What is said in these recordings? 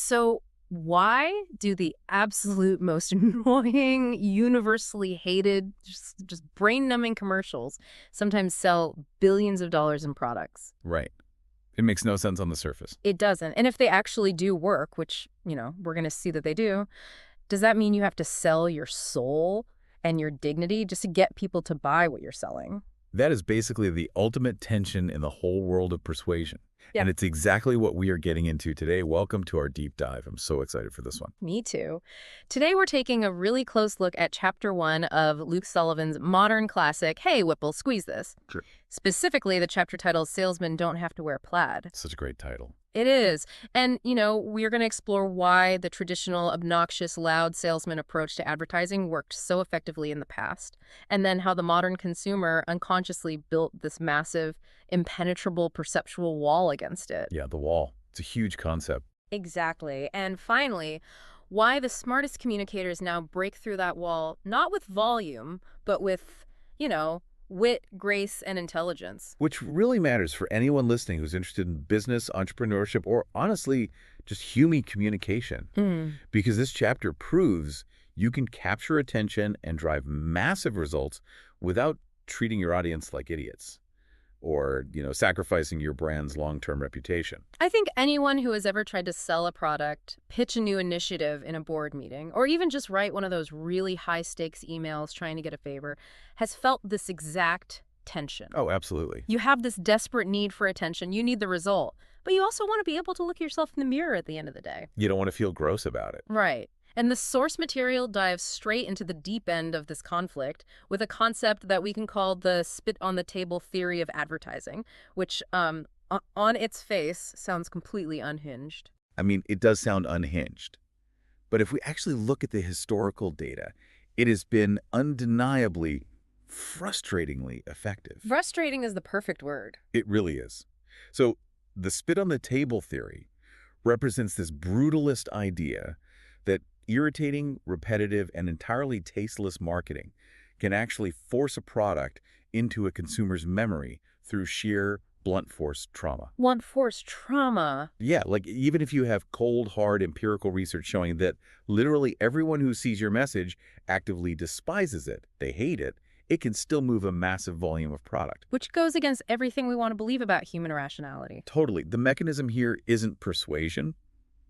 So why do the absolute most annoying, universally hated, just brain-numbing commercials sometimes sell billions of dollars in products? Right. It makes no sense on the surface. It doesn't. And if they actually do work, which, we're going to see that they do, does that mean you have to sell your soul and your dignity just to get people to buy what you're selling? That is basically the ultimate tension in the whole world of persuasion. Yeah. And it's exactly what we are getting into today. Welcome to our deep dive. I'm so excited for this one. Me too. Today we're taking a really close look at Chapter 1 of Luke Sullivan's modern classic, Hey, Whipple, Squeeze This. Sure. Specifically, the chapter titled Salesmen Don't Have to Wear Plaid. Such a great title. It is. And, we're going to explore why the traditional, obnoxious, loud salesman approach to advertising worked so effectively in the past, and then how the modern consumer unconsciously built this massive, impenetrable perceptual wall against it. Yeah, the wall. It's a huge concept. Exactly. And finally, why the smartest communicators now break through that wall, not with volume, but with, wit, grace, and intelligence. Which really matters for anyone listening who's interested in business, entrepreneurship, or honestly, just human communication. Because this chapter proves you can capture attention and drive massive results without treating your audience like idiots or, sacrificing your brand's long-term reputation. I think anyone who has ever tried to sell a product, pitch a new initiative in a board meeting, or even just write one of those really high-stakes emails trying to get a favor, has felt this exact tension. Oh, absolutely. You have this desperate need for attention. You need the result. But you also want to be able to look yourself in the mirror at the end of the day. You don't want to feel gross about it. Right. And the source material dives straight into the deep end of this conflict with a concept that we can call the spit-on-the-table theory of advertising, which, on its face, sounds completely unhinged. I mean, it does sound unhinged. But if we actually look at the historical data, it has been undeniably, frustratingly effective. Frustrating is the perfect word. It really is. So the spit-on-the-table theory represents this brutalist idea that irritating, repetitive, and entirely tasteless marketing can actually force a product into a consumer's memory through sheer blunt force trauma. Blunt force trauma? Yeah, like even if you have cold, hard empirical research showing that literally everyone who sees your message actively despises it, they hate it, it can still move a massive volume of product. Which goes against everything we want to believe about human irrationality. Totally. The mechanism here isn't persuasion.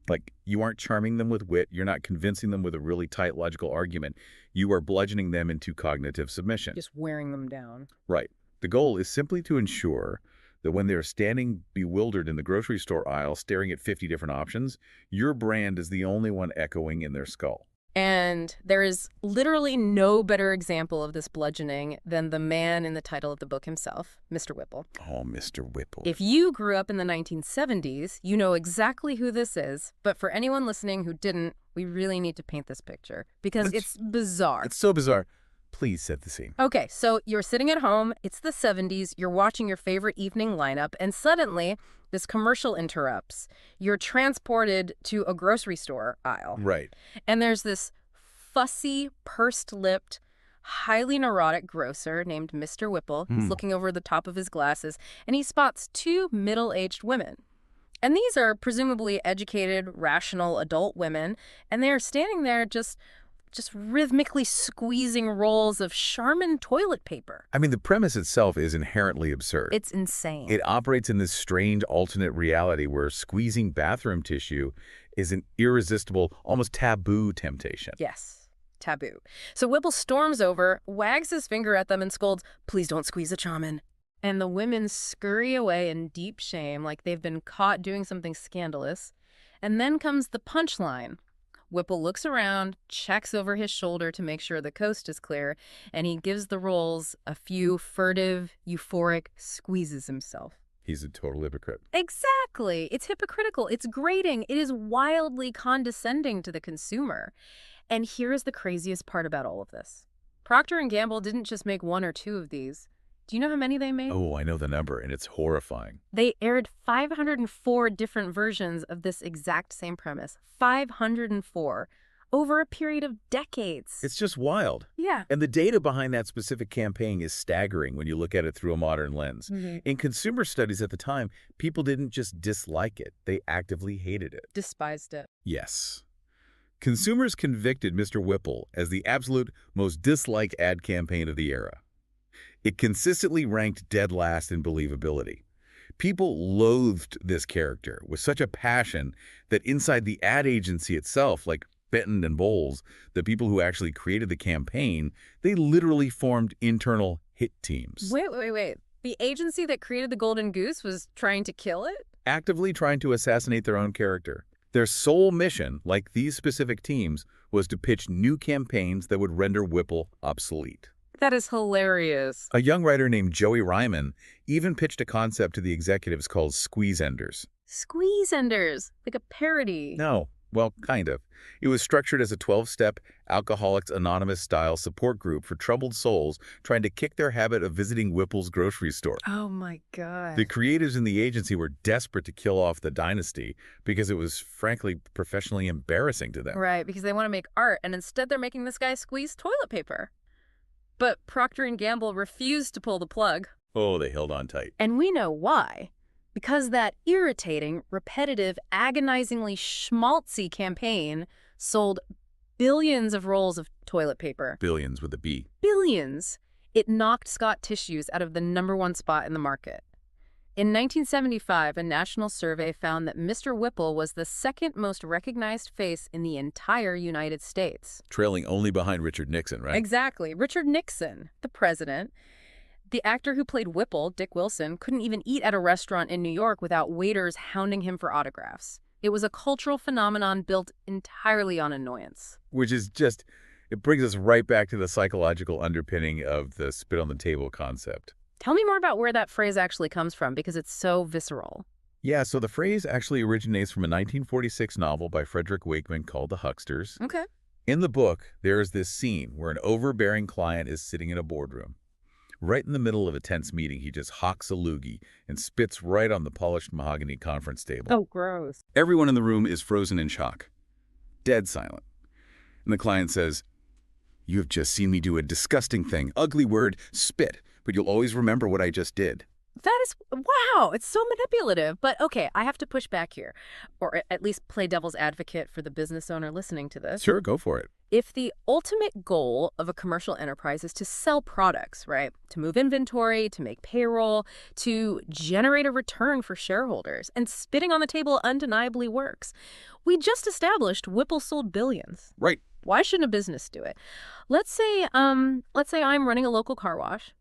Like, you aren't charming them with wit. You're not convincing them with a really tight logical argument. You are bludgeoning them into cognitive submission. Just wearing them down. Right. The goal is simply to ensure that when they're standing bewildered in the grocery store aisle staring at 50 different options, your brand is the only one echoing in their skull. And there is literally no better example of this bludgeoning than the man in the title of the book himself, Mr. Whipple. Oh, Mr. Whipple. If you grew up in the 1970s, you know exactly who this is. But for anyone listening who didn't, we really need to paint this picture because it's bizarre. It's so bizarre. Please set the scene. Okay, so you're sitting at home, it's the 70s, you're watching your favorite evening lineup, and suddenly this commercial interrupts. You're transported to a grocery store aisle. Right. And there's this fussy, pursed-lipped, highly neurotic grocer named Mr. Whipple. He's looking over the top of his glasses, and he spots two middle-aged women. And these are presumably educated, rational adult women, and they are standing there just rhythmically squeezing rolls of Charmin toilet paper. I mean, the premise itself is inherently absurd. It's insane. It operates in this strange alternate reality where squeezing bathroom tissue is an irresistible, almost taboo temptation. Yes, taboo. So Whipple storms over, wags his finger at them, and scolds, "Please don't squeeze a Charmin." And the women scurry away in deep shame like they've been caught doing something scandalous. And then comes the punchline. Whipple looks around, checks over his shoulder to make sure the coast is clear, and he gives the rolls a few furtive, euphoric squeezes himself. He's a total hypocrite. Exactly. It's hypocritical. It's grating. It is wildly condescending to the consumer. And here's the craziest part about all of this. Procter & Gamble didn't just make one or two of these. Do you know how many they made? Oh, I know the number, and it's horrifying. They aired 504 different versions of this exact same premise. 504. over a period of decades. It's just wild. Yeah. And the data behind that specific campaign is staggering when you look at it through a modern lens. In consumer studies at the time, people didn't just dislike it, they actively hated it. Despised it. Yes. Consumers convicted Mr. Whipple as the absolute most disliked ad campaign of the era. It consistently ranked dead last in believability. People loathed this character with such a passion that inside the ad agency itself, like Benton and Bowles, the people who actually created the campaign, they literally formed internal hit teams. Wait. The agency that created the Golden Goose was trying to kill it? Actively trying to assassinate their own character. Their sole mission, like these specific teams, was to pitch new campaigns that would render Whipple obsolete. That is hilarious. A young writer named Joey Ryman even pitched a concept to the executives called squeeze-enders. Squeeze-enders, like a parody. No, well, kind of. It was structured as a 12-step Alcoholics Anonymous-style support group for troubled souls trying to kick their habit of visiting Whipple's grocery store. Oh my God. The creatives in the agency were desperate to kill off the dynasty because it was, frankly, professionally embarrassing to them. Right, because they want to make art, and instead they're making this guy squeeze toilet paper. But Procter & Gamble refused to pull the plug. Oh, they held on tight. And we know why. Because that irritating, repetitive, agonizingly schmaltzy campaign sold billions of rolls of toilet paper. Billions with a B. Billions. It knocked Scott Tissues out of the #1 spot in the market. In 1975, a national survey found that Mr. Whipple was the second most recognized face in the entire United States. Trailing only behind Richard Nixon, right? Exactly. Richard Nixon, the president. The actor who played Whipple, Dick Wilson, couldn't even eat at a restaurant in New York without waiters hounding him for autographs. It was a cultural phenomenon built entirely on annoyance. Which is just, it brings us right back to the psychological underpinning of the spit on the table concept. Tell me more about where that phrase actually comes from, because it's so visceral. Yeah, so the phrase actually originates from a 1946 novel by Frederick Wakeman called The Hucksters. Okay. In the book, there is this scene where an overbearing client is sitting in a boardroom. Right in the middle of a tense meeting, he just hawks a loogie and spits right on the polished mahogany conference table. Oh, gross. Everyone in the room is frozen in shock. Dead silent. And the client says, "You have just seen me do a disgusting thing. Ugly word, spit. But you'll always remember what I just did." That is, wow, it's so manipulative. But okay, I have to push back here, or at least play devil's advocate for the business owner listening to this. Sure, go for it. If the ultimate goal of a commercial enterprise is to sell products, right, to move inventory, to make payroll, to generate a return for shareholders, and spitting on the table undeniably works, we just established Whipple sold billions. Right. Why shouldn't a business do it? Let's say I'm running a local car wash,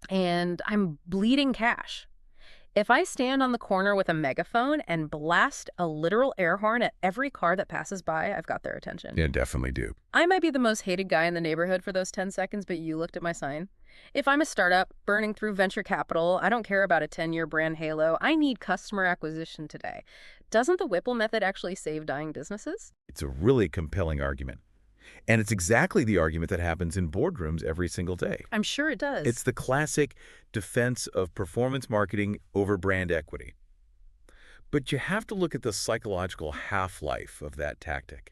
and I'm bleeding cash. If I stand on the corner with a megaphone and blast a literal air horn at every car that passes by, I've got their attention. Yeah, definitely do. I might be the most hated guy in the neighborhood for those 10 seconds, but you looked at my sign. If I'm a startup burning through venture capital, I don't care about a 10-year brand halo. I need customer acquisition today. Doesn't the Whipple method actually save dying businesses? It's a really compelling argument. And it's exactly the argument that happens in boardrooms every single day. I'm sure it does. It's the classic defense of performance marketing over brand equity. But you have to look at the psychological half-life of that tactic.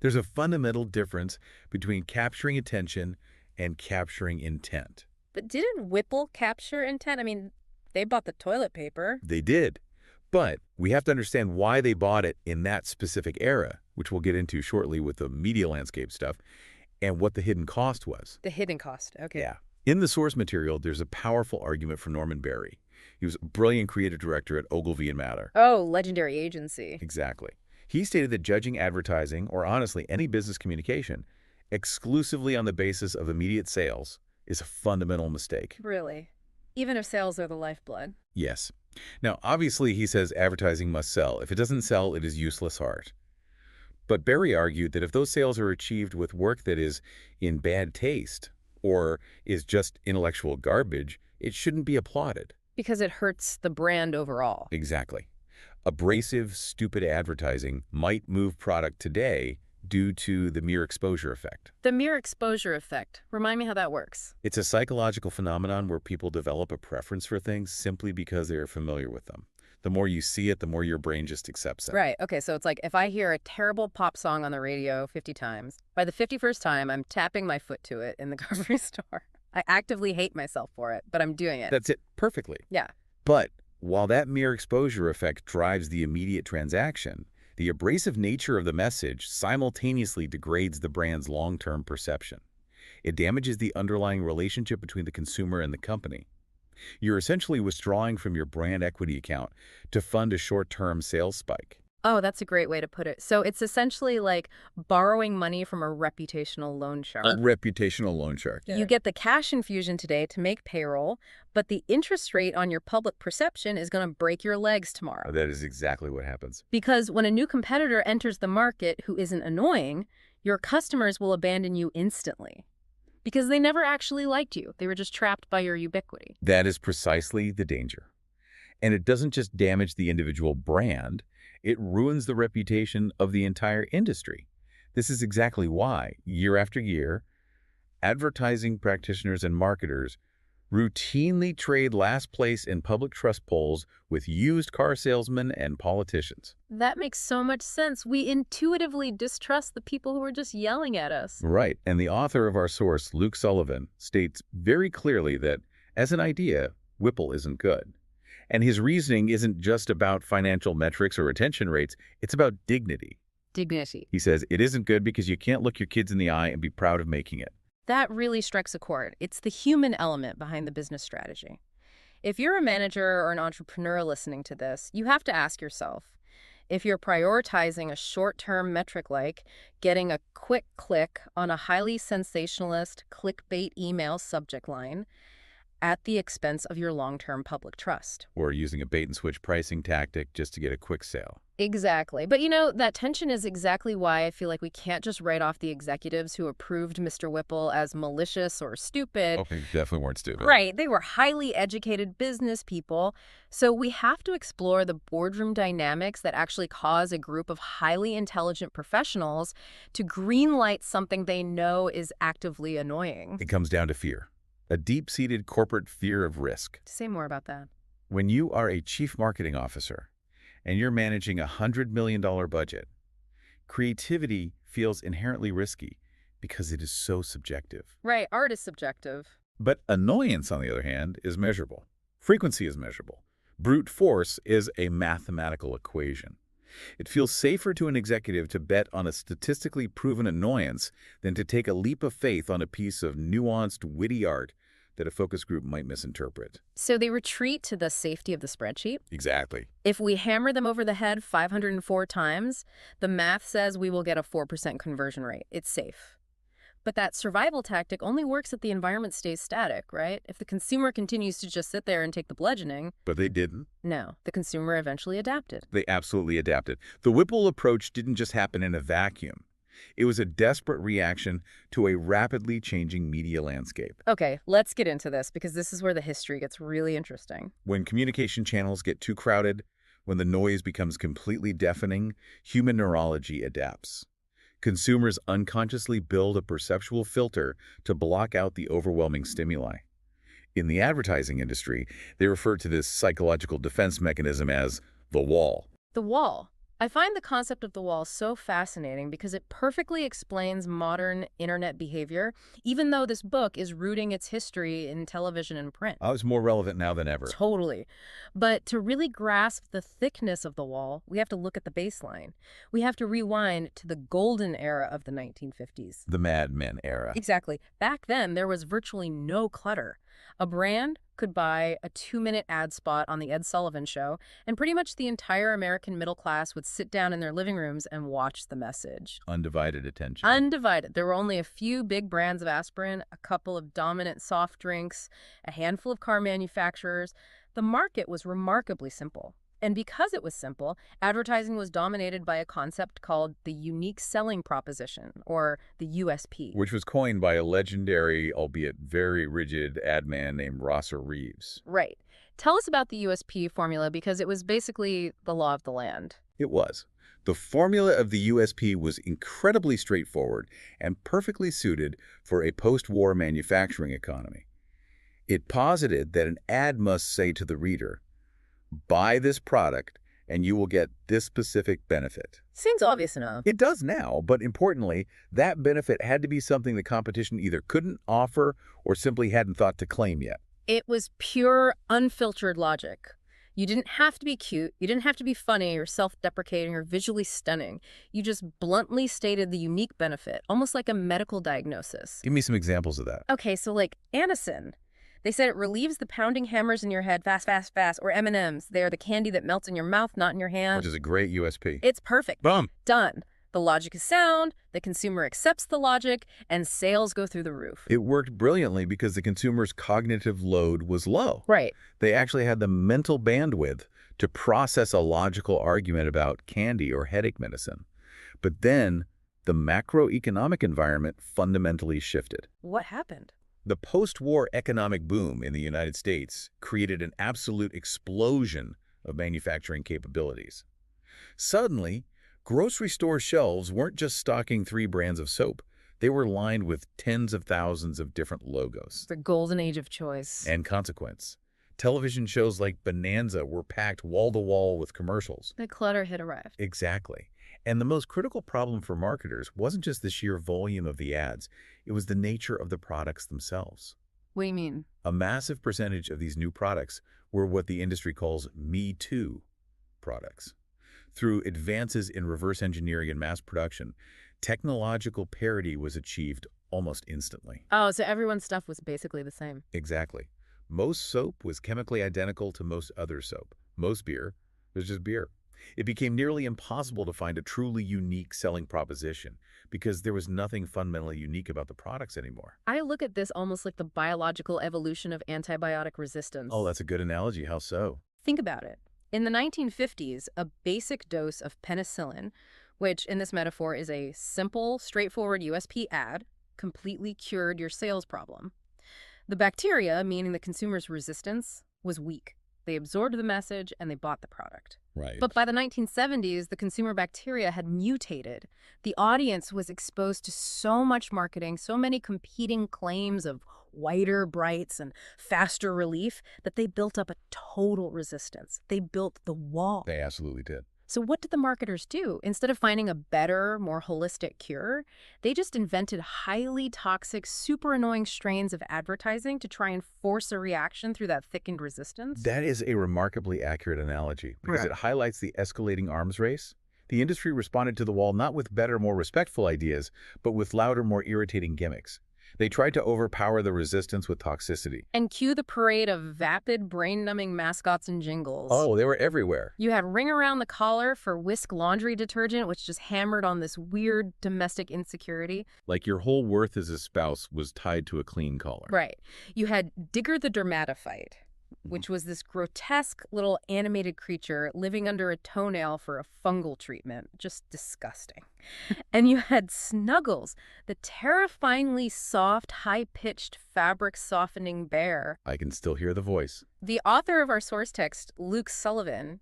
There's a fundamental difference between capturing attention and capturing intent. But didn't Whipple capture intent? I mean, they bought the toilet paper. They did. But we have to understand why they bought it in that specific era, which we'll get into shortly with the media landscape stuff, and what the hidden cost was. The hidden cost, okay. Yeah. In the source material, there's a powerful argument for Norman Barry. He was a brilliant creative director at Ogilvy and Mather. Oh, legendary agency. Exactly. He stated that judging advertising, or honestly any business communication, exclusively on the basis of immediate sales is a fundamental mistake. Really? Even if sales are the lifeblood? Yes. Now, obviously, he says advertising must sell. If it doesn't sell, it is useless art. But Barry argued that if those sales are achieved with work that is in bad taste or is just intellectual garbage, it shouldn't be applauded. Because it hurts the brand overall. Exactly. Abrasive, stupid advertising might move product today due to the mere exposure effect. The mere exposure effect. Remind me how that works. It's a psychological phenomenon where people develop a preference for things simply because they are familiar with them. The more you see it, the more your brain just accepts it. Right. Okay, so it's like if I hear a terrible pop song on the radio 50 times, by the 51st time, I'm tapping my foot to it in the grocery store. I actively hate myself for it, but I'm doing it. That's it perfectly. Yeah. But while that mere exposure effect drives the immediate transaction, the abrasive nature of the message simultaneously degrades the brand's long-term perception. It damages the underlying relationship between the consumer and the company. You're essentially withdrawing from your brand equity account to fund a short-term sales spike. Oh, that's a great way to put it. So it's essentially like borrowing money from a reputational loan A shark. reputational loan shark. You get the cash infusion today to make payroll, but the interest rate on your public perception is going to break your legs tomorrow. That is exactly what happens. Because when a new competitor enters the market who isn't annoying, your customers will abandon you instantly. Because they never actually liked you. They were just trapped by your ubiquity. That is precisely the danger. And it doesn't just damage the individual brand, it ruins the reputation of the entire industry. This is exactly why, year after year, advertising practitioners and marketers routinely trade last place in public trust polls with used car salesmen and politicians. That makes so much sense. We intuitively distrust the people who are just yelling at us. Right, and the author of our source, Luke Sullivan, states very clearly that, as an idea, Whipple isn't good. And his reasoning isn't just about financial metrics or retention rates, it's about dignity. Dignity. He says, it isn't good because you can't look your kids in the eye and be proud of making it. That really strikes a chord. It's the human element behind the business strategy. If you're a manager or an entrepreneur listening to this, you have to ask yourself, if you're prioritizing a short-term metric like getting a quick click on a highly sensationalist clickbait email subject line at the expense of your long-term public trust. Or using a bait-and-switch pricing tactic just to get a quick sale. Exactly. But you know, that tension is exactly why I feel like we can't just write off the executives who approved Mr. Whipple as malicious or stupid. Okay, definitely weren't stupid. Right. They were highly educated business people. So we have to explore the boardroom dynamics that actually cause a group of highly intelligent professionals to greenlight something they know is actively annoying. It comes down to fear. A deep-seated corporate fear of risk. Say more about that. When you are a chief marketing officer and you're managing a $100 million budget, creativity feels inherently risky because it is so subjective. Right. Art is subjective. But annoyance, on the other hand, is measurable. Frequency is measurable. Brute force is a mathematical equation. It feels safer to an executive to bet on a statistically proven annoyance than to take a leap of faith on a piece of nuanced, witty art that a focus group might misinterpret. So they retreat to the safety of the spreadsheet. Exactly. If we hammer them over the head 504 times, the math says we will get a 4% conversion rate. It's safe. But that survival tactic only works if the environment stays static, right? If the consumer continues to just sit there and take the bludgeoning. But they didn't. No, the consumer eventually adapted. They absolutely adapted. The Whipple approach didn't just happen in a vacuum. It was a desperate reaction to a rapidly changing media landscape. Okay, let's get into this because this is where the history gets really interesting. When communication channels get too crowded, when the noise becomes completely deafening, human neurology adapts. Consumers unconsciously build a perceptual filter to block out the overwhelming stimuli. In the advertising industry, they refer to this psychological defense mechanism as the wall. The wall. I find the concept of the wall so fascinating because it perfectly explains modern internet behavior, even though this book is rooting its history in television and print. Oh, it's more relevant now than ever. Totally. But to really grasp the thickness of the wall, we have to look at the baseline. We have to rewind to the golden era of the 1950s. The Mad Men era. Exactly. Back then, there was virtually no clutter. A brand could buy a 2-minute ad spot on the Ed Sullivan Show, and pretty much the entire American middle class would sit down in their living rooms and watch the message. Undivided attention. Undivided. There were only a few big brands of aspirin, a couple of dominant soft drinks, a handful of car manufacturers. The market was remarkably simple. And because it was simple, advertising was dominated by a concept called the unique selling proposition, or the USP. Which was coined by a legendary, albeit very rigid, ad man named Rosser Reeves. Right. Tell us about the USP formula because it was basically the law of the land. It was. The formula of the USP was incredibly straightforward and perfectly suited for a post-war manufacturing economy. It posited that an ad must say to the reader, Buy this product and you will get this specific benefit. Seems obvious enough. It does now, but importantly, that benefit had to be something the competition either couldn't offer or simply hadn't thought to claim yet. It was pure, unfiltered logic. You didn't have to be cute, you didn't have to be funny or self-deprecating or visually stunning. You just bluntly stated the unique benefit, almost like a medical diagnosis. Give me some examples of that. Okay, so like Anacin. They said it relieves the pounding hammers in your head fast, fast, fast. Or M&Ms. They are the candy that melts in your mouth, not in your hand. Which is a great USP. It's perfect. Boom. Done. The logic is sound, the consumer accepts the logic, and sales go through the roof. It worked brilliantly because the consumer's cognitive load was low. Right. They actually had the mental bandwidth to process a logical argument about candy or headache medicine. But then the macroeconomic environment fundamentally shifted. What happened? The post-war economic boom in the United States created an absolute explosion of manufacturing capabilities. Suddenly, grocery store shelves weren't just stocking 3 brands of soap. They were lined with tens of thousands of different logos. The golden age of choice. And consequence. Television shows like Bonanza were packed wall-to-wall with commercials. The clutter had arrived. Exactly. And the most critical problem for marketers wasn't just the sheer volume of the ads. It was the nature of the products themselves. What do you mean? A massive percentage of these new products were what the industry calls Me Too products. Through advances in reverse engineering and mass production, technological parity was achieved almost instantly. Oh, so everyone's stuff was basically the same. Exactly. Most soap was chemically identical to most other soap. Most beer was just beer. It became nearly impossible to find a truly unique selling proposition because there was nothing fundamentally unique about the products anymore. I look at this almost like the biological evolution of antibiotic resistance. Oh, that's a good analogy. How so? Think about it. In the 1950s, a basic dose of penicillin, which in this metaphor is a simple, straightforward USP ad, completely cured your sales problem. The bacteria, meaning the consumer's resistance, was weak. They absorbed the message and they bought the product. Right. But by the 1970s, the consumer bacteria had mutated. The audience was exposed to so much marketing, so many competing claims of whiter brights and faster relief that they built up a total resistance. They built the wall. They absolutely did. So what did the marketers do? Instead of finding a better, more holistic cure, they just invented highly toxic, super annoying strains of advertising to try and force a reaction through that thickened resistance. That is a remarkably accurate analogy because it highlights the escalating arms race. The industry responded to the wall not with better, more respectful ideas, but with louder, more irritating gimmicks. They tried to overpower the resistance with toxicity. And cue the parade of vapid, brain-numbing mascots and jingles. Oh, they were everywhere. You had Ring Around the Collar for Whisk laundry detergent, which just hammered on this weird domestic insecurity. Like your whole worth as a spouse was tied to a clean collar. Right. You had Digger the Dermatophyte, which was this grotesque little animated creature living under a toenail for a fungal treatment. Just disgusting. And you had Snuggles, the terrifyingly soft, high-pitched, fabric-softening bear. I can still hear the voice. The author of our source text, Luke Sullivan,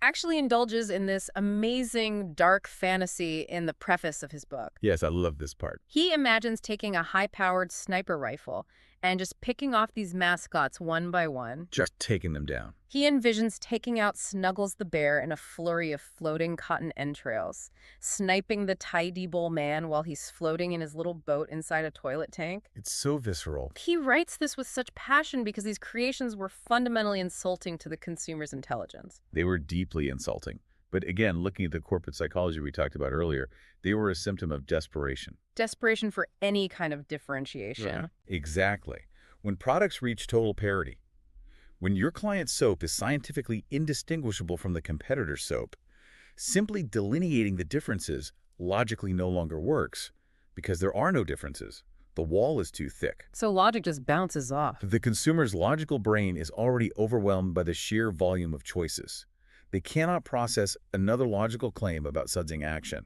actually indulges in this amazing dark fantasy in the preface of his book. Yes, I love this part. He imagines taking a high-powered sniper rifle and just picking off these mascots one by one. Just taking them down. He envisions taking out Snuggles the bear in a flurry of floating cotton entrails, sniping the tidy bowl man while he's floating in his little boat inside a toilet tank. It's so visceral. He writes this with such passion because these creations were fundamentally insulting to the consumer's intelligence. They were deeply insulting. But again, looking at the corporate psychology we talked about earlier, they were a symptom of desperation. Desperation for any kind of differentiation. Yeah. Exactly. When products reach total parity, when your client's soap is scientifically indistinguishable from the competitor's soap, simply delineating the differences logically no longer works because there are no differences. The wall is too thick. So logic just bounces off. The consumer's logical brain is already overwhelmed by the sheer volume of choices. They cannot process another logical claim about sudsing action.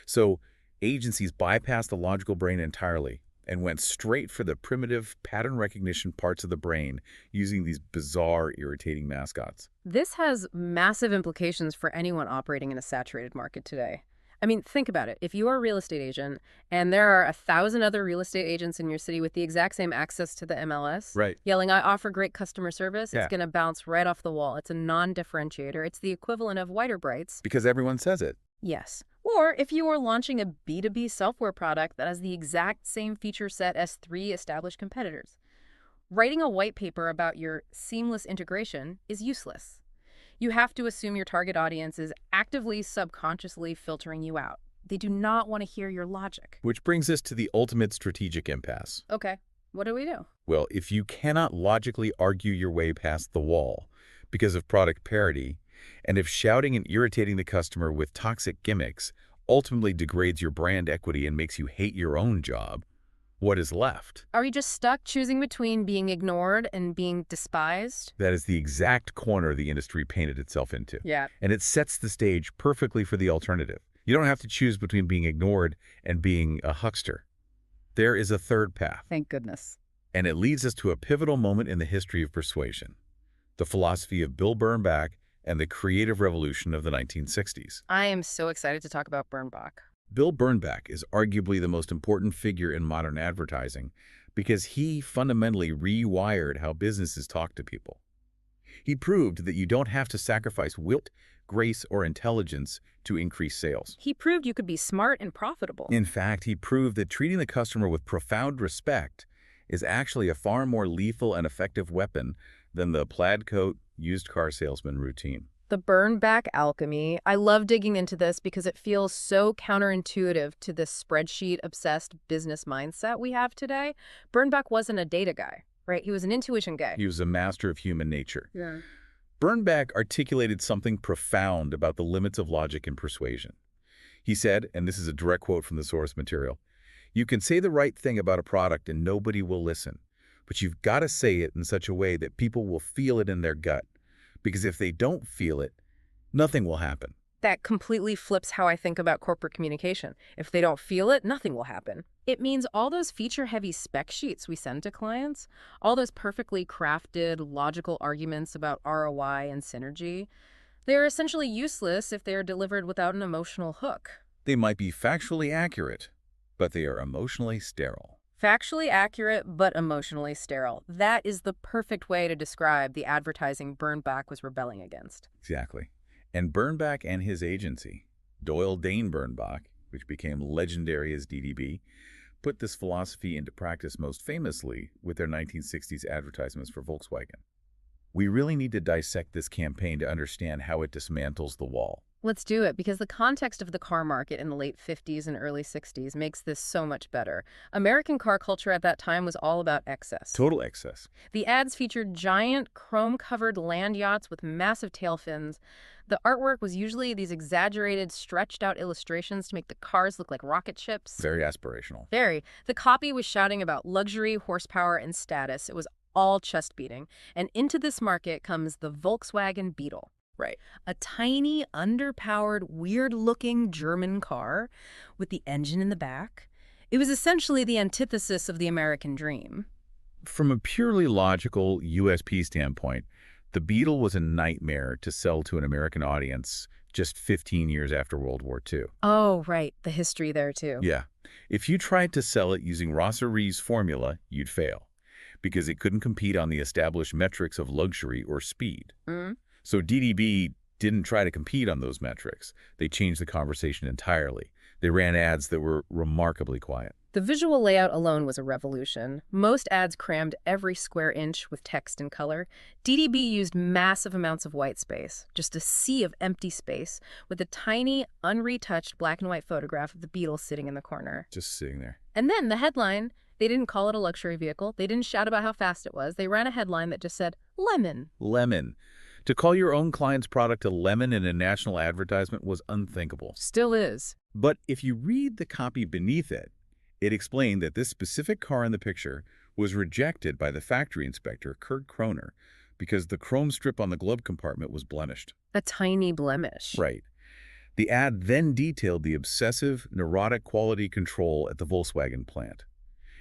So agencies bypassed the logical brain entirely and went straight for the primitive pattern recognition parts of the brain using these bizarre, irritating mascots. This has massive implications for anyone operating in a saturated market today. I mean, think about it. If you are a real estate agent and there are 1,000 other real estate agents in your city with the exact same access to the MLS, Right. yelling, I offer great customer service, it's Yeah. going to bounce right off the wall. It's a non-differentiator. It's the equivalent of whiter brights. Because everyone says it. Yes. Or if you are launching a B2B software product that has the exact same feature set as 3 established competitors, writing a white paper about your seamless integration is useless. You have to assume your target audience is actively, subconsciously filtering you out. They do not want to hear your logic. Which brings us to the ultimate strategic impasse. Okay, what do we do? Well, if you cannot logically argue your way past the wall because of product parity, and if shouting and irritating the customer with toxic gimmicks ultimately degrades your brand equity and makes you hate your own job, what is left? Are we just stuck choosing between being ignored and being despised? That is the exact corner the industry painted itself into. Yeah. And it sets the stage perfectly for the alternative. You don't have to choose between being ignored and being a huckster. There is a third path. Thank goodness. And it leads us to a pivotal moment in the history of persuasion, the philosophy of Bill Bernbach and the creative revolution of the 1960s. I am so excited to talk about Bernbach. Bill Bernbach is arguably the most important figure in modern advertising because he fundamentally rewired how businesses talk to people. He proved that you don't have to sacrifice wit, grace, or intelligence to increase sales. He proved you could be smart and profitable. In fact, he proved that treating the customer with profound respect is actually a far more lethal and effective weapon than the plaid coat, used car salesman routine. The Bernbach alchemy, I love digging into this because it feels so counterintuitive to the spreadsheet-obsessed business mindset we have today. Bernbach wasn't a data guy, right? He was an intuition guy. He was a master of human nature. Yeah. Bernbach articulated something profound about the limits of logic and persuasion. He said, and this is a direct quote from the source material, "You can say the right thing about a product and nobody will listen, but you've got to say it in such a way that people will feel it in their gut. Because if they don't feel it, nothing will happen." That completely flips how I think about corporate communication. If they don't feel it, nothing will happen. It means all those feature-heavy spec sheets we send to clients, all those perfectly crafted, logical arguments about ROI and synergy, they're essentially useless if they are delivered without an emotional hook. They might be factually accurate, but they are emotionally sterile. Factually accurate, but emotionally sterile. That is the perfect way to describe the advertising Bernbach was rebelling against. Exactly. And Bernbach and his agency, Doyle Dane Bernbach, which became legendary as DDB, put this philosophy into practice most famously with their 1960s advertisements for Volkswagen. We really need to dissect this campaign to understand how it dismantles the wall. Let's do it, because the context of the car market in the late 50s and early 60s makes this so much better. American car culture at that time was all about excess. Total excess. The ads featured giant, chrome-covered land yachts with massive tail fins. The artwork was usually these exaggerated, stretched-out illustrations to make the cars look like rocket ships. Very aspirational. Very. The copy was shouting about luxury, horsepower, and status. It was all chest-beating. And into this market comes the Volkswagen Beetle. Right. A tiny, underpowered, weird-looking German car with the engine in the back. It was essentially the antithesis of the American dream. From a purely logical USP standpoint, the Beetle was a nightmare to sell to an American audience just 15 years after World War II. Oh, right. The history there, too. Yeah. If you tried to sell it using Rosser-Ree's formula, you'd fail, because it couldn't compete on the established metrics of luxury or speed. So DDB didn't try to compete on those metrics. They changed the conversation entirely. They ran ads that were remarkably quiet. The visual layout alone was a revolution. Most ads crammed every square inch with text and color. DDB used massive amounts of white space, just a sea of empty space, with a tiny, unretouched black and white photograph of the Beetle sitting in the corner. Just sitting there. And then the headline, they didn't call it a luxury vehicle. They didn't shout about how fast it was. They ran a headline that just said, "Lemon." Lemon. To call your own client's product a lemon in a national advertisement was unthinkable. Still is. But if you read the copy beneath it, it explained that this specific car in the picture was rejected by the factory inspector, Kurt Kroner, because the chrome strip on the glove compartment was blemished. A tiny blemish. Right. The ad then detailed the obsessive, neurotic quality control at the Volkswagen plant.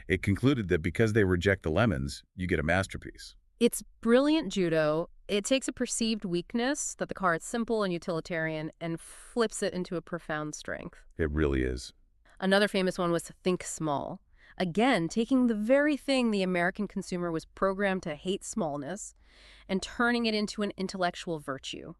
It concluded that because they reject the lemons, you get a masterpiece. It's brilliant judo. It takes a perceived weakness, that the car is simple and utilitarian, and flips it into a profound strength. It really is. Another famous one was think small. Again, taking the very thing the American consumer was programmed to hate smallness and turning it into an intellectual virtue.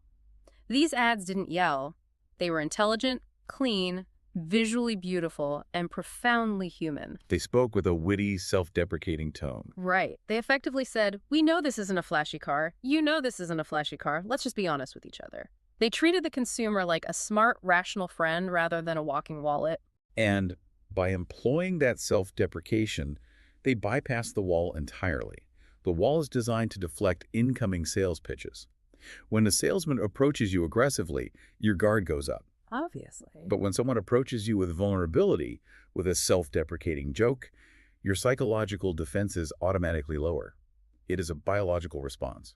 These ads didn't yell. They were intelligent, clean, visually beautiful, and profoundly human. They spoke with a witty, self-deprecating tone. Right. They effectively said, we know this isn't a flashy car. You know this isn't a flashy car. Let's just be honest with each other. They treated the consumer like a smart, rational friend rather than a walking wallet. And by employing that self-deprecation, they bypass the wall entirely. The wall is designed to deflect incoming sales pitches. When a salesman approaches you aggressively, your guard goes up. Obviously. But when someone approaches you with vulnerability, with a self-deprecating joke, your psychological defenses automatically lower. It is a biological response.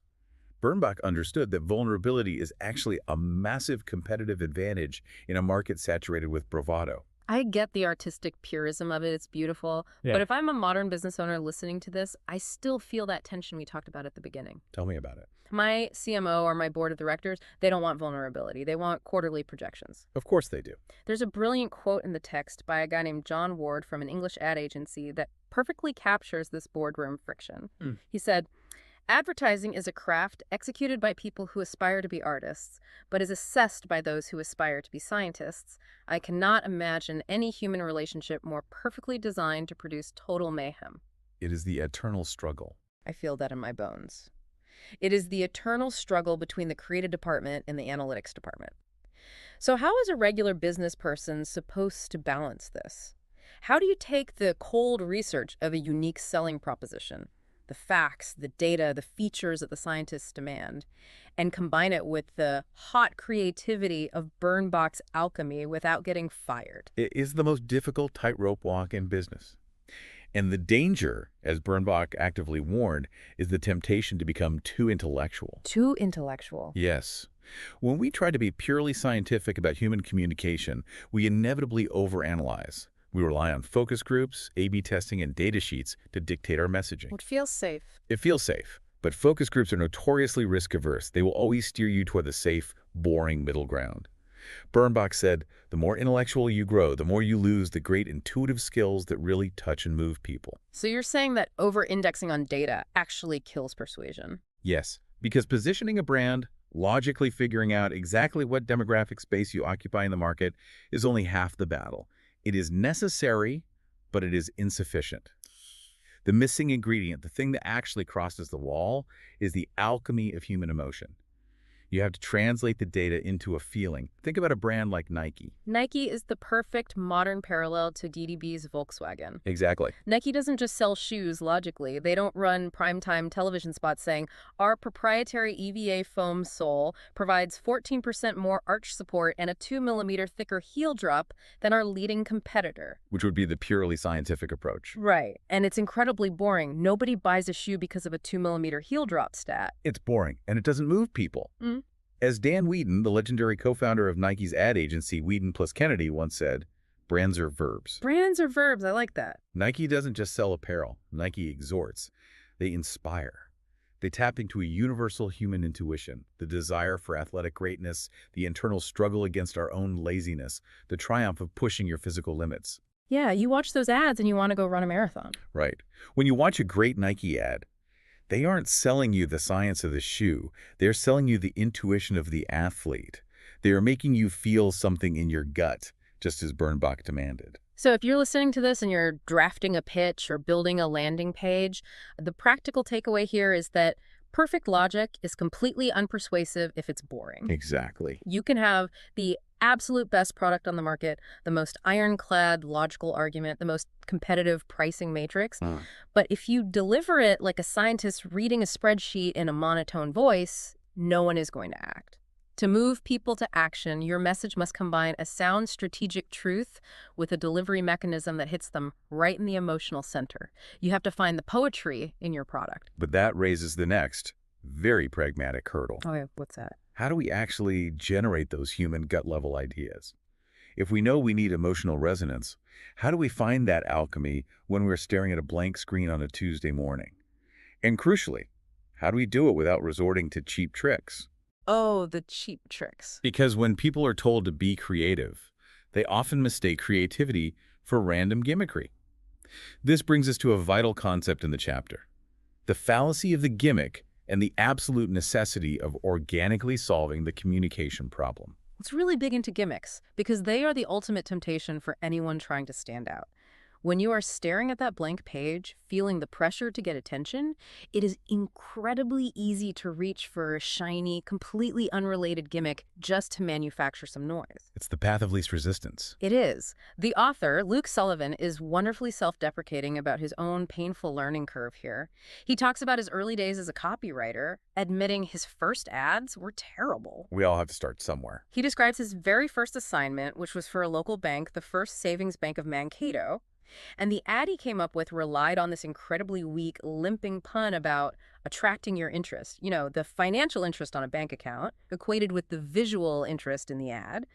Bernbach understood that vulnerability is actually a massive competitive advantage in a market saturated with bravado. I get the artistic purism of it. It's beautiful. Yeah. But if I'm a modern business owner listening to this, I still feel that tension we talked about at the beginning. Tell me about it. My CMO or my board of directors, they don't want vulnerability. They want quarterly projections. Of course they do. There's a brilliant quote in the text by a guy named John Ward from an English ad agency that perfectly captures this boardroom friction. He said, advertising is a craft executed by people who aspire to be artists, but is assessed by those who aspire to be scientists. I cannot imagine any human relationship more perfectly designed to produce total mayhem. It is the eternal struggle. I feel that in my bones. It is the eternal struggle between the creative department and the analytics department. So how is a regular business person supposed to balance this? How do you take the cold research of a unique selling proposition, the facts, the data, the features that the scientists demand, and combine it with the hot creativity of Bernbach's alchemy without getting fired? It is the most difficult tightrope walk in business. And the danger, as Bernbach actively warned, is the temptation to become too intellectual. Too intellectual. Yes. When we try to be purely scientific about human communication, we inevitably overanalyze. We rely on focus groups, A/B testing, and data sheets to dictate our messaging. It feels safe. It feels safe, but focus groups are notoriously risk-averse. They will always steer you toward the safe, boring middle ground. Bernbach said, the more intellectual you grow, the more you lose the great intuitive skills that really touch and move people. So you're saying that over-indexing on data actually kills persuasion? Yes, because positioning a brand, logically figuring out exactly what demographic space you occupy in the market is only half the battle. It is necessary, but it is insufficient. The missing ingredient, the thing that actually crosses the wall, is the alchemy of human emotion. You have to translate the data into a feeling. Think about a brand like Nike. Nike is the perfect modern parallel to DDB's Volkswagen. Exactly. Nike doesn't just sell shoes logically. They don't run primetime television spots saying, our proprietary EVA foam sole provides 14% more arch support and a 2mm thicker heel drop than our leading competitor. Which would be the purely scientific approach. Right. And it's incredibly boring. Nobody buys a shoe because of a 2mm heel drop stat. It's boring, and it doesn't move people. As Dan Wheaton, the legendary co-founder of Nike's ad agency Wheaton plus Kennedy, once said, brands are verbs. Brands are verbs. I like that. Nike doesn't just sell apparel. Nike exhorts. They inspire. They tap into a universal human intuition, the desire for athletic greatness, the internal struggle against our own laziness, the triumph of pushing your physical limits. Yeah, you watch those ads and you want to go run a marathon. Right. When you watch a great Nike ad, they aren't selling you the science of the shoe. They're selling you the intuition of the athlete. They are making you feel something in your gut, just as Bernbach demanded. So if you're listening to this and you're drafting a pitch or building a landing page, the practical takeaway here is that perfect logic is completely unpersuasive if it's boring. Exactly. You can have the absolute best product on the market, the most ironclad logical argument, the most competitive pricing matrix. But if you deliver it like a scientist reading a spreadsheet in a monotone voice, no one is going to act. To move people to action, your message must combine a sound strategic truth with a delivery mechanism that hits them right in the emotional center. You have to find the poetry in your product. But that raises the next, very pragmatic hurdle. Oh, yeah. What's that? How do we actually generate those human gut-level ideas? If we know we need emotional resonance, how do we find that alchemy when we're staring at a blank screen on a Tuesday morning? And crucially, How do we do it without resorting to cheap tricks? Oh, the cheap tricks. Because when people are told to be creative, they often mistake creativity for random gimmickry. This brings us to a vital concept in the chapter: the fallacy of the gimmick and the absolute necessity of organically solving the communication problem. It's really big into gimmicks because they are the ultimate temptation for anyone trying to stand out. When you are staring at that blank page, feeling the pressure to get attention, it is incredibly easy to reach for a shiny, completely unrelated gimmick just to manufacture some noise. It's the path of least resistance. It is. The author, Luke Sullivan, is wonderfully self-deprecating about his own painful learning curve here. He talks about his early days as a copywriter, admitting his first ads were terrible. We all have to start somewhere. He describes his very first assignment, which was for a local bank, the First Savings Bank of Mankato, and the ad he came up with relied on this incredibly weak, limping pun about attracting your interest. You know, the financial interest on a bank account equated with the visual interest in the ad.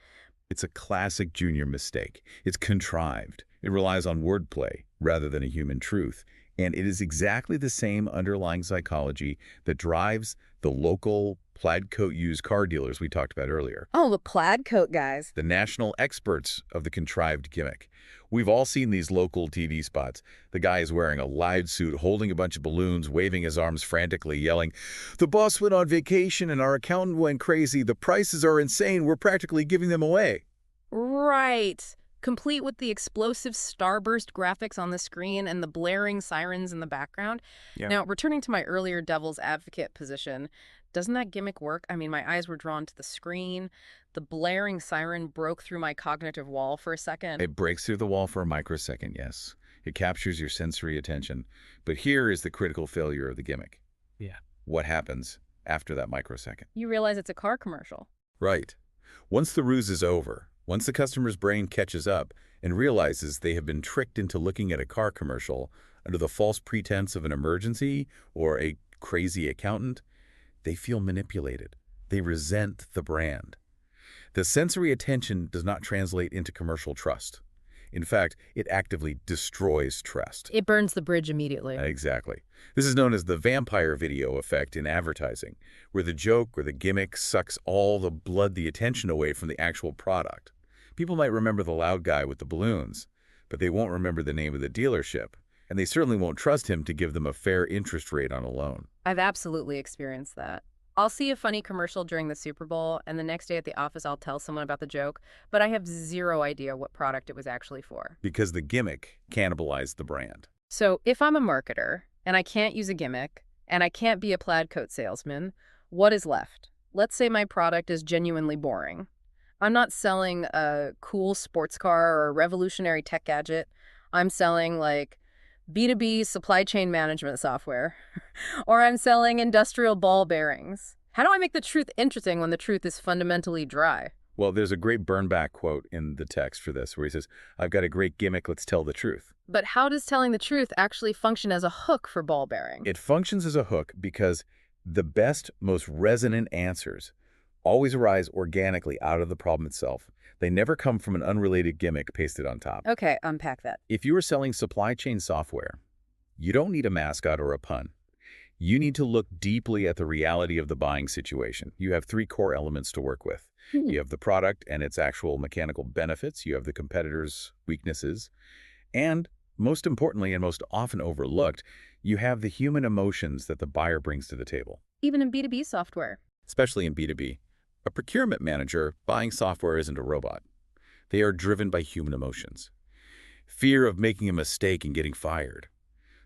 It's a classic junior mistake. It's contrived. It relies on wordplay rather than a human truth. And it is exactly the same underlying psychology that drives the local plaid coat used car dealers we talked about earlier. Oh, the plaid coat guys. The national experts of the contrived gimmick. We've all seen these local TV spots. The guy is wearing a loud suit, holding a bunch of balloons, waving his arms frantically, yelling, "The boss went on vacation and our accountant went crazy. The prices are insane. We're practically giving them away." Right. Complete with the explosive starburst graphics on the screen and the blaring sirens in the background. Yeah. Now, returning to my earlier devil's advocate position, doesn't that gimmick work? I mean, my eyes were drawn to the screen. The blaring siren broke through my cognitive wall for a second. It breaks through the wall for a microsecond, yes. It captures your sensory attention. But here is the critical failure of the gimmick. Yeah. What happens after that microsecond? You realize it's a car commercial. Right. Once the ruse is over, once the customer's brain catches up and realizes they have been tricked into looking at a car commercial under the false pretense of an emergency or a crazy accountant, they feel manipulated. They resent the brand. The sensory attention does not translate into commercial trust. In fact, it actively destroys trust. It burns the bridge immediately. Exactly. This is known as the vampire video effect in advertising, where the joke or the gimmick sucks all the blood, the attention away from the actual product. People might remember the loud guy with the balloons, but they won't remember the name of the dealership, and they certainly won't trust him to give them a fair interest rate on a loan. I've absolutely experienced that. I'll see a funny commercial during the Super Bowl, and the next day at the office I'll tell someone about the joke, but I have zero idea what product it was actually for. Because the gimmick cannibalized the brand. So if I'm a marketer, and I can't use a gimmick, and I can't be a plaid coat salesman, what is left? Let's say my product is genuinely boring. I'm not selling a cool sports car or a revolutionary tech gadget. I'm selling, like, B2B supply chain management software. Or I'm selling industrial ball bearings. How do I make the truth interesting when the truth is fundamentally dry? Well, there's a great Burnback quote in the text for this where he says, "I've got a great gimmick, let's tell the truth." But how does telling the truth actually function as a hook for ball bearing? It functions as a hook because the best, most resonant answers always arise organically out of the problem itself. They never come from an unrelated gimmick pasted on top. Okay, unpack that. If you are selling supply chain software, you don't need a mascot or a pun. You need to look deeply at the reality of the buying situation. You have three core elements to work with. You have the product and its actual mechanical benefits. You have the competitor's weaknesses. And most importantly, and most often overlooked, you have the human emotions that the buyer brings to the table. Even in B2B software. Especially in B2B. A procurement manager buying software isn't a robot. They are driven by human emotions. Fear of making a mistake and getting fired.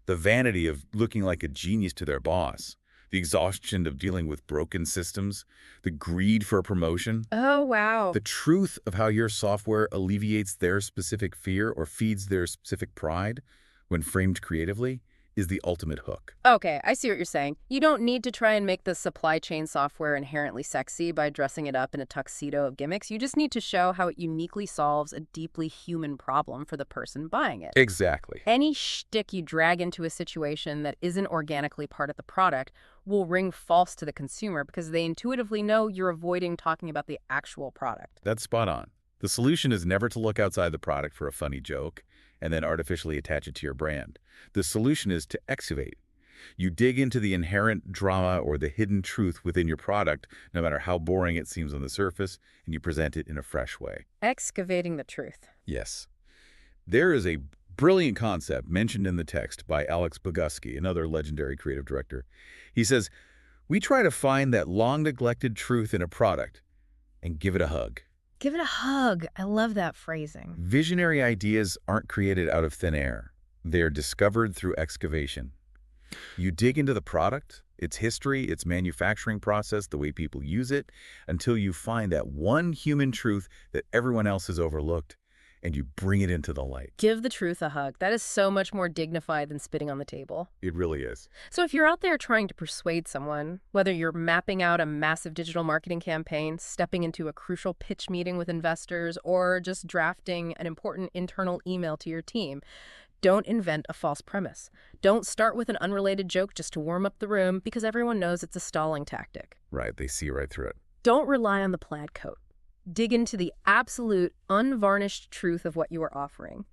The vanity of looking like a genius to their boss. The exhaustion of dealing with broken systems. The greed for a promotion. Oh, wow. The truth of how your software alleviates their specific fear or feeds their specific pride, when framed creatively, is the ultimate hook. Okay, I see what you're saying. You don't need to try and make the supply chain software inherently sexy by dressing it up in a tuxedo of gimmicks. You just need to show how it uniquely solves a deeply human problem for the person buying it. Exactly. Any shtick you drag into a situation that isn't organically part of the product will ring false to the consumer because they intuitively know you're avoiding talking about the actual product. That's spot on. The solution is never to look outside the product for a funny joke and then artificially attach it to your brand. The solution is to excavate, You dig into the inherent drama or the hidden truth within your product, no matter how boring it seems on the surface, and you present it in a fresh way. Excavating the truth. Yes. There is a brilliant concept mentioned in the text by Alex Bogusky, another legendary creative director. He says, "We try to find that long-neglected truth in a product and give it a hug." Give it a hug. I love that phrasing. Visionary ideas aren't created out of thin air. They're discovered through excavation. You dig into the product, its history, its manufacturing process, the way people use it, until you find that one human truth that everyone else has overlooked, and you bring it into the light. Give the truth a hug. That is so much more dignified than spitting on the table. It really is. So if you're out there trying to persuade someone, whether you're mapping out a massive digital marketing campaign, stepping into a crucial pitch meeting with investors, or just drafting an important internal email to your team, don't invent a false premise. Don't start with an unrelated joke just to warm up the room, because everyone knows it's a stalling tactic. Right, they see right through it. Don't rely on the plaid coat. Dig into the absolute, unvarnished truth of what you are offering.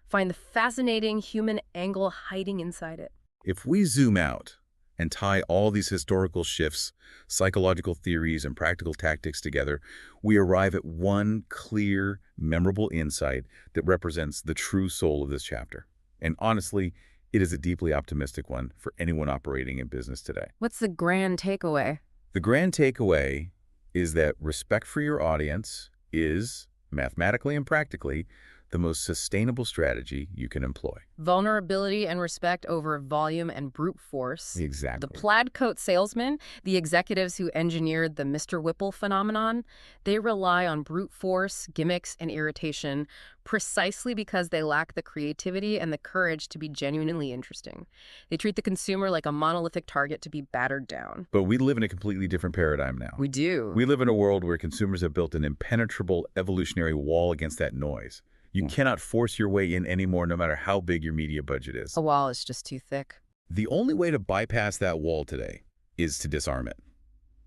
Find the fascinating human angle hiding inside it. If we zoom out and tie all these historical shifts, psychological theories, and practical tactics together, we arrive at one clear, memorable insight that represents the true soul of this chapter. And honestly, it is a deeply optimistic one for anyone operating in business today. What's the grand takeaway? The grand takeaway is that respect for your audience is, mathematically and practically, the most sustainable strategy you can employ. Vulnerability and respect over volume and brute force. Exactly. The plaid coat salesmen, the executives who engineered the Mr. Whipple phenomenon, they rely on brute force, gimmicks, and irritation precisely because they lack the creativity and the courage to be genuinely interesting. They treat the consumer like a monolithic target to be battered down. But we live in a completely different paradigm now. We do. We live in a world where consumers have built an impenetrable evolutionary wall against that noise. You cannot force your way in anymore, no matter how big your media budget is. A wall is just too thick. The only way to bypass that wall today is to disarm it.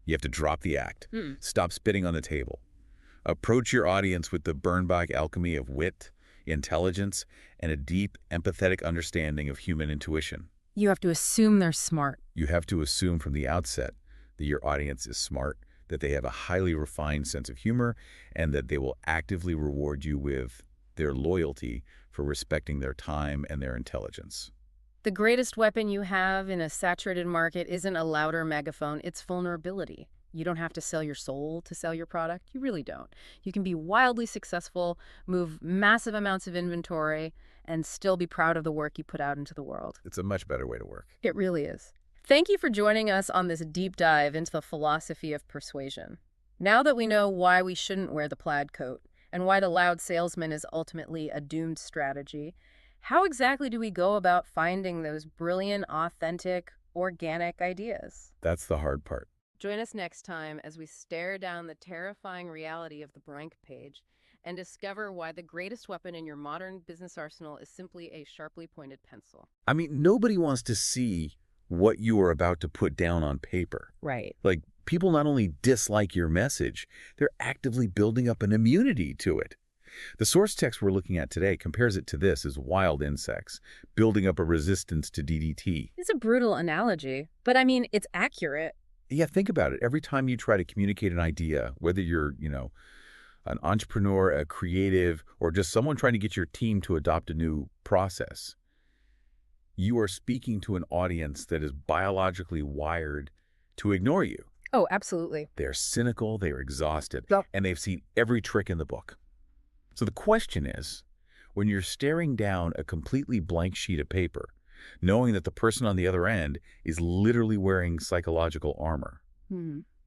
You have to drop the act. Stop spitting on the table. Approach your audience with the Bernbach alchemy of wit, intelligence, and a deep, empathetic understanding of human intuition. You have to assume they're smart. You have to assume from the outset that your audience is smart, that they have a highly refined sense of humor, and that they will actively reward you with their loyalty for respecting their time and their intelligence. The greatest weapon you have in a saturated market isn't a louder megaphone, it's vulnerability. You don't have to sell your soul to sell your product. You really don't. You can be wildly successful, move massive amounts of inventory, and still be proud of the work you put out into the world. It's a much better way to work. It really is. Thank you for joining us on this deep dive into the philosophy of persuasion. Now that we know why we shouldn't wear the plaid coat, and why the loud salesman is ultimately a doomed strategy, how exactly do we go about finding those brilliant, authentic, organic ideas? That's the hard part. Join us next time as we stare down the terrifying reality of the blank page and discover why the greatest weapon in your modern business arsenal is simply a sharply pointed pencil. I mean, nobody wants to see what you are about to put down on paper. Right. Like, people not only dislike your message, they're actively building up an immunity to it. The source text we're looking at today compares it to this as wild insects, building up a resistance to DDT. It's a brutal analogy, but I mean, it's accurate. Yeah, think about it. Every time you try to communicate an idea, whether you're, an entrepreneur, a creative, or just someone trying to get your team to adopt a new process, you are speaking to an audience that is biologically wired to ignore you. Oh, absolutely. They're cynical, they're exhausted, Yep. and they've seen every trick in the book. So the question is, when you're staring down a completely blank sheet of paper, knowing that the person on the other end is literally wearing psychological armor,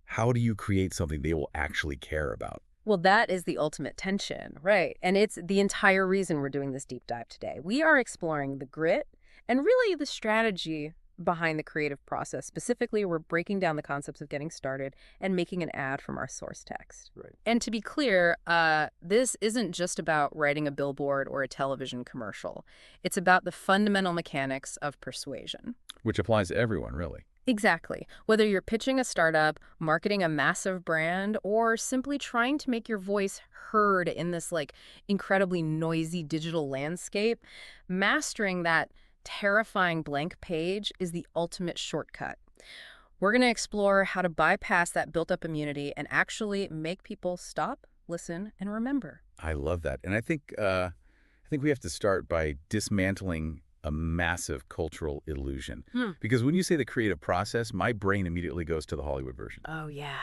how do you create something they will actually care about? Well, that is the ultimate tension, right? And it's the entire reason we're doing this deep dive today. We are exploring the grit and really the strategy behind the creative process. Specifically, we're breaking down the concepts of getting started and making an ad from our source text. Right. And to be clear, this isn't just about writing a billboard or a television commercial. It's about the fundamental mechanics of persuasion. Which applies to everyone, really. Exactly. Whether you're pitching a startup, marketing a massive brand, or simply trying to make your voice heard in this incredibly noisy digital landscape, mastering that terrifying blank page is the ultimate shortcut. We're going to explore how to bypass that built-up immunity and actually make people stop, listen, and remember. I love that. And I think we have to start by dismantling a massive cultural illusion. Because when you say the creative process, my brain immediately goes to the Hollywood version. Oh, yeah.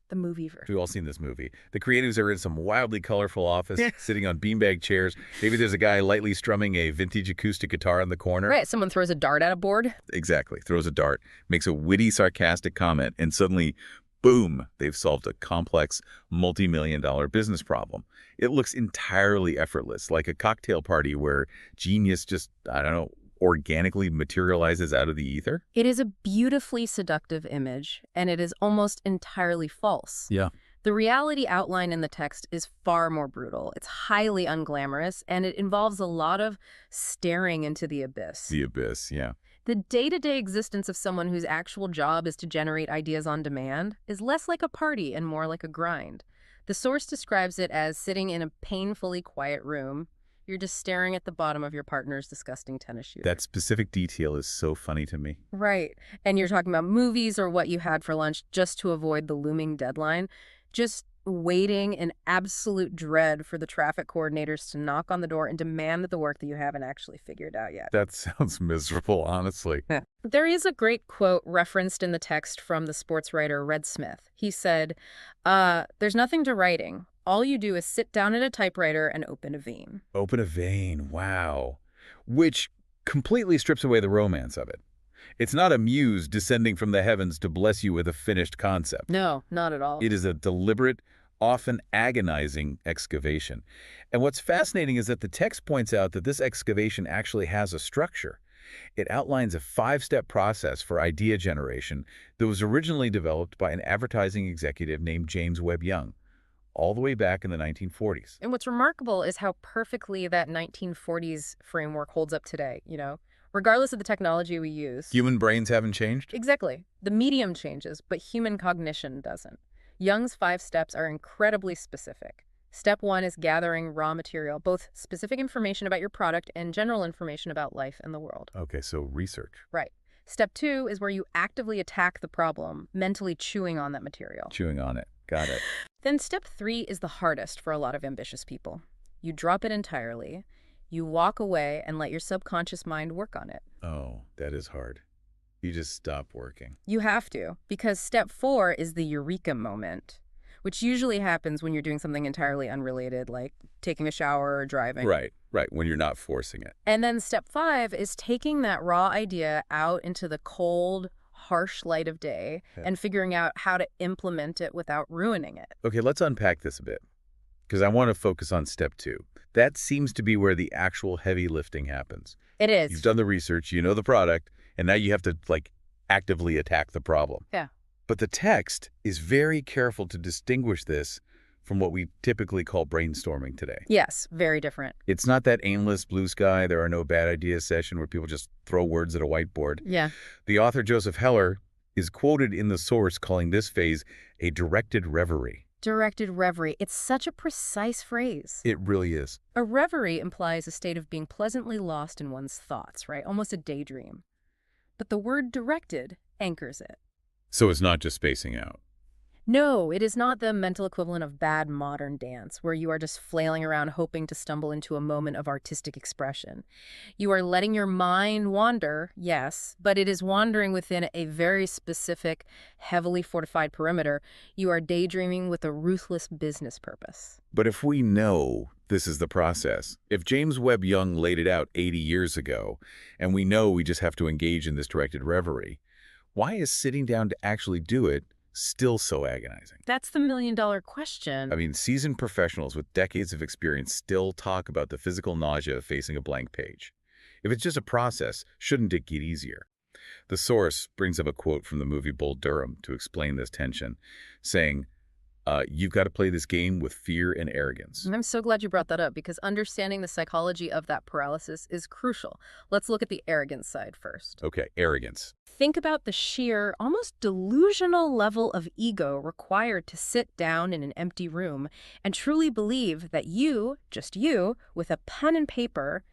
The movie version. We've all seen this movie. The creatives are in some wildly colorful office, sitting on beanbag chairs. Maybe there's a guy lightly strumming a vintage acoustic guitar in the corner. Right, someone throws a dart at a board. Exactly. Throws a dart, makes a witty, sarcastic comment, and suddenly, boom, they've solved a complex, multi-million-dollar business problem. It looks entirely effortless, like a cocktail party where genius just, I don't know, organically materializes out of the ether. It is a beautifully seductive image, and it is almost entirely false. Yeah. The reality outlined in the text is far more brutal. It's highly unglamorous, and it involves a lot of staring into the abyss. The abyss, yeah. The day-to-day existence of someone whose actual job is to generate ideas on demand is less like a party and more like a grind. The source describes it as sitting in a painfully quiet room. You're just staring at the bottom of your partner's disgusting tennis shoe. That specific detail is so funny to me. Right. And you're talking about movies or what you had for lunch just to avoid the looming deadline. Just waiting in absolute dread for the traffic coordinators to knock on the door and demand the work that you haven't actually figured out yet. That sounds miserable, honestly. There is a great quote referenced in the text from the sports writer Red Smith. He said, there's nothing to writing. All you do is sit down at a typewriter and open a vein. Open a vein, wow. Which completely strips away the romance of it. It's not a muse descending from the heavens to bless you with a finished concept. No, not at all. It is a deliberate, often agonizing excavation. And what's fascinating is that the text points out that this excavation actually has a structure. It outlines a 5-step process for idea generation that was originally developed by an advertising executive named James Webb Young, all the way back in the 1940s. And what's remarkable is how perfectly that 1940s framework holds up today, regardless of the technology we use. Human brains haven't changed? Exactly. The medium changes, but human cognition doesn't. Young's 5 steps are incredibly specific. Step 1 is gathering raw material, both specific information about your product and general information about life and the world. Okay, so research. Right. Step 2 is where you actively attack the problem, mentally chewing on that material. Chewing on it. Got it. Then step 3 is the hardest for a lot of ambitious people. You drop it entirely. You walk away and let your subconscious mind work on it. Oh, that is hard. You just stop working. You have to, because step 4 is the eureka moment, which usually happens when you're doing something entirely unrelated, like taking a shower or driving. Right, when you're not forcing it. And then step 5 is taking that raw idea out into the cold, harsh light of day and figuring out how to implement it without ruining it. Okay, let's unpack this a bit, because I want to focus on step 2. That seems to be where the actual heavy lifting happens. It is. You've done the research, you know the product, and now you have to, actively attack the problem. Yeah. But the text is very careful to distinguish this from what we typically call brainstorming today. Yes, very different. It's not that aimless blue sky, there are no bad ideas session where people just throw words at a whiteboard. Yeah. The author Joseph Heller is quoted in the source calling this phase a directed reverie. Directed reverie. It's such a precise phrase. It really is. A reverie implies a state of being pleasantly lost in one's thoughts, right? Almost a daydream. But the word directed anchors it. So it's not just spacing out. No, it is not the mental equivalent of bad modern dance, where you are just flailing around hoping to stumble into a moment of artistic expression. You are letting your mind wander, yes, but it is wandering within a very specific, heavily fortified perimeter. You are daydreaming with a ruthless business purpose. But if we know this is the process, if James Webb Young laid it out 80 years ago, and we know we just have to engage in this directed reverie, why is sitting down to actually do it still so agonizing? That's the million-dollar question. I mean, seasoned professionals with decades of experience still talk about the physical nausea of facing a blank page. If it's just a process, shouldn't it get easier? The source brings up a quote from the movie Bull Durham to explain this tension, saying, you've got to play this game with fear and arrogance. And I'm so glad you brought that up, because understanding the psychology of that paralysis is crucial. Let's look at the arrogance side first. Okay, arrogance. Think about the sheer, almost delusional level of ego required to sit down in an empty room and truly believe that you, just you, with a pen and paper,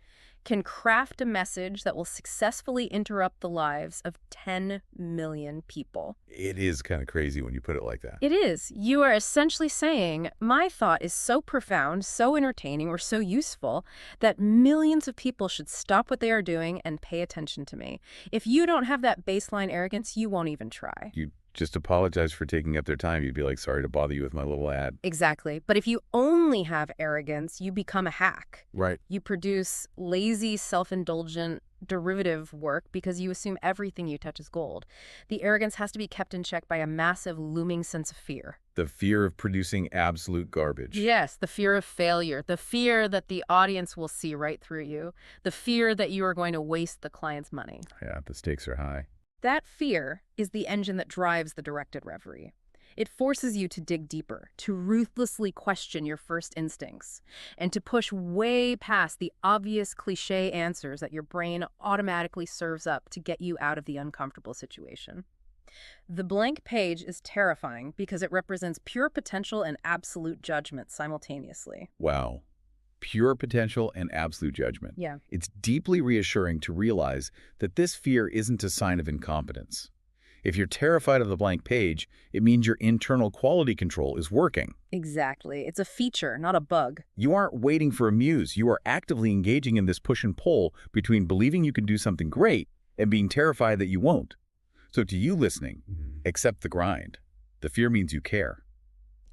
can craft a message that will successfully interrupt the lives of 10 million people. It is kind of crazy when you put it like that. It is. You are essentially saying, my thought is so profound, so entertaining, or so useful that millions of people should stop what they are doing and pay attention to me. If you don't have that baseline arrogance, you won't even try. You just apologize for taking up their time. You'd be like, sorry to bother you with my little ad. Exactly. But if you only have arrogance, you become a hack. Right. You produce lazy, self-indulgent, derivative work because you assume everything you touch is gold. The arrogance has to be kept in check by a massive, looming sense of fear. The fear of producing absolute garbage. Yes, the fear of failure, the fear that the audience will see right through you, the fear that you are going to waste the client's money. Yeah, the stakes are high. That fear is the engine that drives the directed reverie. It forces you to dig deeper, to ruthlessly question your first instincts, and to push way past the obvious cliché answers that your brain automatically serves up to get you out of the uncomfortable situation. The blank page is terrifying because it represents pure potential and absolute judgment simultaneously. Wow. Pure potential and absolute judgment. Yeah. It's deeply reassuring to realize that this fear isn't a sign of incompetence. If you're terrified of the blank page, it means your internal quality control is working. Exactly. It's a feature, not a bug. You aren't waiting for a muse. You are actively engaging in this push and pull between believing you can do something great and being terrified that you won't. So to you listening, accept the grind. The fear means you care.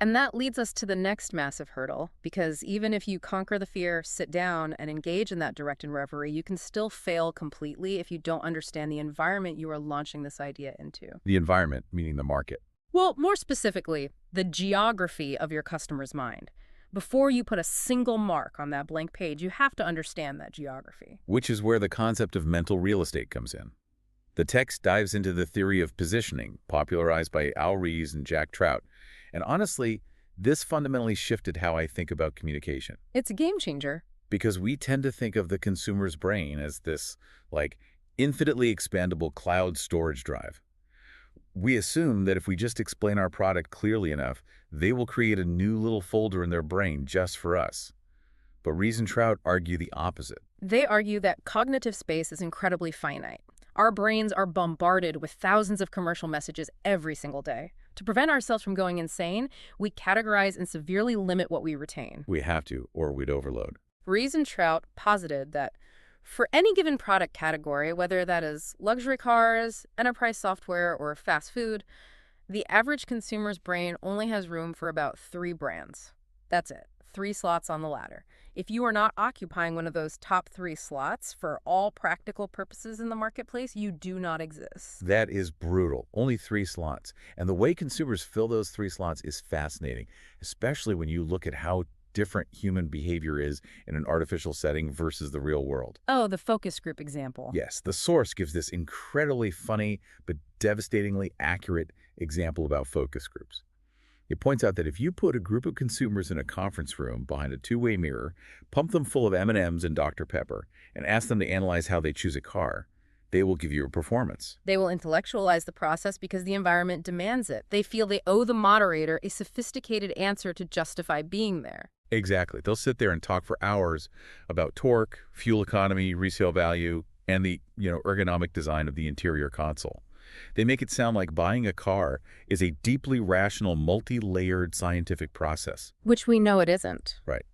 And that leads us to the next massive hurdle, because even if you conquer the fear, sit down, and engage in that directed reverie, you can still fail completely if you don't understand the environment you are launching this idea into. The environment, meaning the market. Well, more specifically, the geography of your customer's mind. Before you put a single mark on that blank page, you have to understand that geography. Which is where the concept of mental real estate comes in. The text dives into the theory of positioning, popularized by Al Ries and Jack Trout. And honestly, this fundamentally shifted how I think about communication. It's a game changer. Because we tend to think of the consumer's brain as this, infinitely expandable cloud storage drive. We assume that if we just explain our product clearly enough, they will create a new little folder in their brain just for us. But Ries and Trout argue the opposite. They argue that cognitive space is incredibly finite. Our brains are bombarded with thousands of commercial messages every single day. To prevent ourselves from going insane, we categorize and severely limit what we retain. We have to, or we'd overload. Ries and Trout posited that for any given product category, whether that is luxury cars, enterprise software, or fast food, the average consumer's brain only has room for about 3 brands. That's it. 3 slots on the ladder. If you are not occupying one of those top 3 slots for all practical purposes in the marketplace, you do not exist. That is brutal. Only 3 slots. And the way consumers fill those 3 slots is fascinating, especially when you look at how different human behavior is in an artificial setting versus the real world. Oh, the focus group example. Yes, the source gives this incredibly funny but devastatingly accurate example about focus groups. It points out that if you put a group of consumers in a conference room behind a two-way mirror, pump them full of M&Ms and Dr. Pepper, and ask them to analyze how they choose a car, they will give you a performance. They will intellectualize the process because the environment demands it. They feel they owe the moderator a sophisticated answer to justify being there. Exactly. They'll sit there and talk for hours about torque, fuel economy, resale value, and the ergonomic design of the interior console. They make it sound like buying a car is a deeply rational, multi-layered scientific process. Which we know it isn't. Right.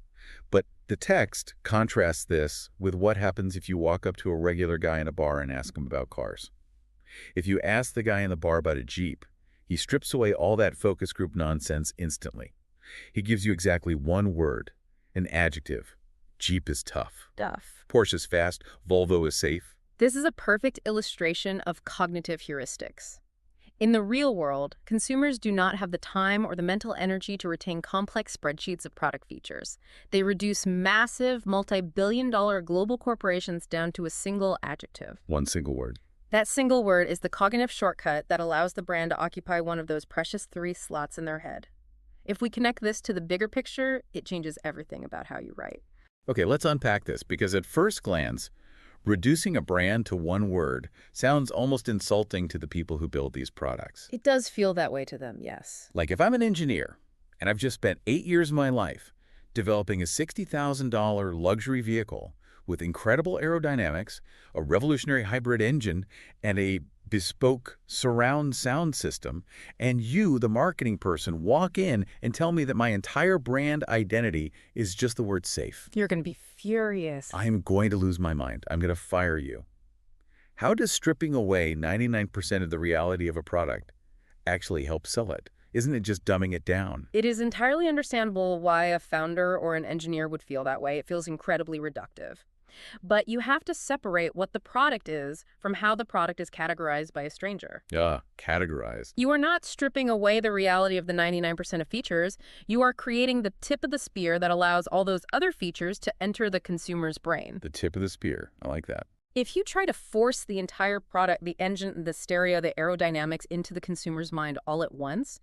But the text contrasts this with what happens if you walk up to a regular guy in a bar and ask him about cars. If you ask the guy in the bar about a Jeep, he strips away all that focus group nonsense instantly. He gives you exactly one word, an adjective. Jeep is tough. Duff. Porsche's fast. Volvo is safe. This is a perfect illustration of cognitive heuristics. In the real world, consumers do not have the time or the mental energy to retain complex spreadsheets of product features. They reduce massive, multi-billion-dollar global corporations down to a single adjective. One single word. That single word is the cognitive shortcut that allows the brand to occupy one of those precious 3 slots in their head. If we connect this to the bigger picture, it changes everything about how you write. Okay, let's unpack this, because at first glance, reducing a brand to one word sounds almost insulting to the people who build these products. It does feel that way to them, yes. Like if I'm an engineer and I've just spent 8 years of my life developing a $60,000 luxury vehicle with incredible aerodynamics, a revolutionary hybrid engine, and a bespoke surround sound system, and you, the marketing person, walk in and tell me that my entire brand identity is just the word safe. You're going to be furious. I'm going to lose my mind. I'm going to fire you. How does stripping away 99% of the reality of a product actually help sell it? Isn't it just dumbing it down? It is entirely understandable why a founder or an engineer would feel that way. It feels incredibly reductive. But you have to separate what the product is from how the product is categorized by a stranger. Categorized. You are not stripping away the reality of the 99% of features. You are creating the tip of the spear that allows all those other features to enter the consumer's brain. The tip of the spear. I like that. If you try to force the entire product, the engine, the stereo, the aerodynamics into the consumer's mind all at once,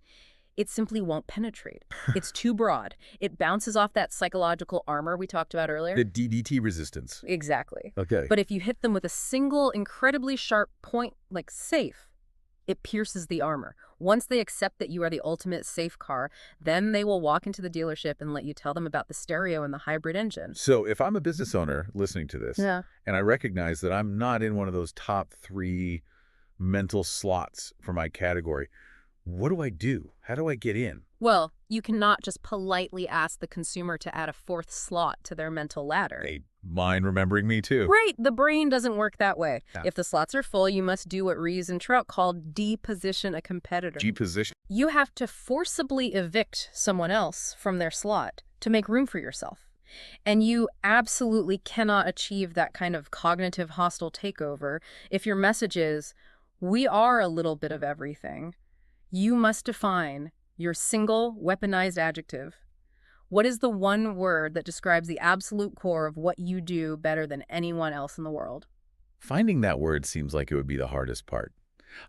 it simply won't penetrate. It's too broad. It bounces off that psychological armor we talked about earlier. The DDT resistance. Exactly. Okay. But if you hit them with a single, incredibly sharp point, like safe, it pierces the armor. Once they accept that you are the ultimate safe car, then they will walk into the dealership and let you tell them about the stereo and the hybrid engine. So if I'm a business owner listening to this, Yeah. and I recognize that I'm not in one of those top 3 mental slots for my category, what do I do? How do I get in? Well, you cannot just politely ask the consumer to add a 4th slot to their mental ladder. They mind remembering me too. Right, the brain doesn't work that way. Yeah. If the slots are full, you must do what Rees and Trout called deposition a competitor. G-position. You have to forcibly evict someone else from their slot to make room for yourself. And you absolutely cannot achieve that kind of cognitive hostile takeover if your message is, we are a little bit of everything. You must define your single weaponized adjective. What is the one word that describes the absolute core of what you do better than anyone else in the world? Finding that word seems like it would be the hardest part.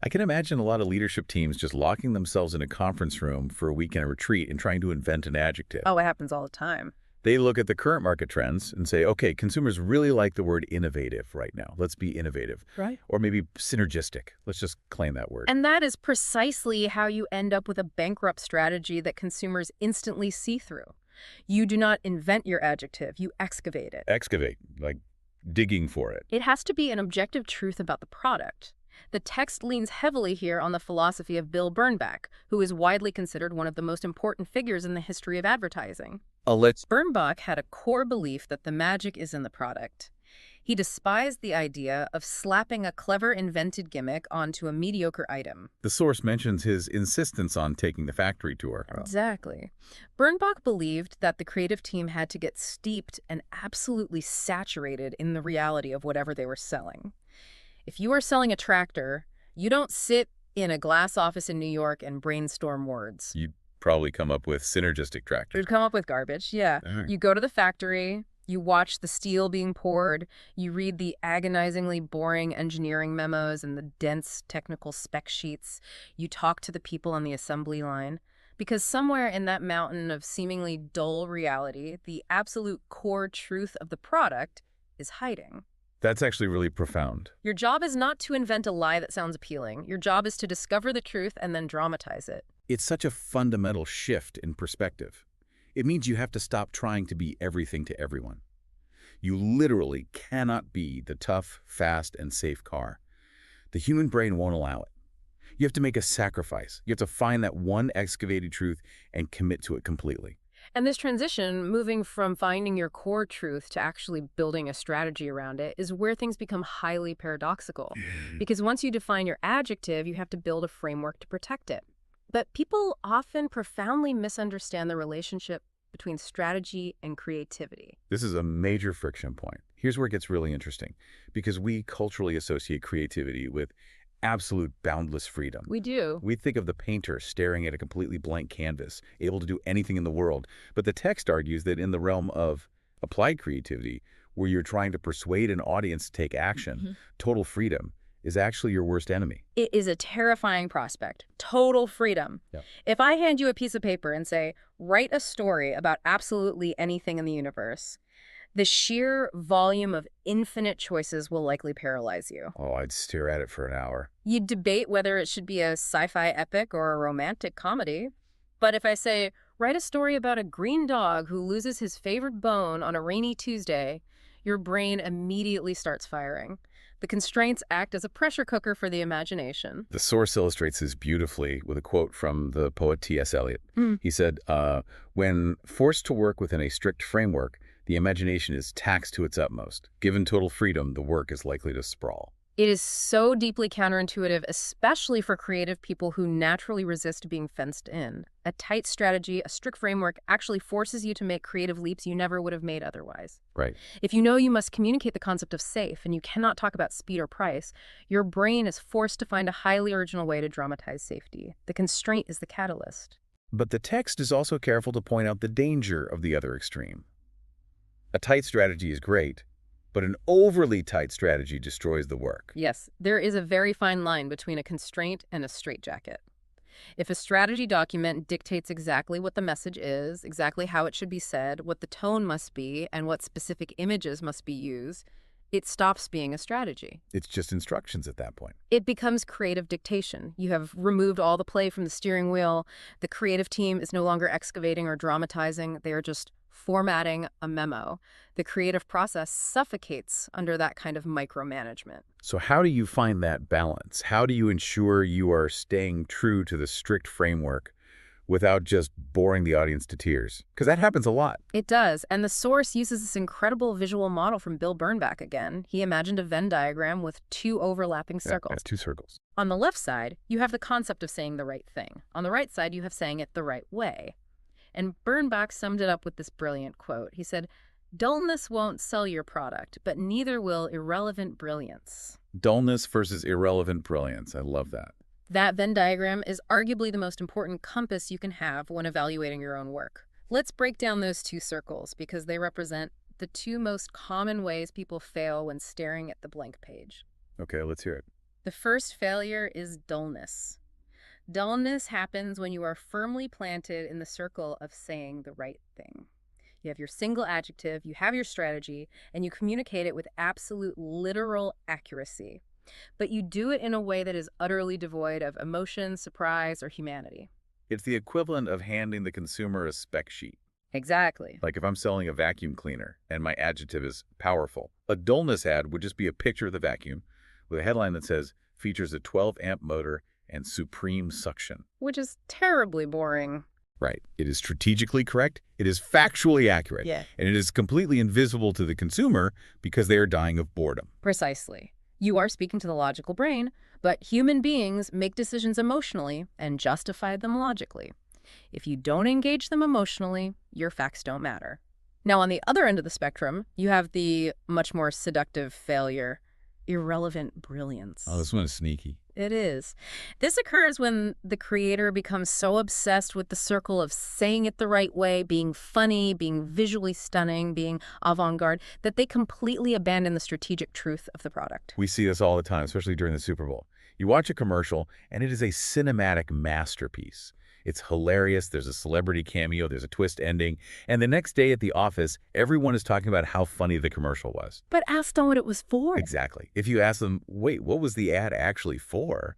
I can imagine a lot of leadership teams just locking themselves in a conference room for a weekend retreat and trying to invent an adjective. Oh, it happens all the time. They look at the current market trends and say, okay, consumers really like the word innovative right now. Let's be innovative. Right. Or maybe synergistic. Let's just claim that word. And that is precisely how you end up with a bankrupt strategy that consumers instantly see through. You do not invent your adjective, you excavate it. Excavate, like digging for it. It has to be an objective truth about the product. The text leans heavily here on the philosophy of Bill Bernbach, who is widely considered one of the most important figures in the history of advertising. Bernbach had a core belief that the magic is in the product. He despised the idea of slapping a clever invented gimmick onto a mediocre item. The source mentions his insistence on taking the factory tour. Exactly. Bernbach believed that the creative team had to get steeped and absolutely saturated in the reality of whatever they were selling. If you are selling a tractor, you don't sit in a glass office in New York and brainstorm words. You'd probably come up with synergistic tractors. You'd come up with garbage, yeah. Right. You go to the factory, you watch the steel being poured, you read the agonizingly boring engineering memos and the dense technical spec sheets, you talk to the people on the assembly line. Because somewhere in that mountain of seemingly dull reality, the absolute core truth of the product is hiding. That's actually really profound. Your job is not to invent a lie that sounds appealing. Your job is to discover the truth and then dramatize it. It's such a fundamental shift in perspective. It means you have to stop trying to be everything to everyone. You literally cannot be the tough, fast, and safe car. The human brain won't allow it. You have to make a sacrifice. You have to find that one excavated truth and commit to it completely. And this transition, moving from finding your core truth to actually building a strategy around it, is where things become highly paradoxical. Because once you define your adjective, you have to build a framework to protect it. But people often profoundly misunderstand the relationship between strategy and creativity. This is a major friction point. Here's where it gets really interesting, because we culturally associate creativity with absolute boundless freedom. We do. We think of the painter staring at a completely blank canvas, able to do anything in the world. But the text argues that in the realm of applied creativity, where you're trying to persuade an audience to take action, total freedom is actually your worst enemy. It is a terrifying prospect. Total freedom. Yeah. If I hand you a piece of paper and say, write a story about absolutely anything in the universe, the sheer volume of infinite choices will likely paralyze you. Oh, I'd stare at it for an hour. You'd debate whether it should be a sci-fi epic or a romantic comedy. But if I say, write a story about a green dog who loses his favorite bone on a rainy Tuesday, your brain immediately starts firing. The constraints act as a pressure cooker for the imagination. The source illustrates this beautifully with a quote from the poet T.S. Eliot. He said, when forced to work within a strict framework, the imagination is taxed to its utmost. Given total freedom, the work is likely to sprawl. It is so deeply counterintuitive, especially for creative people who naturally resist being fenced in. A tight strategy, a strict framework actually forces you to make creative leaps you never would have made otherwise. Right. If you know you must communicate the concept of safe and you cannot talk about speed or price, your brain is forced to find a highly original way to dramatize safety. The constraint is the catalyst. But the text is also careful to point out the danger of the other extreme. A tight strategy is great, but an overly tight strategy destroys the work. Yes, there is a very fine line between a constraint and a straitjacket. If a strategy document dictates exactly what the message is, exactly how it should be said, what the tone must be, and what specific images must be used, it stops being a strategy. It's just instructions at that point. It becomes creative dictation. You have removed all the play from the steering wheel. The creative team is no longer excavating or dramatizing. They are just formatting a memo. The creative process suffocates under that kind of micromanagement. So how do you find that balance? How do you ensure you are staying true to the strict framework without just boring the audience to tears? Because that happens a lot. It does, and the source uses this incredible visual model from Bill Bernbach again. He imagined a Venn diagram with two overlapping circles. Yeah, two circles. On the left side, you have the concept of saying the right thing. On the right side, you have saying it the right way. And Bernbach summed it up with this brilliant quote. He said, "Dullness won't sell your product, but neither will irrelevant brilliance." Dullness versus irrelevant brilliance. I love that. That Venn diagram is arguably the most important compass you can have when evaluating your own work. Let's break down those two circles because they represent the two most common ways people fail when staring at the blank page. Okay, let's hear it. The first failure is dullness. Dullness happens when you are firmly planted in the circle of saying the right thing. You have your single adjective, you have your strategy, and you communicate it with absolute literal accuracy. But you do it in a way that is utterly devoid of emotion, surprise, or humanity. It's the equivalent of handing the consumer a spec sheet. Exactly. Like if I'm selling a vacuum cleaner and my adjective is powerful, a dullness ad would just be a picture of the vacuum with a headline that says, features a 12-amp motor and supreme suction. Which is terribly boring. Right. It is strategically correct, it is factually accurate, Yeah. and it is completely invisible to the consumer because they are dying of boredom. Precisely. You are speaking to the logical brain, but human beings make decisions emotionally and justify them logically. If you don't engage them emotionally, your facts don't matter. Now, on the other end of the spectrum, you have the much more seductive failure, irrelevant brilliance. Oh, this one is sneaky. It is. This occurs when the creator becomes so obsessed with the circle of saying it the right way, being funny, being visually stunning, being avant-garde, that they completely abandon the strategic truth of the product. We see this all the time, especially during the Super Bowl. You watch a commercial, and it is a cinematic masterpiece. It's hilarious. There's a celebrity cameo. There's a twist ending. And the next day at the office, everyone is talking about how funny the commercial was. But ask them what it was for. Exactly. If you ask them, wait, what was the ad actually for?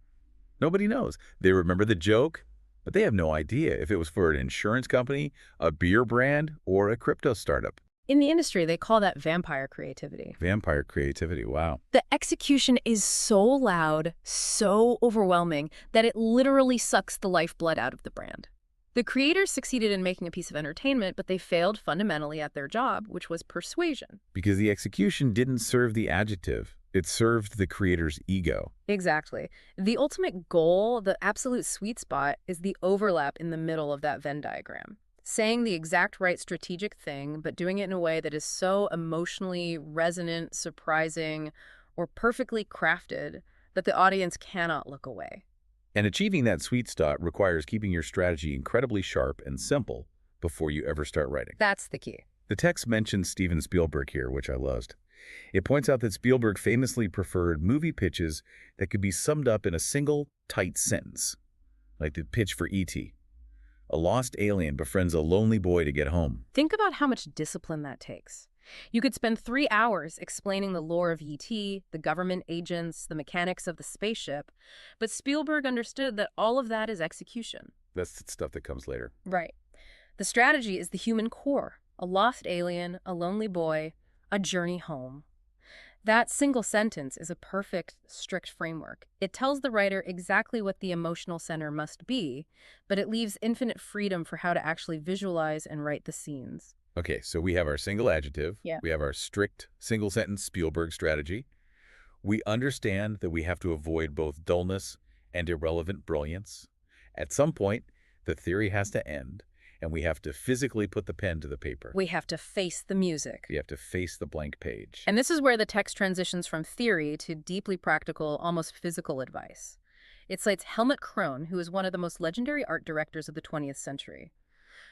Nobody knows. They remember the joke, but they have no idea if it was for an insurance company, a beer brand, or a crypto startup. In the industry, they call that vampire creativity. Vampire creativity, wow. The execution is so loud, so overwhelming, that it literally sucks the lifeblood out of the brand. The creators succeeded in making a piece of entertainment, but they failed fundamentally at their job, which was persuasion. Because the execution didn't serve the adjective. It served the creator's ego. Exactly. The ultimate goal, the absolute sweet spot, is the overlap in the middle of that Venn diagram. Saying the exact right strategic thing, but doing it in a way that is so emotionally resonant, surprising, or perfectly crafted that the audience cannot look away. And achieving that sweet spot requires keeping your strategy incredibly sharp and simple before you ever start writing. That's the key. The text mentions Steven Spielberg here, which I loved. It points out that Spielberg famously preferred movie pitches that could be summed up in a single, tight sentence, like the pitch for E.T. A lost alien befriends a lonely boy to get home. Think about how much discipline that takes. You could spend 3 hours explaining the lore of E.T., the government agents, the mechanics of the spaceship, but Spielberg understood that all of that is execution. That's the stuff that comes later. Right. The strategy is the human core. A lost alien, a lonely boy, A journey home. That single sentence is a perfect, strict framework. It tells the writer exactly what the emotional center must be, but it leaves infinite freedom for how to actually visualize and write the scenes. Okay, so we have our single adjective. Yeah. We have our strict single-sentence Spielberg strategy. We understand that we have to avoid both dullness and irrelevant brilliance. At some point, the theory has to end, and we have to physically put the pen to the paper. We have to face the music. We have to face the blank page. And this is where the text transitions from theory to deeply practical, almost physical advice. It cites Helmut Krone, who is one of the most legendary art directors of the 20th century.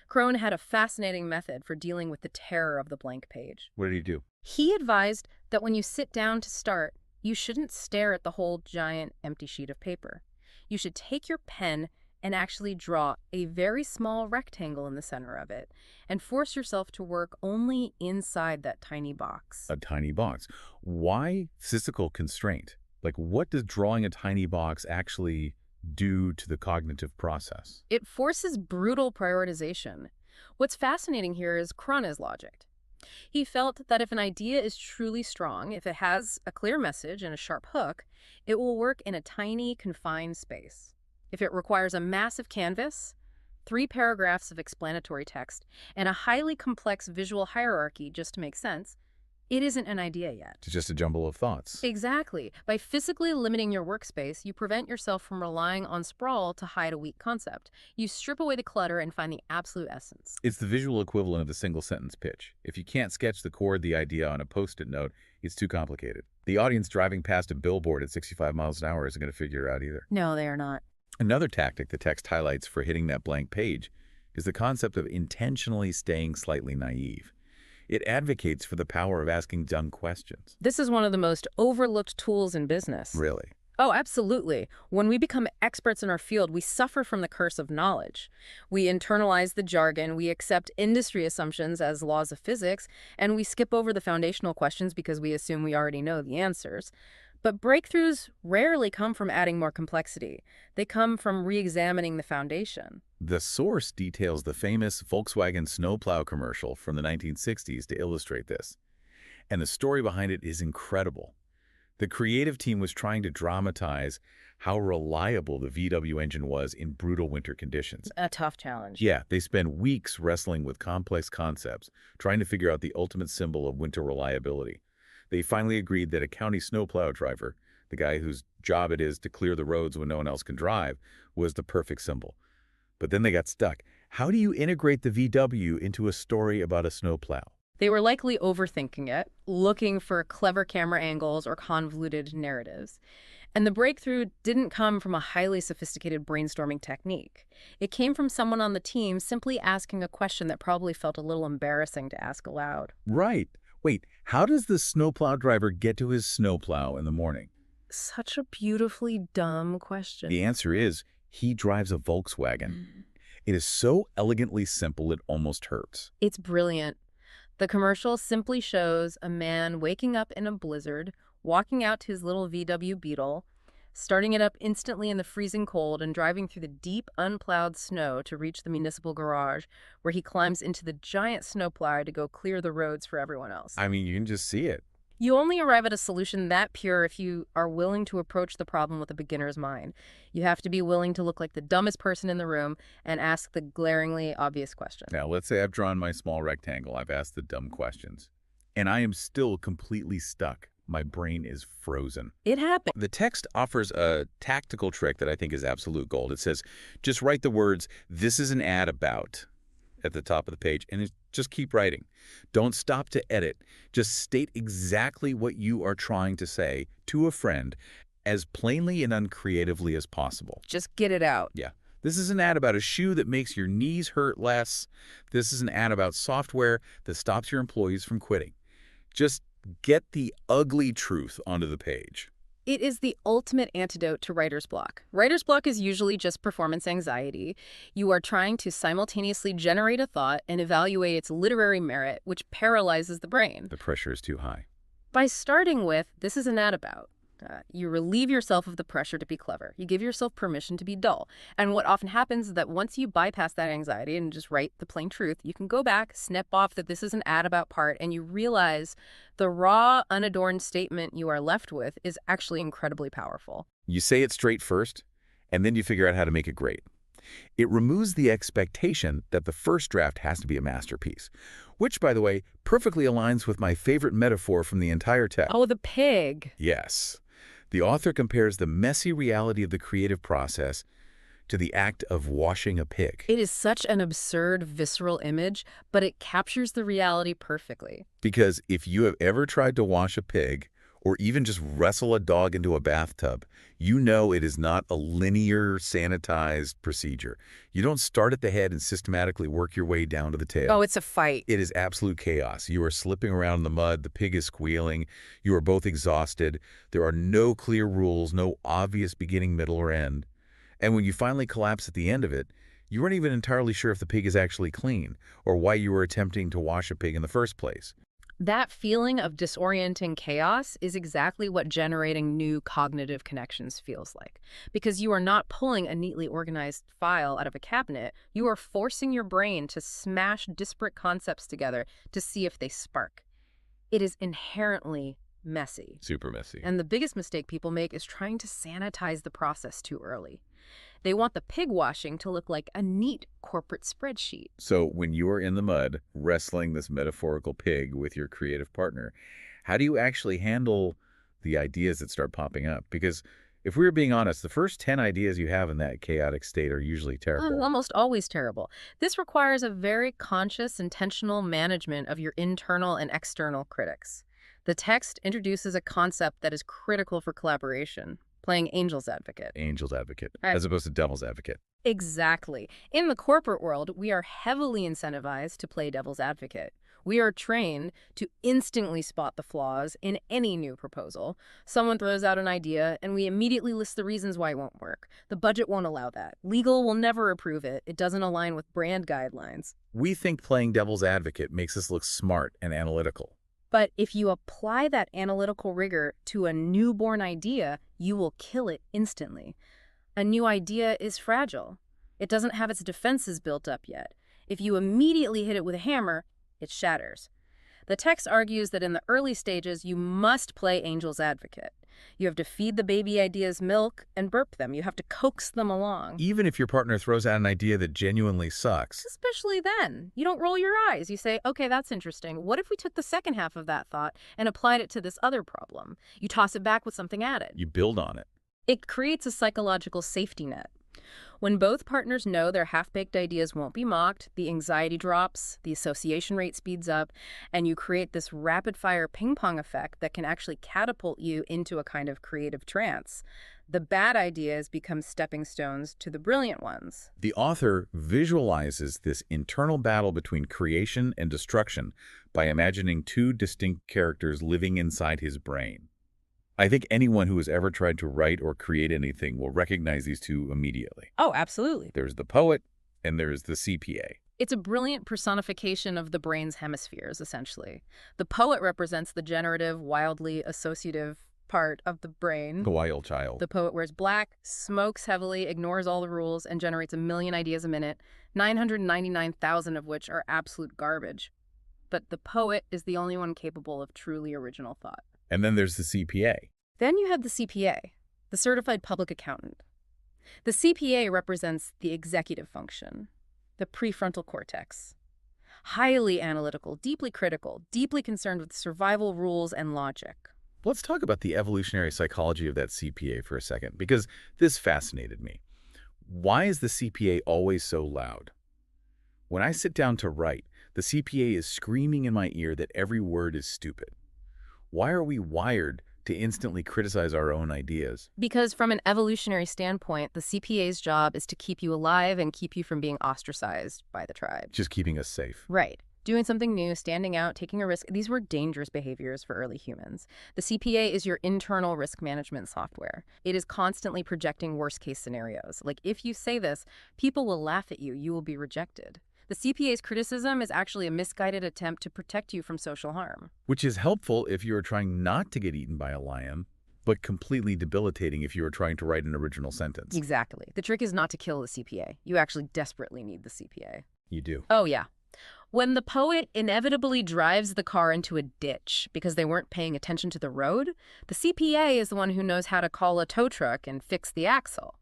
Krone had a fascinating method for dealing with the terror of the blank page. What did he do? He advised that when you sit down to start, you shouldn't stare at the whole giant empty sheet of paper. You should take your pen and actually draw a very small rectangle in the center of it and force yourself to work only inside that tiny box. A tiny box. Why physical constraint? Like, what does drawing a tiny box actually do to the cognitive process? It forces brutal prioritization. What's fascinating here is Krone's logic. He felt that if an idea is truly strong, if it has a clear message and a sharp hook, it will work in a tiny, confined space. If it requires a massive canvas, 3 paragraphs of explanatory text, and a highly complex visual hierarchy just to make sense, it isn't an idea yet. It's just a jumble of thoughts. Exactly. By physically limiting your workspace, you prevent yourself from relying on sprawl to hide a weak concept. You strip away the clutter and find the absolute essence. It's the visual equivalent of the single-sentence pitch. If you can't sketch the core of the idea on a Post-it note, it's too complicated. The audience driving past a billboard at 65 miles an hour isn't going to figure it out either. No, they are not. Another tactic the text highlights for hitting that blank page is the concept of intentionally staying slightly naive. It advocates for the power of asking dumb questions. This is one of the most overlooked tools in business. Really? Oh, absolutely. When we become experts in our field, we suffer from the curse of knowledge. We internalize the jargon, we accept industry assumptions as laws of physics, and we skip over the foundational questions because we assume we already know the answers. But breakthroughs rarely come from adding more complexity. They come from re-examining the foundation. The source details the famous Volkswagen snowplow commercial from the 1960s to illustrate this. And the story behind it is incredible. The creative team was trying to dramatize how reliable the VW engine was in brutal winter conditions. A tough challenge. Yeah, they spent weeks wrestling with complex concepts, trying to figure out the ultimate symbol of winter reliability. They finally agreed that a county snowplow driver, the guy whose job it is to clear the roads when no one else can drive, was the perfect symbol. But then they got stuck. How do you integrate the VW into a story about a snowplow? They were likely overthinking it, looking for clever camera angles or convoluted narratives. And the breakthrough didn't come from a highly sophisticated brainstorming technique. It came from someone on the team simply asking a question that probably felt a little embarrassing to ask aloud. Right. Wait, how does the snowplow driver get to his snowplow in the morning? Such a beautifully dumb question. The answer is he drives a Volkswagen. It is so elegantly simple it almost hurts. It's brilliant. The commercial simply shows a man waking up in a blizzard, walking out to his little VW Beetle, starting it up instantly in the freezing cold and driving through the deep, unplowed snow to reach the municipal garage, where he climbs into the giant snowplow to go clear the roads for everyone else. I mean, you can just see it. You only arrive at a solution that pure if you are willing to approach the problem with a beginner's mind. You have to be willing to look like the dumbest person in the room and ask the glaringly obvious question. Now, let's say I've drawn my small rectangle. I've asked the dumb questions. And I am still completely stuck. My brain is frozen. It happened. The text offers a tactical trick that I think is absolute gold. It says, just write the words, "This is an ad about," at the top of the page, and just keep writing. Don't stop to edit. Just state exactly what you are trying to say to a friend as plainly and uncreatively as possible. Just get it out. Yeah. This is an ad about a shoe that makes your knees hurt less. This is an ad about software that stops your employees from quitting. Just get the ugly truth onto the page. It is the ultimate antidote to writer's block. Writer's block is usually just performance anxiety. You are trying to simultaneously generate a thought and evaluate its literary merit, which paralyzes the brain. The pressure is too high. By starting with, "This is an ad about," You relieve yourself of the pressure to be clever. You give yourself permission to be dull. And what often happens is that once you bypass that anxiety and just write the plain truth, you can go back, snip off that this is an ad about part, and you realize the raw, unadorned statement you are left with is actually incredibly powerful. You say it straight first, and then you figure out how to make it great. It removes the expectation that the first draft has to be a masterpiece, which, by the way, perfectly aligns with my favorite metaphor from the entire text. Oh, the pig. Yes. The author compares the messy reality of the creative process to the act of washing a pig. It is such an absurd, visceral image, but it captures the reality perfectly. Because if you have ever tried to wash a pig, or even just wrestle a dog into a bathtub, you know it is not a linear, sanitized procedure. You don't start at the head and systematically work your way down to the tail. Oh, it's a fight. It is absolute chaos. You are slipping around in the mud, the pig is squealing, you are both exhausted, there are no clear rules, no obvious beginning, middle, or end. And when you finally collapse at the end of it, you aren't even entirely sure if the pig is actually clean, or why you were attempting to wash a pig in the first place. That feeling of disorienting chaos is exactly what generating new cognitive connections feels like. Because you are not pulling a neatly organized file out of a cabinet, you are forcing your brain to smash disparate concepts together to see if they spark. It is inherently messy. Super messy. And the biggest mistake people make is trying to sanitize the process too early. They want the pig washing to look like a neat corporate spreadsheet. So when you are in the mud, wrestling this metaphorical pig with your creative partner, how do you actually handle the ideas that start popping up? Because if we were being honest, the first 10 ideas you have in that chaotic state are usually terrible. Almost always terrible. This requires a very conscious, intentional management of your internal and external critics. The text introduces a concept that is critical for collaboration. Playing angel's advocate. Angel's advocate, as opposed to devil's advocate. Exactly. In the corporate world, we are heavily incentivized to play devil's advocate. We are trained to instantly spot the flaws in any new proposal. Someone throws out an idea, and we immediately list the reasons why it won't work. The budget won't allow that. Legal will never approve it. It doesn't align with brand guidelines. We think playing devil's advocate makes us look smart and analytical. But if you apply that analytical rigor to a newborn idea, you will kill it instantly. A new idea is fragile. It doesn't have its defenses built up yet. If you immediately hit it with a hammer, it shatters. The text argues that in the early stages, you must play angel's advocate. You have to feed the baby ideas milk and burp them. You have to coax them along. Even if your partner throws out an idea that genuinely sucks. Especially then. You don't roll your eyes. You say, okay, that's interesting. What if we took the second half of that thought and applied it to this other problem? You toss it back with something added. You build on it. It creates a psychological safety net. When both partners know their half-baked ideas won't be mocked, the anxiety drops, the association rate speeds up, and you create this rapid-fire ping-pong effect that can actually catapult you into a kind of creative trance. The bad ideas become stepping stones to the brilliant ones. The author visualizes this internal battle between creation and destruction by imagining two distinct characters living inside his brain. I think anyone who has ever tried to write or create anything will recognize these two immediately. Oh, absolutely. There's the poet and there's the CPA. It's a brilliant personification of the brain's hemispheres, essentially. The poet represents the generative, wildly associative part of the brain. The wild child. The poet wears black, smokes heavily, ignores all the rules, and generates 1 million ideas a minute, 999,000 of which are absolute garbage. But the poet is the only one capable of truly original thought. And then there's the CPA. Then you have the CPA, the Certified Public Accountant. The CPA represents the executive function, the prefrontal cortex. Highly analytical, deeply critical, deeply concerned with survival rules and logic. Let's talk about the evolutionary psychology of that CPA for a second, because this fascinated me. Why is the CPA always so loud? When I sit down to write, the CPA is screaming in my ear that every word is stupid. Why are we wired to instantly criticize our own ideas? Because from an evolutionary standpoint, the CPA's job is to keep you alive and keep you from being ostracized by the tribe. Just keeping us safe. Right. Doing something new, standing out, taking a risk, these were dangerous behaviors for early humans. The CPA is your internal risk management software. It is constantly projecting worst-case scenarios. Like, if you say this, people will laugh at you, you will be rejected. The CPA's criticism is actually a misguided attempt to protect you from social harm. Which is helpful if you are trying not to get eaten by a lion but completely debilitating if you were trying to write an original sentence. Exactly. The trick is not to kill the CPA. You actually desperately need the CPA. You do. Oh, yeah. When the poet inevitably drives the car into a ditch because they weren't paying attention to the road, the CPA is the one who knows how to call a tow truck and fix the axle.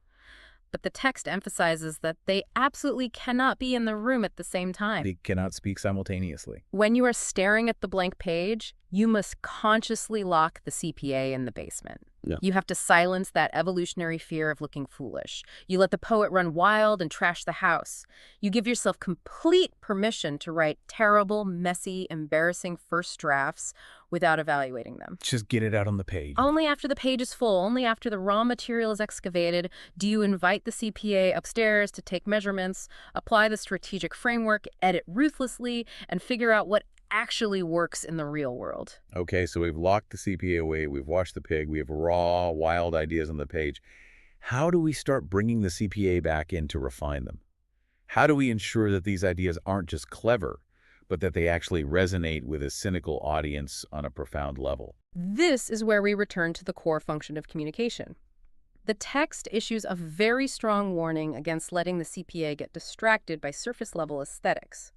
But the text emphasizes that they absolutely cannot be in the room at the same time. They cannot speak simultaneously. When you are staring at the blank page, you must consciously lock the CPA in the basement. Yeah. You have to silence that evolutionary fear of looking foolish. You let the poet run wild and trash the house. You give yourself complete permission to write terrible, messy, embarrassing first drafts without evaluating them. Just get it out on the page. Only after the page is full, only after the raw material is excavated, do you invite the CPA upstairs to take measurements, apply the strategic framework, edit ruthlessly, and figure out what actually works in the real world. Okay, so we've locked the CPA away, we've washed the pig, we have raw, wild ideas on the page. How do we start bringing the CPA back in to refine them? How do we ensure that these ideas aren't just clever, but that they actually resonate with a cynical audience on a profound level? This is where we return to the core function of communication. The text issues a very strong warning against letting the CPA get distracted by surface-level aesthetics.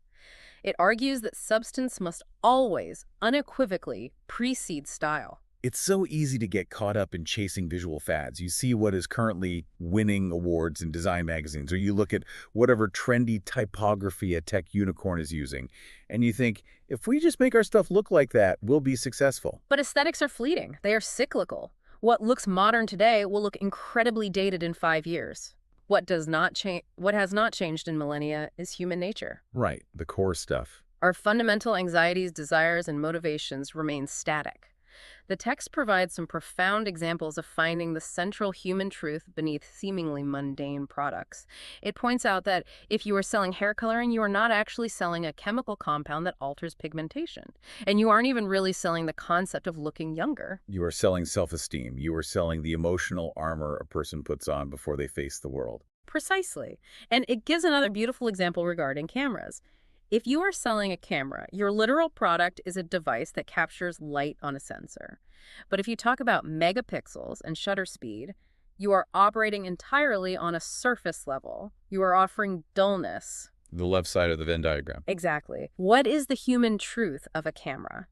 It argues that substance must always, unequivocally, precede style. It's so easy to get caught up in chasing visual fads. You see what is currently winning awards in design magazines, or you look at whatever trendy typography a tech unicorn is using, and you think, if we just make our stuff look like that, we'll be successful. But aesthetics are fleeting. They are cyclical. What looks modern today will look incredibly dated in 5 years. What has not changed in millennia is human nature. Right, the core stuff. Our fundamental anxieties, desires, and motivations remain static. The text provides some profound examples of finding the central human truth beneath seemingly mundane products. It points out that if you are selling hair coloring, you are not actually selling a chemical compound that alters pigmentation. And you aren't even really selling the concept of looking younger. You are selling self-esteem. You are selling the emotional armor a person puts on before they face the world. Precisely. And it gives another beautiful example regarding cameras. If you are selling a camera, your literal product is a device that captures light on a sensor. But if you talk about megapixels and shutter speed, you are operating entirely on a surface level. You are offering dullness. The left side of the Venn diagram. Exactly. What is the human truth of a camera?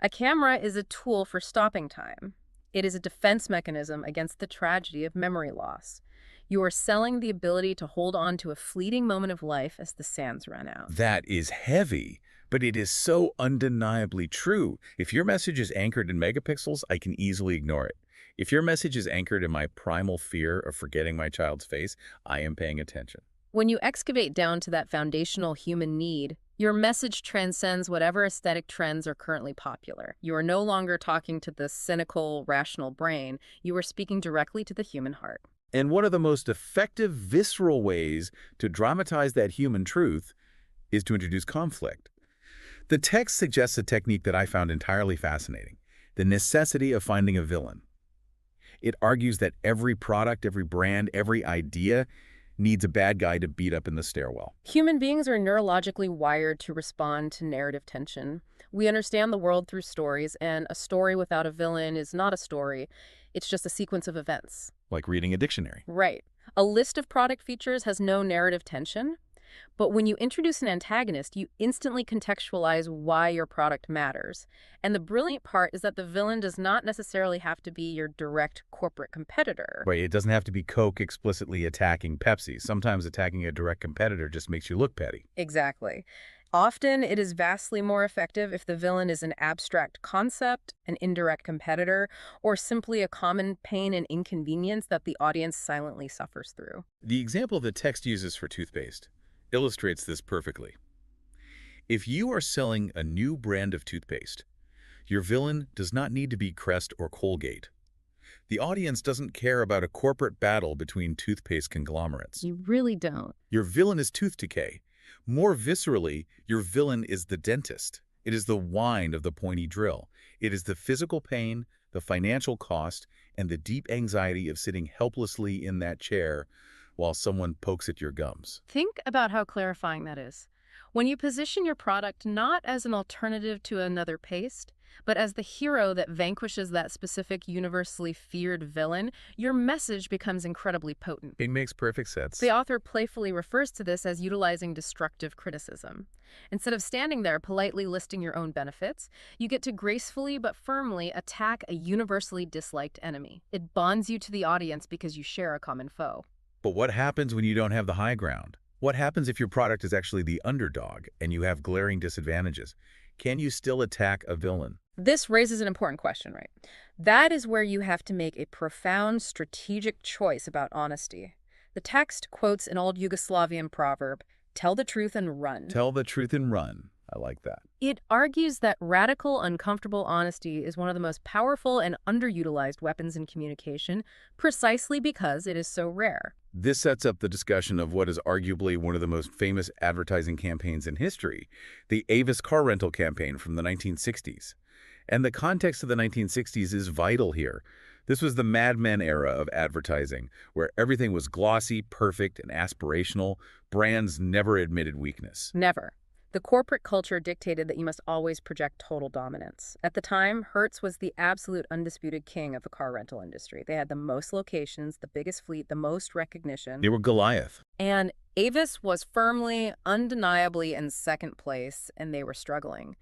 A camera is a tool for stopping time. It is a defense mechanism against the tragedy of memory loss. You are selling the ability to hold on to a fleeting moment of life as the sands run out. That is heavy, but it is so undeniably true. If your message is anchored in megapixels, I can easily ignore it. If your message is anchored in my primal fear of forgetting my child's face, I am paying attention. When you excavate down to that foundational human need, your message transcends whatever aesthetic trends are currently popular. You are no longer talking to the cynical, rational brain. You are speaking directly to the human heart. And one of the most effective, visceral ways to dramatize that human truth is to introduce conflict. The text suggests a technique that I found entirely fascinating: the necessity of finding a villain. It argues that every product, every brand, every idea needs a bad guy to beat up in the stairwell. Human beings are neurologically wired to respond to narrative tension. We understand the world through stories, and a story without a villain is not a story. It's just a sequence of events. Like reading a dictionary. Right. A list of product features has no narrative tension, but when you introduce an antagonist, you instantly contextualize why your product matters. And the brilliant part is that the villain does not necessarily have to be your direct corporate competitor. Right, it doesn't have to be Coke explicitly attacking Pepsi. Sometimes attacking a direct competitor just makes you look petty. Exactly. Often, it is vastly more effective if the villain is an abstract concept, an indirect competitor, or simply a common pain and inconvenience that the audience silently suffers through. The example the text uses for toothpaste illustrates this perfectly. If you are selling a new brand of toothpaste, your villain does not need to be Crest or Colgate. The audience doesn't care about a corporate battle between toothpaste conglomerates. You really don't. Your villain is tooth decay. More viscerally, your villain is the dentist. It is the whine of the pointy drill. It is the physical pain, the financial cost, and the deep anxiety of sitting helplessly in that chair while someone pokes at your gums. Think about how clarifying that is. When you position your product not as an alternative to another paste, but as the hero that vanquishes that specific universally feared villain, your message becomes incredibly potent. It makes perfect sense. The author playfully refers to this as utilizing destructive criticism. Instead of standing there politely listing your own benefits, you get to gracefully but firmly attack a universally disliked enemy. It bonds you to the audience because you share a common foe. But what happens when you don't have the high ground? What happens if your product is actually the underdog and you have glaring disadvantages? Can you still attack a villain? This raises an important question, right? That is where you have to make a profound strategic choice about honesty. The text quotes an old Yugoslavian proverb, "Tell the truth and run." Tell the truth and run. I like that. It argues that radical, uncomfortable honesty is one of the most powerful and underutilized weapons in communication, precisely because it is so rare. This sets up the discussion of what is arguably one of the most famous advertising campaigns in history, the Avis car rental campaign from the 1960s. And the context of the 1960s is vital here. This was the Mad Men era of advertising, where everything was glossy, perfect, and aspirational. Brands never admitted weakness. Never. The corporate culture dictated that you must always project total dominance. At the time, Hertz was the absolute undisputed king of the car rental industry. They had the most locations, the biggest fleet, the most recognition. They were Goliath. And Avis was firmly, undeniably in second place, and they were struggling.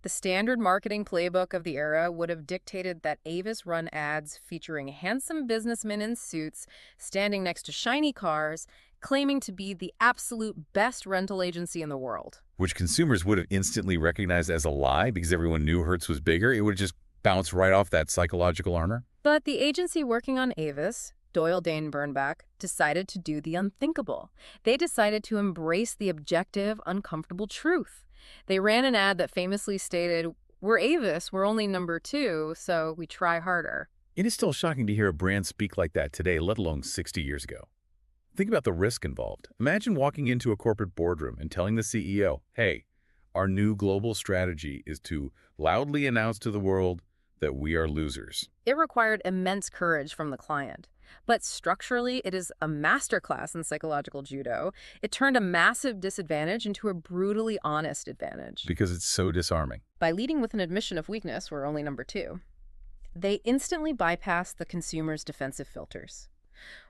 The standard marketing playbook of the era would have dictated that Avis run ads featuring handsome businessmen in suits standing next to shiny cars, claiming to be the absolute best rental agency in the world. Which consumers would have instantly recognized as a lie because everyone knew Hertz was bigger. It would have just bounced right off that psychological armor. But the agency working on Avis, Doyle Dane Bernbach, decided to do the unthinkable. They decided to embrace the objective, uncomfortable truth. They ran an ad that famously stated, "We're Avis, we're only number 2, so we try harder." It is still shocking to hear a brand speak like that today, let alone 60 years ago. Think about the risk involved. Imagine walking into a corporate boardroom and telling the CEO, "Hey, our new global strategy is to loudly announce to the world that we are losers." It required immense courage from the client. But structurally, it is a masterclass in psychological judo. It turned a massive disadvantage into a brutally honest advantage. Because it's so disarming. By leading with an admission of weakness, we're only number 2, they instantly bypass the consumer's defensive filters.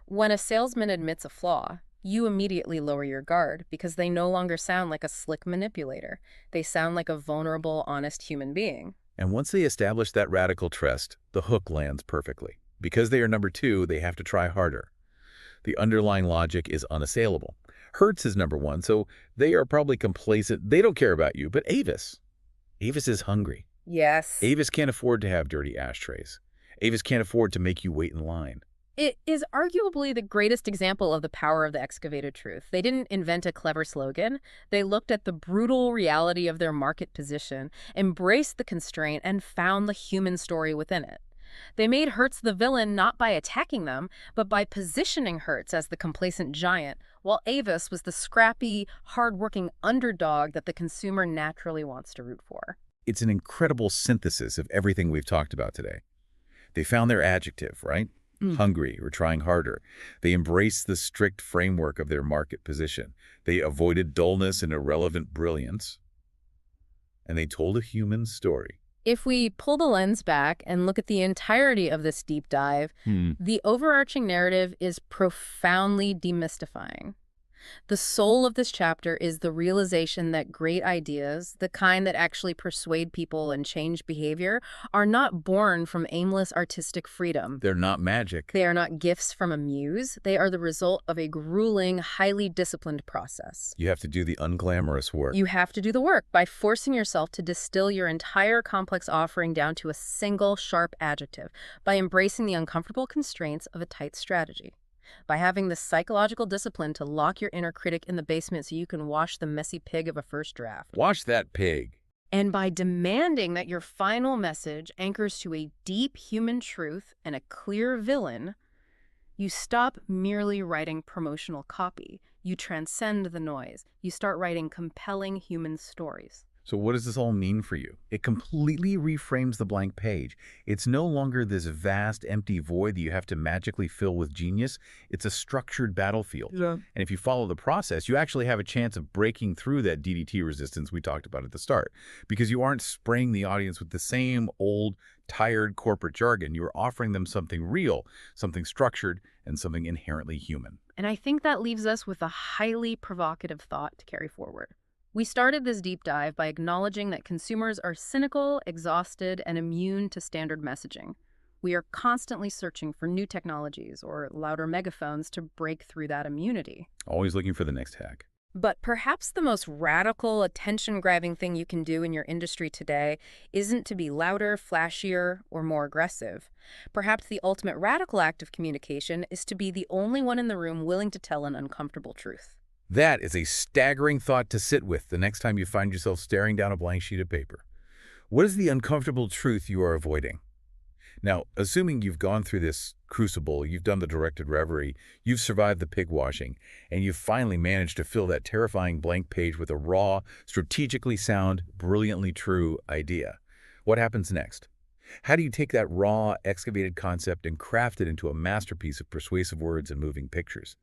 When a salesman admits a flaw, you immediately lower your guard because they no longer sound like a slick manipulator. They sound like a vulnerable, honest human being. And once they establish that radical trust, the hook lands perfectly. Because they are number 2, they have to try harder. The underlying logic is unassailable. Hertz is number 1, so they are probably complacent. They don't care about you, but Avis is hungry. Yes. Avis can't afford to have dirty ashtrays. Avis can't afford to make you wait in line. It is arguably the greatest example of the power of the excavated truth. They didn't invent a clever slogan. They looked at the brutal reality of their market position, embraced the constraint, and found the human story within it. They made Hertz the villain not by attacking them, but by positioning Hertz as the complacent giant, while Avis was the scrappy, hard-working underdog that the consumer naturally wants to root for. It's an incredible synthesis of everything we've talked about today. They found their adjective, right? Hungry or trying harder. They embraced the strict framework of their market position. They avoided dullness and irrelevant brilliance. And they told a human story. If we pull the lens back and look at the entirety of this deep dive, the overarching narrative is profoundly demystifying. The soul of this chapter is the realization that great ideas, the kind that actually persuade people and change behavior, are not born from aimless artistic freedom. They're not magic. They are not gifts from a muse. They are the result of a grueling, highly disciplined process. You have to do the unglamorous work. You have to do the work by forcing yourself to distill your entire complex offering down to a single sharp adjective, by embracing the uncomfortable constraints of a tight strategy, by having the psychological discipline to lock your inner critic in the basement so you can wash the messy pig of a first draft. Wash that pig. And by demanding that your final message anchors to a deep human truth and a clear villain, you stop merely writing promotional copy. You transcend the noise. You start writing compelling human stories. So what does this all mean for you? It completely reframes the blank page. It's no longer this vast, empty void that you have to magically fill with genius. It's a structured battlefield. Yeah. And if you follow the process, you actually have a chance of breaking through that DDT resistance we talked about at the start, because you aren't spraying the audience with the same old, tired corporate jargon. You're offering them something real, something structured, and something inherently human. And I think that leaves us with a highly provocative thought to carry forward. We started this deep dive by acknowledging that consumers are cynical, exhausted, and immune to standard messaging. We are constantly searching for new technologies or louder megaphones to break through that immunity. Always looking for the next hack. But perhaps the most radical, attention-grabbing thing you can do in your industry today isn't to be louder, flashier, or more aggressive. Perhaps the ultimate radical act of communication is to be the only one in the room willing to tell an uncomfortable truth. That is a staggering thought to sit with the next time you find yourself staring down a blank sheet of paper. What is the uncomfortable truth you are avoiding? Now, assuming you've gone through this crucible, you've done the directed reverie, you've survived the pig washing, and you've finally managed to fill that terrifying blank page with a raw, strategically sound, brilliantly true idea. What happens next? How do you take that raw, excavated concept and craft it into a masterpiece of persuasive words and moving pictures?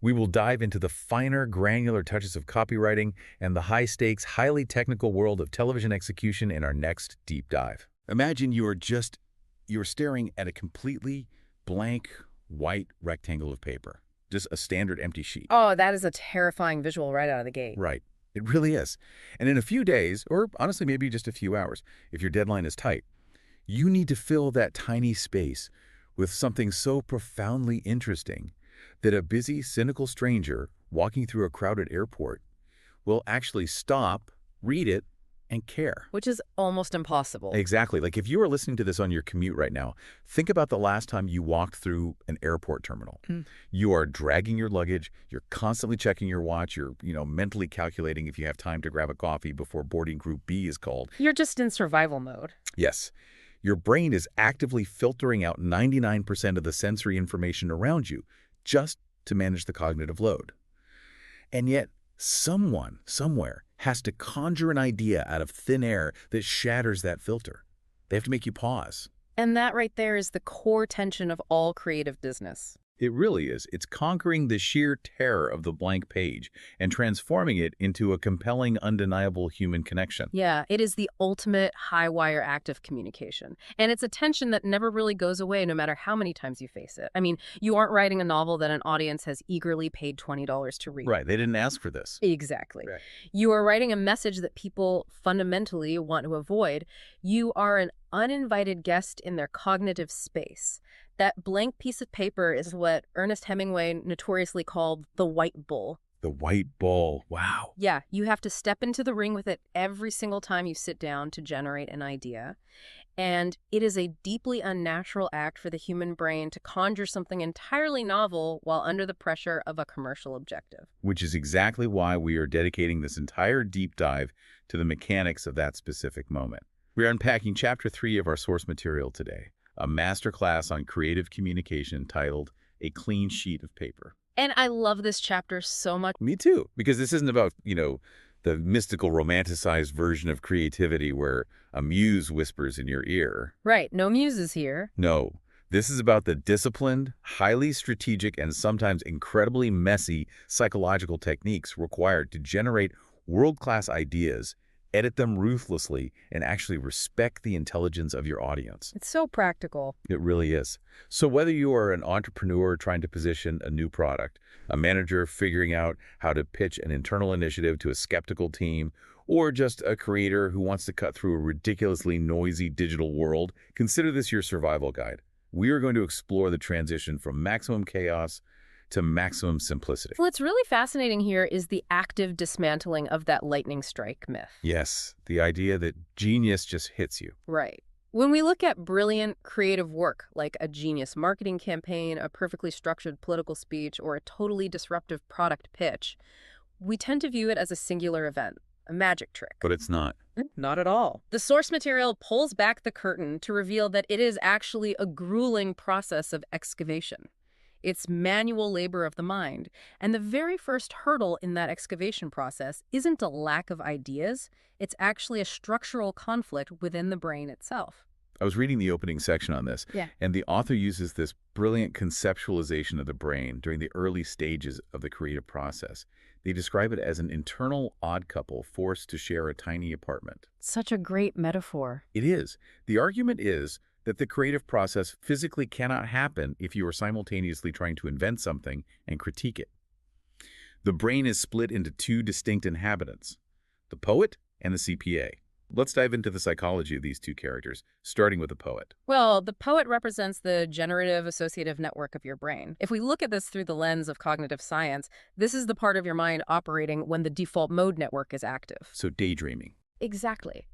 We will dive into the finer, granular touches of copywriting and the high-stakes, highly technical world of television execution in our next deep dive. Imagine you're staring at a completely blank, white rectangle of paper. Just a standard empty sheet. Oh, that is a terrifying visual right out of the gate. Right. It really is. And in a few days, or honestly maybe just a few hours, if your deadline is tight, you need to fill that tiny space with something so profoundly interesting that a busy, cynical stranger walking through a crowded airport will actually stop, read it, and care. Which is almost impossible. Exactly. Like if you are listening to this on your commute right now, think about the last time you walked through an airport terminal. You are dragging your luggage, you're constantly checking your watch, you're, mentally calculating if you have time to grab a coffee before boarding group B is called. You're just in survival mode. Yes. Your brain is actively filtering out 99% of the sensory information around you just to manage the cognitive load. And yet, someone, somewhere, has to conjure an idea out of thin air that shatters that filter. They have to make you pause. And that right there is the core tension of all creative business. It really is. It's conquering the sheer terror of the blank page and transforming it into a compelling, undeniable human connection. Yeah, it is the ultimate high-wire act of communication. And it's a tension that never really goes away no matter how many times you face it. I mean, you aren't writing a novel that an audience has eagerly paid $20 to read. Right. They didn't ask for this. Exactly. Right. You are writing a message that people fundamentally want to avoid. You are an uninvited guest in their cognitive space. That blank piece of paper is what Ernest Hemingway notoriously called the white bull. The white bull. Wow. Yeah, you have to step into the ring with it every single time you sit down to generate an idea. And it is a deeply unnatural act for the human brain to conjure something entirely novel while under the pressure of a commercial objective. Which is exactly why we are dedicating this entire deep dive to the mechanics of that specific moment. We are unpacking Chapter 3 of our source material today, a masterclass on creative communication titled A Clean Sheet of Paper. And I love this chapter so much. Me too, because this isn't about, the mystical romanticized version of creativity where a muse whispers in your ear. Right, no muses here. No, this is about the disciplined, highly strategic, and sometimes incredibly messy psychological techniques required to generate world-class ideas, edit them ruthlessly, and actually respect the intelligence of your audience. It's so practical. It really is. So whether you are an entrepreneur trying to position a new product, a manager figuring out how to pitch an internal initiative to a skeptical team, or just a creator who wants to cut through a ridiculously noisy digital world, consider this your survival guide. We are going to explore the transition from maximum chaos to maximum simplicity. What's really fascinating here is the active dismantling of that lightning strike myth. Yes, the idea that genius just hits you. Right. When we look at brilliant creative work, like a genius marketing campaign, a perfectly structured political speech, or a totally disruptive product pitch, we tend to view it as a singular event, a magic trick. But it's not. Not at all. The source material pulls back the curtain to reveal that it is actually a grueling process of excavation. It's manual labor of the mind. And the very first hurdle in that excavation process isn't a lack of ideas. It's actually a structural conflict within the brain itself. I was reading the opening section on this, Yeah. and the author uses this brilliant conceptualization of the brain during the early stages of the creative process. They describe it as an internal odd couple forced to share a tiny apartment. Such a great metaphor. It is. The argument is that the creative process physically cannot happen if you are simultaneously trying to invent something and critique it. The brain is split into two distinct inhabitants, the poet and the CPA. Let's dive into the psychology of these two characters, starting with the poet. Well, the poet represents the generative associative network of your brain. If we look at this through the lens of cognitive science, this is the part of your mind operating when the default mode network is active. So daydreaming. Exactly.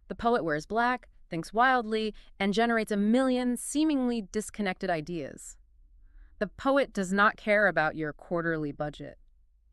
The poet wears black, thinks wildly, and generates a million seemingly disconnected ideas. The poet does not care about your quarterly budget.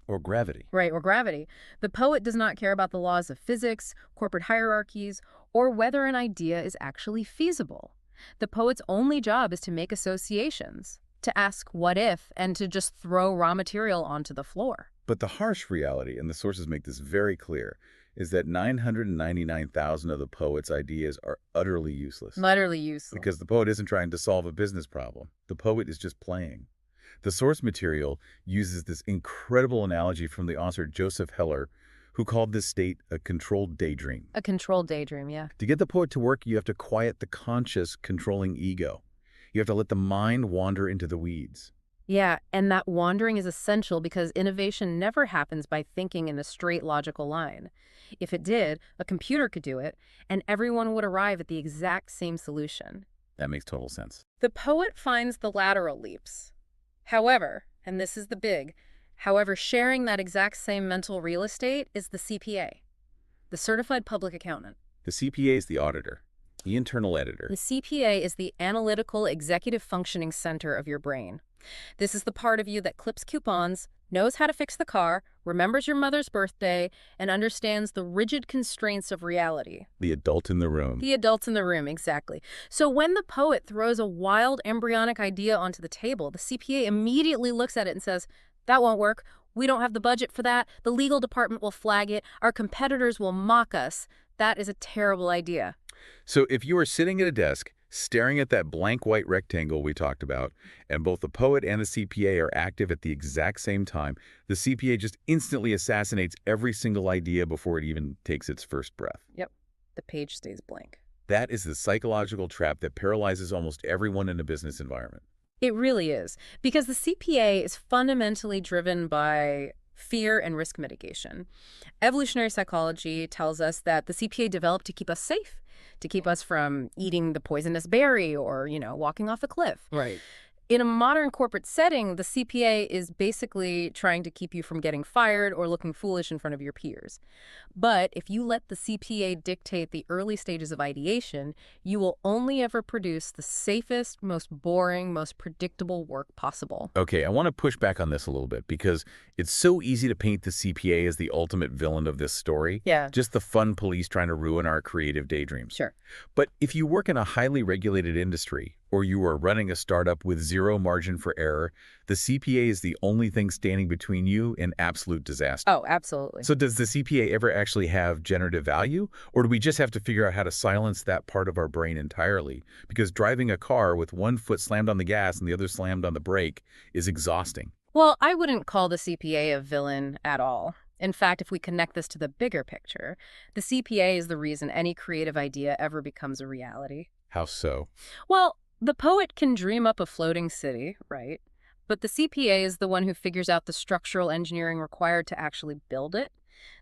Or gravity. Right, or gravity. The poet does not care about the laws of physics, corporate hierarchies, or whether an idea is actually feasible. The poet's only job is to make associations, to ask what if, and to just throw raw material onto the floor. But the harsh reality, and the sources make this very clear, is that 999,000 of the poet's ideas are utterly useless. Utterly useless. Because the poet isn't trying to solve a business problem. The poet is just playing. The source material uses this incredible analogy from the author Joseph Heller, who called this state a controlled daydream. A controlled daydream, yeah. To get the poet to work, you have to quiet the conscious, controlling ego. You have to let the mind wander into the weeds. Yeah, and that wandering is essential because innovation never happens by thinking in a straight logical line. If it did, a computer could do it, and everyone would arrive at the exact same solution. That makes total sense. The poet finds the lateral leaps. However, and this is the big, however, sharing that exact same mental real estate is the CPA, the certified public accountant. The CPA is the auditor, the internal editor. The CPA is the analytical executive functioning center of your brain. This is the part of you that clips coupons, knows how to fix the car, remembers your mother's birthday, and understands the rigid constraints of reality. The adult in the room. The adults in the room, exactly. So when the poet throws a wild embryonic idea onto the table, the CPA immediately looks at it and says, that won't work. We don't have the budget for that. The legal department will flag it. Our competitors will mock us. That is a terrible idea. So if you are sitting at a desk, staring at that blank white rectangle we talked about, and both the poet and the CPA are active at the exact same time, the CPA just instantly assassinates every single idea before it even takes its first breath. Yep. The page stays blank. That is the psychological trap that paralyzes almost everyone in a business environment. It really is, because the CPA is fundamentally driven by fear and risk mitigation. Evolutionary psychology tells us that the CPA developed to keep us safe, to keep us from eating the poisonous berry or, walking off a cliff. Right. In a modern corporate setting, the CPA is basically trying to keep you from getting fired or looking foolish in front of your peers. But if you let the CPA dictate the early stages of ideation, you will only ever produce the safest, most boring, most predictable work possible. Okay, I want to push back on this a little bit because it's so easy to paint the CPA as the ultimate villain of this story. Yeah. Just the fun police trying to ruin our creative daydreams. Sure. But if you work in a highly regulated industry, or you are running a startup with zero margin for error, the CPA is the only thing standing between you and absolute disaster. Oh, absolutely. So does the CPA ever actually have generative value? Or do we just have to figure out how to silence that part of our brain entirely? Because driving a car with one foot slammed on the gas and the other slammed on the brake is exhausting. Well, I wouldn't call the CPA a villain at all. In fact, if we connect this to the bigger picture, the CPA is the reason any creative idea ever becomes a reality. How so? Well, the poet can dream up a floating city, right? But the CPA is the one who figures out the structural engineering required to actually build it.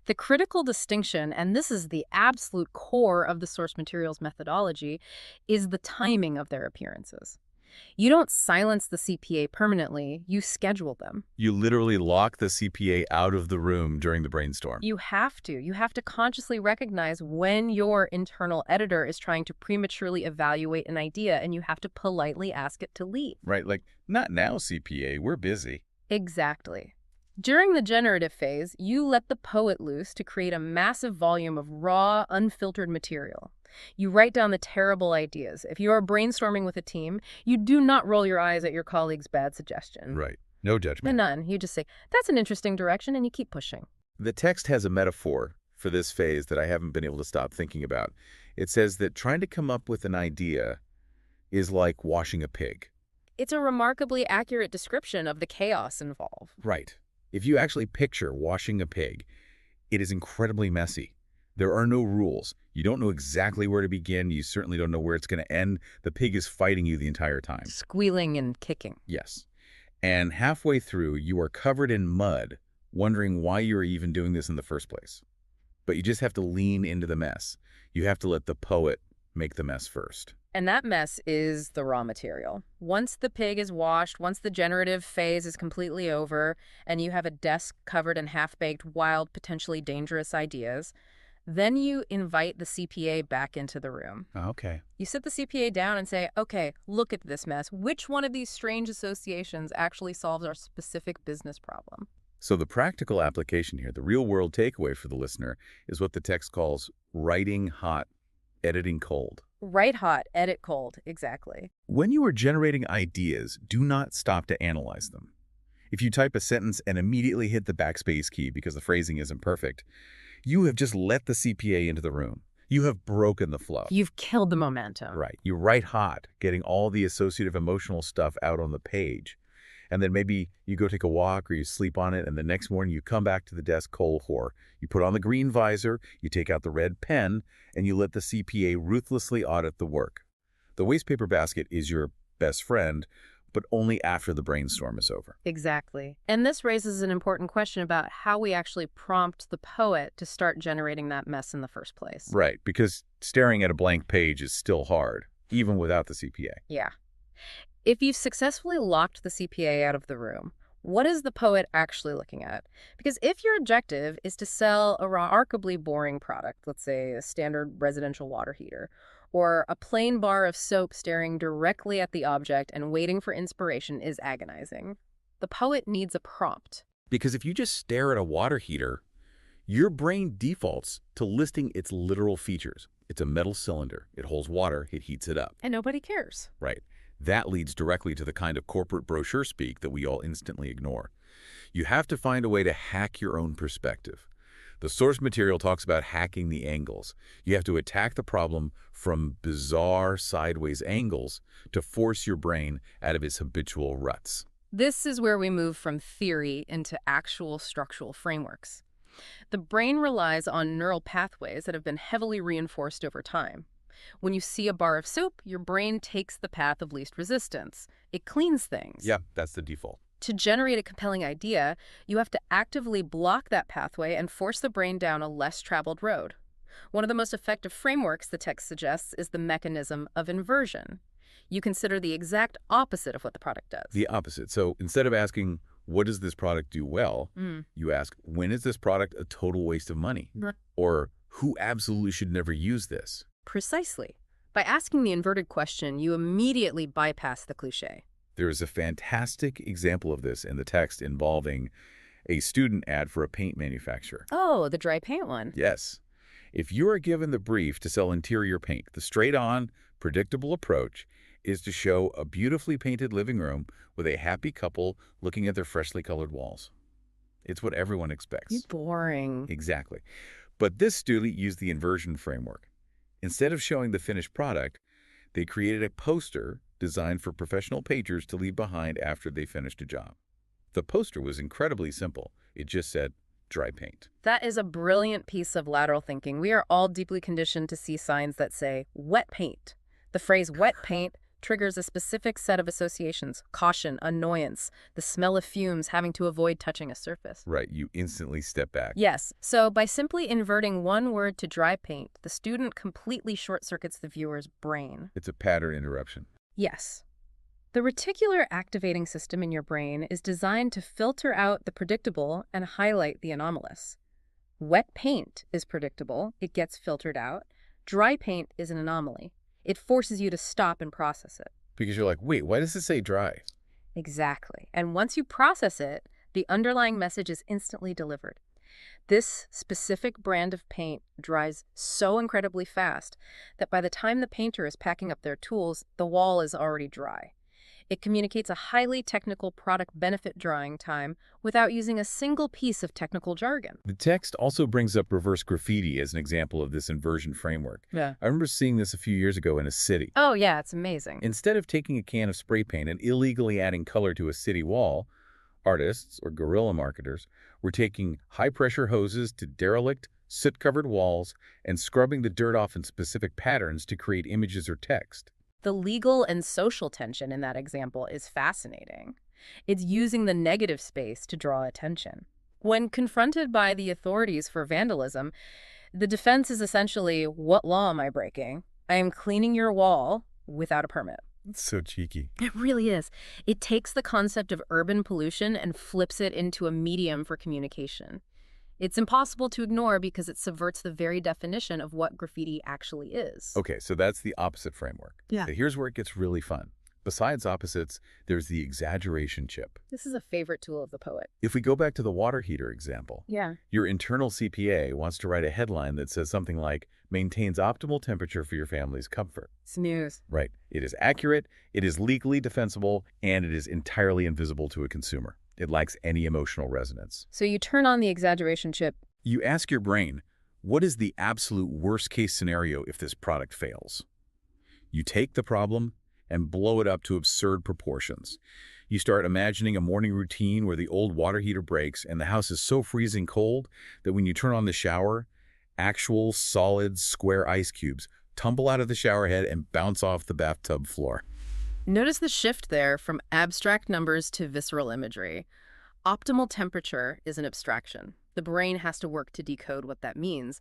The critical distinction, and this is the absolute core of the source materials methodology, is the timing of their appearances. You don't silence the CPA permanently, you schedule them. You literally lock the CPA out of the room during the brainstorm. You have to. You have to consciously recognize when your internal editor is trying to prematurely evaluate an idea, and you have to politely ask it to leave. Right, like, not now, CPA, we're busy. Exactly. During the generative phase, you let the poet loose to create a massive volume of raw, unfiltered material. You write down the terrible ideas. If you are brainstorming with a team, you do not roll your eyes at your colleague's bad suggestion. Right. No judgment. None. You just say, that's an interesting direction, and you keep pushing. The text has a metaphor for this phase that I haven't been able to stop thinking about. It says that trying to come up with an idea is like washing a pig. It's a remarkably accurate description of the chaos involved. Right. If you actually picture washing a pig, it is incredibly messy. There are no rules. You don't know exactly where to begin. You certainly don't know where it's going to end. The pig is fighting you the entire time. Squealing and kicking. Yes. And halfway through, you are covered in mud, wondering why you are even doing this in the first place. But you just have to lean into the mess. You have to let the poet make the mess first. And that mess is the raw material. Once the pig is washed, once the generative phase is completely over, and you have a desk covered in half-baked, wild, potentially dangerous ideas, then you invite the CPA back into the room. Okay. You sit the CPA down and say, okay, look at this mess. Which one of these strange associations actually solves our specific business problem? So the practical application here, the real-world takeaway for the listener, is what the text calls writing hot, editing cold. Write hot, edit cold, exactly. When you are generating ideas, do not stop to analyze them. If you type a sentence and immediately hit the backspace key because the phrasing isn't perfect, you have just let the CPA into the room. You have broken the flow. You've killed the momentum. Right. You write hot, getting all the associative emotional stuff out on the page. And then maybe you go take a walk or you sleep on it, and the next morning you come back to the desk cold whore. You put on the green visor, you take out the red pen, and you let the CPA ruthlessly audit the work. The waste paper basket is your best friend, but only after the brainstorm is over. Exactly. And this raises an important question about how we actually prompt the poet to start generating that mess in the first place. Right, because staring at a blank page is still hard, even without the CPA. Yeah. If you've successfully locked the CPA out of the room, what is the poet actually looking at? Because if your objective is to sell a remarkably boring product, let's say a standard residential water heater, or a plain bar of soap staring directly at the object and waiting for inspiration is agonizing. The poet needs a prompt. Because if you just stare at a water heater, your brain defaults to listing its literal features. It's a metal cylinder. It holds water. It heats it up. And nobody cares. Right. That leads directly to the kind of corporate brochure speak that we all instantly ignore. You have to find a way to hack your own perspective. The source material talks about hacking the angles. You have to attack the problem from bizarre sideways angles to force your brain out of its habitual ruts. This is where we move from theory into actual structural frameworks. The brain relies on neural pathways that have been heavily reinforced over time. When you see a bar of soap, your brain takes the path of least resistance. It cleans things. Yeah, that's the default. To generate a compelling idea, you have to actively block that pathway and force the brain down a less traveled road. One of the most effective frameworks the text suggests is the mechanism of inversion. You consider the exact opposite of what the product does. The opposite. So instead of asking, what does this product do well, you ask, when is this product a total waste of money? Or who absolutely should never use this? Precisely. By asking the inverted question, you immediately bypass the cliché. There is a fantastic example of this in the text involving a student ad for a paint manufacturer. Oh, the dry paint one. Yes. If you are given the brief to sell interior paint, the straight-on, predictable approach is to show a beautifully painted living room with a happy couple looking at their freshly colored walls. It's what everyone expects. Boring. Exactly. But this student used the inversion framework. Instead of showing the finished product, they created a poster designed for professional painters to leave behind after they finished a job. The poster was incredibly simple. It just said, dry paint. That is a brilliant piece of lateral thinking. We are all deeply conditioned to see signs that say, wet paint. The phrase wet paint triggers a specific set of associations: caution, annoyance, the smell of fumes, having to avoid touching a surface. Right, you instantly step back. Yes, so by simply inverting one word to dry paint, the student completely short-circuits the viewer's brain. It's a pattern interruption. Yes. The reticular activating system in your brain is designed to filter out the predictable and highlight the anomalous. Wet paint is predictable. It gets filtered out. Dry paint is an anomaly. It forces you to stop and process it. Because you're like, wait, why does it say dry? Exactly. And once you process it, The underlying message is instantly delivered. This specific brand of paint dries so incredibly fast that by the time the painter is packing up their tools, the wall is already dry. It communicates a highly technical product benefit drying time without using a single piece of technical jargon. The text also brings up reverse graffiti as an example of this inversion framework. Yeah. I remember seeing this a few years ago in a city. Oh, yeah, it's amazing. Instead of taking a can of spray paint and illegally adding color to a city wall, artists or guerrilla marketers were taking high-pressure hoses to derelict, soot-covered walls and scrubbing the dirt off in specific patterns to create images or text. The legal and social tension in that example is fascinating. It's using the negative space to draw attention. When confronted by the authorities for vandalism, the defense is essentially, what law am I breaking? I am cleaning your wall without a permit. It's so cheeky. It really is. It takes the concept of urban pollution and flips it into a medium for communication. It's impossible to ignore because it subverts the very definition of what graffiti actually is. Okay, so that's the opposite framework. Yeah. Here's where it gets really fun. Besides opposites, there's the exaggeration chip. This is a favorite tool of the poet. If we go back to the water heater example, Yeah. your internal CPA wants to write a headline that says something like, maintains optimal temperature for your family's comfort. Snooze. Right. It is accurate, it is legally defensible, and it is entirely invisible to a consumer. It lacks any emotional resonance. So you turn on the exaggeration chip. You ask your brain, what is the absolute worst-case scenario if this product fails? You take the problem and blow it up to absurd proportions. You start imagining a morning routine where the old water heater breaks and the house is so freezing cold that when you turn on the shower, actual solid square ice cubes tumble out of the shower head and bounce off the bathtub floor. Notice the shift there from abstract numbers to visceral imagery. Optimal temperature is an abstraction. The brain has to work to decode what that means.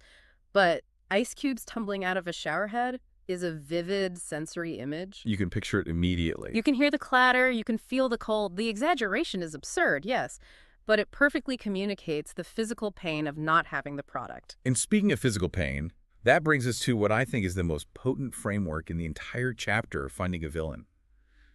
But ice cubes tumbling out of a shower head is a vivid sensory image. You can picture it immediately. You can hear the clatter, you can feel the cold. The exaggeration is absurd, yes, but it perfectly communicates the physical pain of not having the product. And speaking of physical pain, that brings us to what I think is the most potent framework in the entire chapter of Finding a Villain.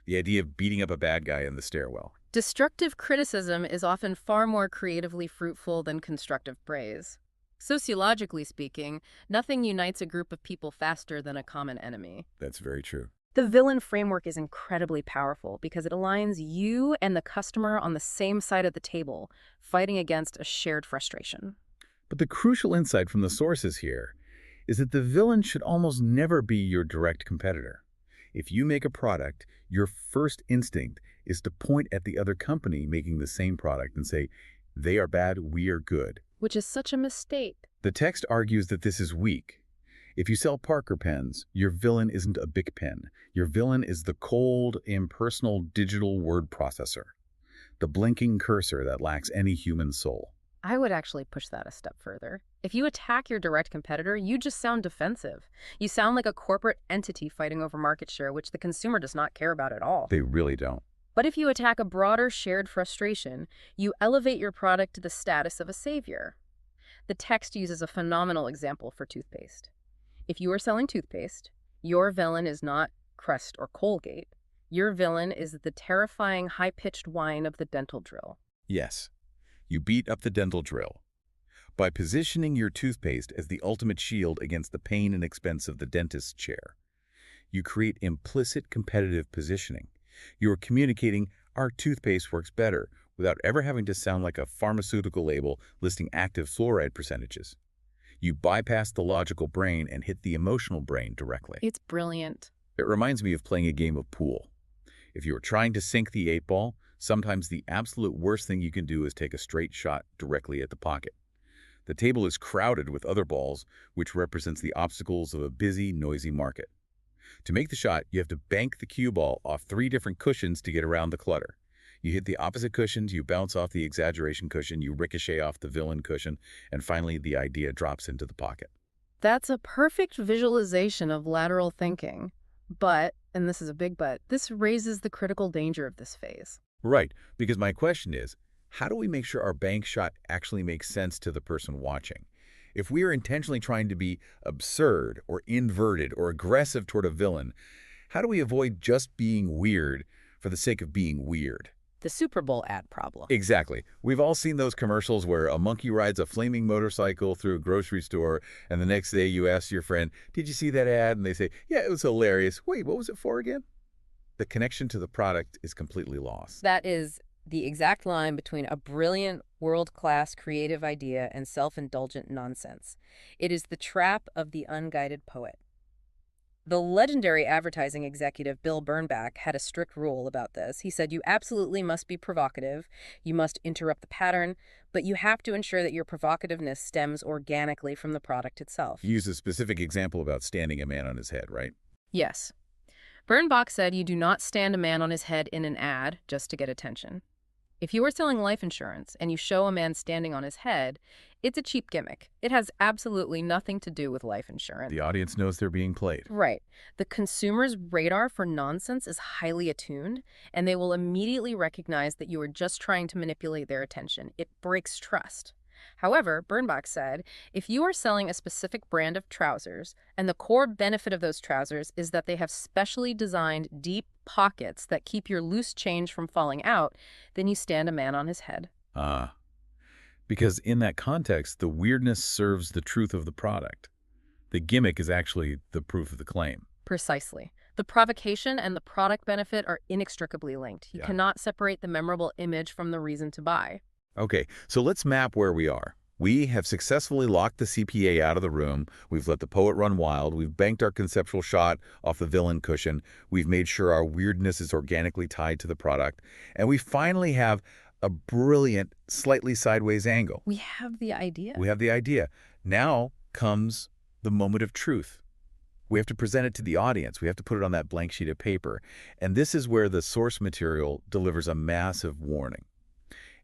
The idea of beating up a bad guy in the stairwell. Destructive criticism is often far more creatively fruitful than constructive praise. Sociologically speaking, nothing unites a group of people faster than a common enemy. That's very true. The villain framework is incredibly powerful because it aligns you and the customer on the same side of the table, fighting against a shared frustration. But the crucial insight from the sources here is that the villain should almost never be your direct competitor. If you make a product, your first instinct is to point at the other company making the same product and say, they are bad, we are good. Which is such a mistake. The text argues that this is weak. If you sell Parker pens, your villain isn't a Bic pen. Your villain is the cold, impersonal digital word processor, the blinking cursor that lacks any human soul. I would actually push that a step further. If you attack your direct competitor, you just sound defensive. You sound like a corporate entity fighting over market share, which the consumer does not care about at all. They really don't. But if you attack a broader shared frustration, you elevate your product to the status of a savior. The text uses a phenomenal example for toothpaste. If you are selling toothpaste, your villain is not Crest or Colgate. Your villain is the terrifying high-pitched whine of the dental drill. Yes, you beat up the dental drill. By positioning your toothpaste as the ultimate shield against the pain and expense of the dentist's chair, you create implicit competitive positioning. You are communicating, our toothpaste works better, without ever having to sound like a pharmaceutical label listing active fluoride percentages. You bypass the logical brain and hit the emotional brain directly. It's brilliant. It reminds me of playing a game of pool. If you are trying to sink the 8-ball, sometimes the absolute worst thing you can do is take a straight shot directly at the pocket. The table is crowded with other balls, which represents the obstacles of a busy, noisy market. To make the shot, you have to bank the cue ball off 3 different cushions to get around the clutter. You hit the opposite cushions, you bounce off the exaggeration cushion, you ricochet off the villain cushion, and finally the idea drops into the pocket. That's a perfect visualization of lateral thinking. But, and this is a big but, this raises the critical danger of this phase. Right, because my question is, how do we make sure our bank shot actually makes sense to the person watching? If we are intentionally trying to be absurd or inverted or aggressive toward a villain, how do we avoid just being weird for the sake of being weird? The Super Bowl ad problem. Exactly. We've all seen those commercials where a monkey rides a flaming motorcycle through a grocery store, and the next day you ask your friend, "Did you see that ad?" And they say, "Yeah, it was hilarious. Wait, what was it for again?" The connection to the product is completely lost. That is the exact line between a brilliant, world-class creative idea and self-indulgent nonsense. It is the trap of the unguided poet. The legendary advertising executive Bill Bernbach had a strict rule about this. He said, you absolutely must be provocative, you must interrupt the pattern, but you have to ensure that your provocativeness stems organically from the product itself. He used a specific example about standing a man on his head, right? Yes. Bernbach said you do not stand a man on his head in an ad just to get attention. If you are selling life insurance and you show a man standing on his head, it's a cheap gimmick. It has absolutely nothing to do with life insurance. The audience knows they're being played. Right. The consumer's radar for nonsense is highly attuned, and they will immediately recognize that you are just trying to manipulate their attention. It breaks trust. However, Bernbach said, if you are selling a specific brand of trousers, and the core benefit of those trousers is that they have specially designed deep pockets that keep your loose change from falling out, then you stand a man on his head. Because in that context, the weirdness serves the truth of the product. The gimmick is actually the proof of the claim. Precisely. The provocation and the product benefit are inextricably linked. You Yeah. cannot separate the memorable image from the reason to buy. Okay, so let's map where we are. We have successfully locked the CPA out of the room. We've let the poet run wild. We've banked our conceptual shot off the villain cushion. We've made sure our weirdness is organically tied to the product. And we finally have a brilliant, slightly sideways angle. We have the idea. We have the idea. Now comes the moment of truth. We have to present it to the audience. We have to put it on that blank sheet of paper. And this is where the source material delivers a massive warning.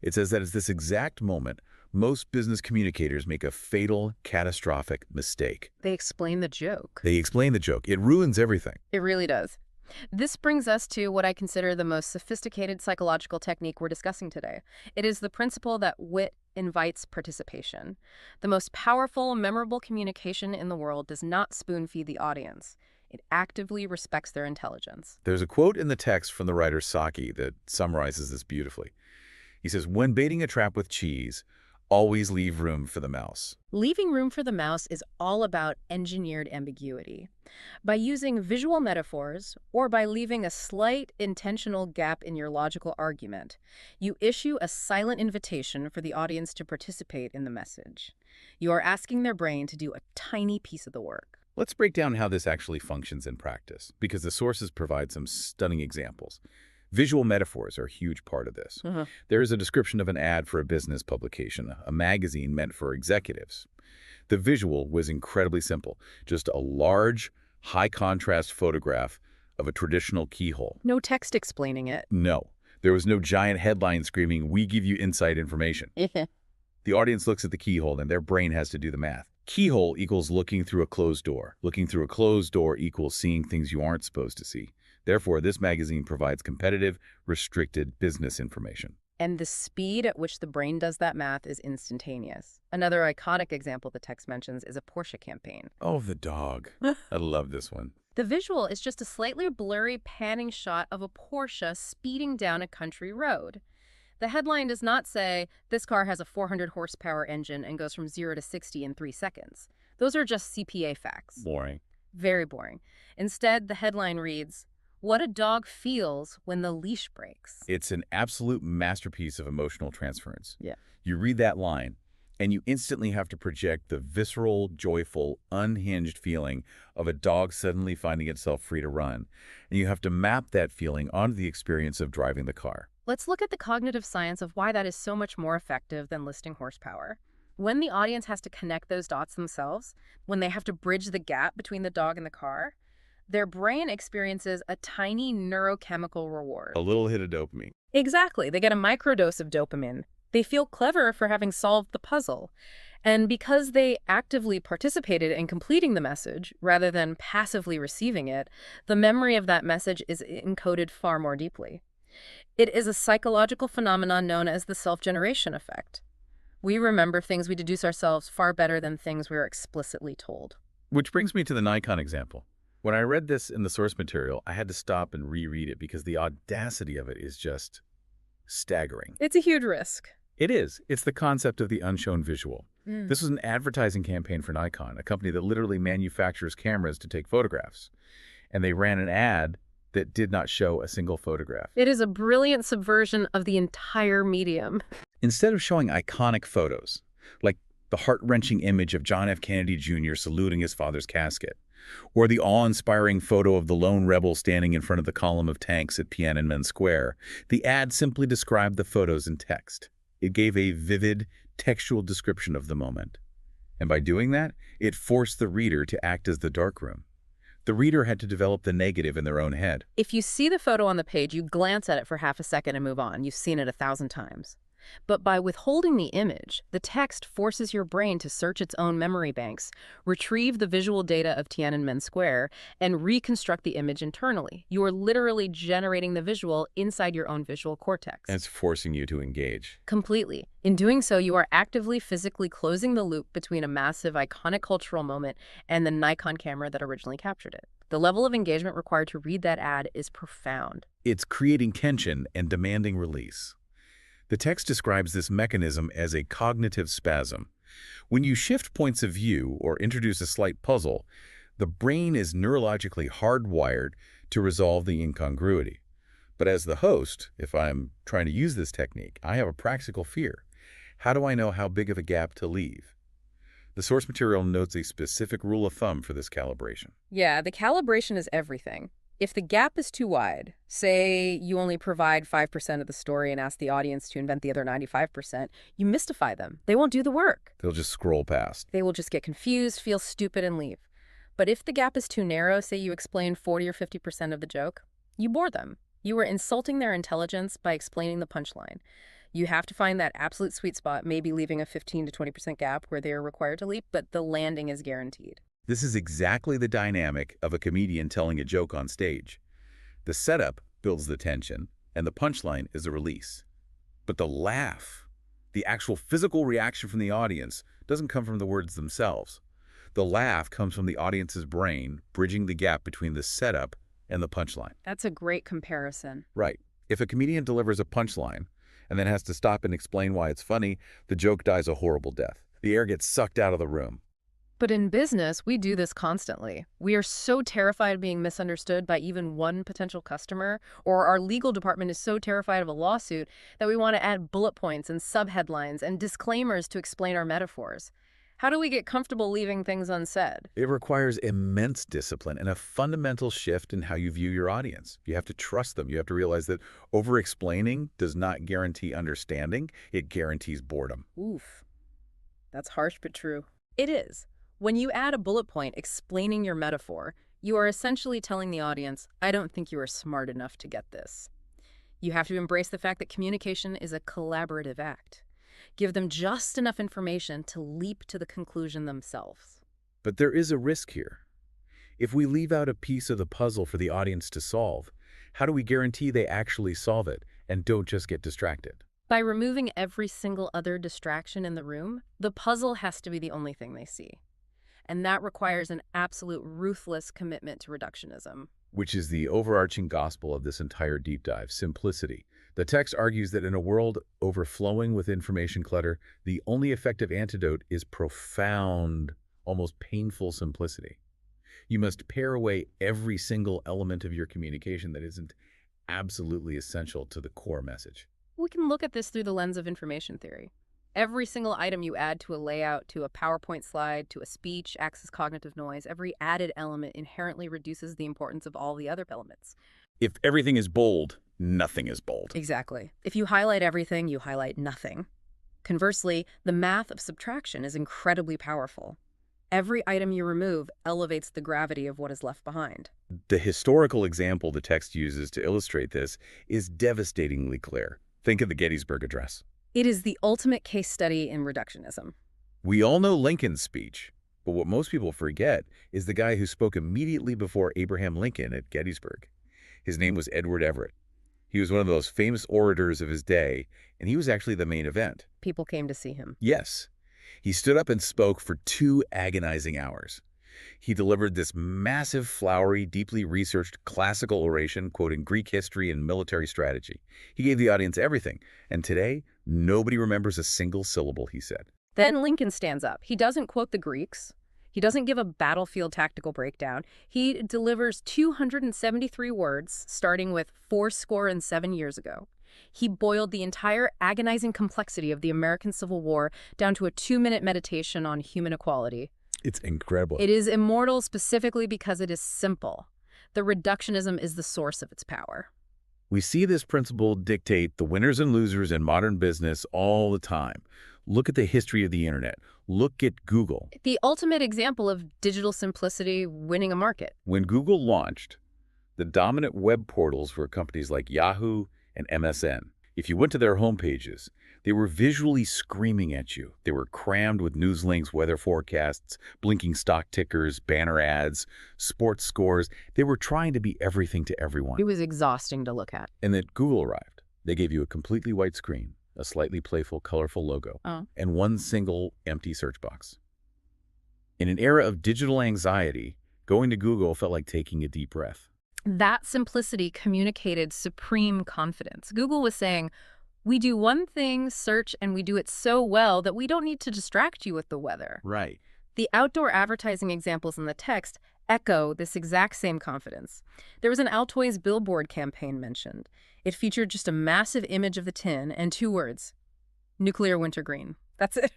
It says that at this exact moment, most business communicators make a fatal, catastrophic mistake. They explain the joke. They explain the joke. It ruins everything. It really does. This brings us to what I consider the most sophisticated psychological technique we're discussing today. It is the principle that wit invites participation. The most powerful, memorable communication in the world does not spoon-feed the audience. It actively respects their intelligence. There's a quote in the text from the writer Saki that summarizes this beautifully. He says, when baiting a trap with cheese, always leave room for the mouse. Leaving room for the mouse is all about engineered ambiguity. By using visual metaphors, or by leaving a slight intentional gap in your logical argument, you issue a silent invitation for the audience to participate in the message. You are asking their brain to do a tiny piece of the work. Let's break down how this actually functions in practice, because the sources provide some stunning examples. Visual metaphors are a huge part of this. There is a description of an ad for a business publication, a magazine meant for executives. The visual was incredibly simple, just a large, high-contrast photograph of a traditional keyhole. No text explaining it. No, there was no giant headline screaming, "We give you inside information." The audience looks at the keyhole and their brain has to do the math. Keyhole equals looking through a closed door. Looking through a closed door equals seeing things you aren't supposed to see. Therefore, this magazine provides competitive, restricted business information. And the speed at which the brain does that math is instantaneous. Another iconic example the text mentions is a Porsche campaign. Oh, the dog. I love this one. The visual is just a slightly blurry panning shot of a Porsche speeding down a country road. The headline does not say, this car has a 400 horsepower engine and goes from 0 to 60 in 3 seconds. Those are just CPA facts. Boring. Very boring. Instead, the headline reads, what a dog feels when the leash breaks. It's an absolute masterpiece of emotional transference. Yeah. You read that line, and you instantly have to project the visceral, joyful, unhinged feeling of a dog suddenly finding itself free to run. And you have to map that feeling onto the experience of driving the car. Let's look at the cognitive science of why that is so much more effective than listing horsepower. When the audience has to connect those dots themselves, when they have to bridge the gap between the dog and the car, their brain experiences a tiny neurochemical reward. A little hit of dopamine. Exactly. They get a microdose of dopamine. They feel clever for having solved the puzzle. And because they actively participated in completing the message, rather than passively receiving it, the memory of that message is encoded far more deeply. It is a psychological phenomenon known as the self-generation effect. We remember things we deduce ourselves far better than things we are explicitly told. Which brings me to the Nikon example. When I read this in the source material, I had to stop and reread it because the audacity of it is just staggering. It's a huge risk. It is. It's the concept of the unshown visual. Mm. This was an advertising campaign for Nikon, a company that literally manufactures cameras to take photographs. And they ran an ad that did not show a single photograph. It is a brilliant subversion of the entire medium. Instead of showing iconic photos, like the heart-wrenching image of John F. Kennedy Jr. saluting his father's casket, or the awe-inspiring photo of the lone rebel standing in front of the column of tanks at Tiananmen Square, the ad simply described the photos in text. It gave a vivid, textual description of the moment. And by doing that, it forced the reader to act as the darkroom. The reader had to develop the negative in their own head. If you see the photo on the page, you glance at it for half a second and move on. You've seen it 1,000 times. But by withholding the image, the text forces your brain to search its own memory banks, retrieve the visual data of Tiananmen Square, and reconstruct the image internally. You are literally generating the visual inside your own visual cortex. And it's forcing you to engage. Completely. In doing so, you are actively, physically closing the loop between a massive, iconic cultural moment and the Nikon camera that originally captured it. The level of engagement required to read that ad is profound. It's creating tension and demanding release. The text describes this mechanism as a cognitive spasm. When you shift points of view or introduce a slight puzzle, the brain is neurologically hardwired to resolve the incongruity. But as the host, if I'm trying to use this technique, I have a practical fear. How do I know how big of a gap to leave? The source material notes a specific rule of thumb for this calibration. Yeah, the calibration is everything. If the gap is too wide, say you only provide 5% of the story and ask the audience to invent the other 95%, you mystify them. They won't do the work. They'll just scroll past. They will just get confused, feel stupid, and leave. But if the gap is too narrow, say you explain 40 or 50% of the joke, you bore them. You are insulting their intelligence by explaining the punchline. You have to find that absolute sweet spot, maybe leaving a 15 to 20% gap where they are required to leap, but the landing is guaranteed. This is exactly the dynamic of a comedian telling a joke on stage. The setup builds the tension, and the punchline is a release. But the laugh, the actual physical reaction from the audience, doesn't come from the words themselves. The laugh comes from the audience's brain, bridging the gap between the setup and the punchline. That's a great comparison. Right. If a comedian delivers a punchline and then has to stop and explain why it's funny, the joke dies a horrible death. The air gets sucked out of the room. But in business, we do this constantly. We are so terrified of being misunderstood by even one potential customer, or our legal department is so terrified of a lawsuit that we want to add bullet points and subheadlines and disclaimers to explain our metaphors. How do we get comfortable leaving things unsaid? It requires immense discipline and a fundamental shift in how you view your audience. You have to trust them. You have to realize that over-explaining does not guarantee understanding. It guarantees boredom. Oof. That's harsh but true. It is. When you add a bullet point explaining your metaphor, you are essentially telling the audience, I don't think you are smart enough to get this. You have to embrace the fact that communication is a collaborative act. Give them just enough information to leap to the conclusion themselves. But there is a risk here. If we leave out a piece of the puzzle for the audience to solve, how do we guarantee they actually solve it and don't just get distracted? By removing every single other distraction in the room, the puzzle has to be the only thing they see. And that requires an absolute ruthless commitment to reductionism. Which is the overarching gospel of this entire deep dive, simplicity. The text argues that in a world overflowing with information clutter, the only effective antidote is profound, almost painful simplicity. You must pare away every single element of your communication that isn't absolutely essential to the core message. We can look at this through the lens of information theory. Every single item you add to a layout, to a PowerPoint slide, to a speech acts as cognitive noise. Every added element inherently reduces the importance of all the other elements. If everything is bold, nothing is bold. Exactly. If you highlight everything, you highlight nothing. Conversely, the math of subtraction is incredibly powerful. Every item you remove elevates the gravity of what is left behind. The historical example the text uses to illustrate this is devastatingly clear. Think of the Gettysburg Address. It is the ultimate case study in reductionism. We all know Lincoln's speech, but what most people forget is the guy who spoke immediately before Abraham Lincoln at Gettysburg. His name was Edward Everett. He was one of those famous orators of his day, and he was actually the main event. People came to see him. Yes. He stood up and spoke for 2 agonizing hours. He delivered this massive, flowery, deeply researched classical oration quoting Greek history and military strategy. He gave the audience everything, and today, nobody remembers a single syllable he said. Then Lincoln stands up. He doesn't quote the Greeks. He doesn't give a battlefield tactical breakdown. He delivers 273 words, starting with 7 years ago. He boiled the entire agonizing complexity of the American Civil War down to a 2-minute meditation on human equality. It's incredible. It is immortal specifically because it is simple. The reductionism is the source of its power. We see this principle dictate the winners and losers in modern business all the time. Look at the history of the internet. Look at Google. The ultimate example of digital simplicity winning a market. When Google launched, the dominant web portals were companies like Yahoo and MSN. If you went to their homepages, they were visually screaming at you. They were crammed with news links, weather forecasts, blinking stock tickers, banner ads, sports scores. They were trying to be everything to everyone. It was exhausting to look at. And then Google arrived. They gave you a completely white screen, a slightly playful, colorful logo, and one single empty search box. In an era of digital anxiety, going to Google felt like taking a deep breath. That simplicity communicated supreme confidence. Google was saying, we do one thing, search, and we do it so well that we don't need to distract you with the weather. Right. The outdoor advertising examples in the text echo this exact same confidence. There was an Altoids billboard campaign mentioned. It featured just a massive image of the tin and 2 words, nuclear wintergreen. That's it.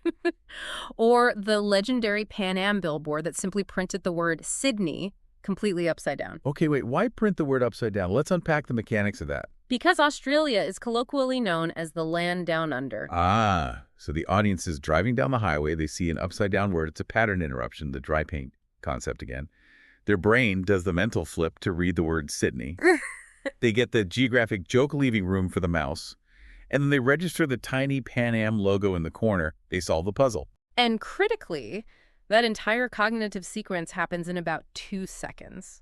Or the legendary Pan Am billboard that simply printed the word Sydney completely upside down. Okay, wait, why print the word upside down? Let's unpack the mechanics of that. Because Australia is colloquially known as the land down under. Ah, so the audience is driving down the highway. They see an upside down word. It's a pattern interruption, the dry paint concept again. Their brain does the mental flip to read the word Sydney. They get the geographic joke leaving room for the mouse. And then they register the tiny Pan Am logo in the corner. They solve the puzzle. And critically, that entire cognitive sequence happens in about 2 seconds.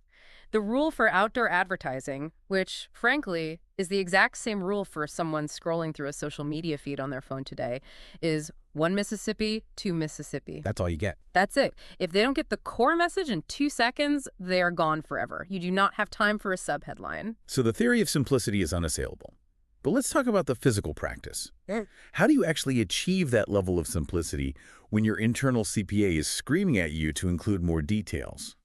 The rule for outdoor advertising, which, frankly, is the exact same rule for someone scrolling through a social media feed on their phone today, is 1 Mississippi, 2 Mississippi. That's all you get. That's it. If they don't get the core message in 2 seconds, they are gone forever. You do not have time for a subheadline. So the theory of simplicity is unassailable. But let's talk about the physical practice. How do you actually achieve that level of simplicity when your internal CPA is screaming at you to include more details?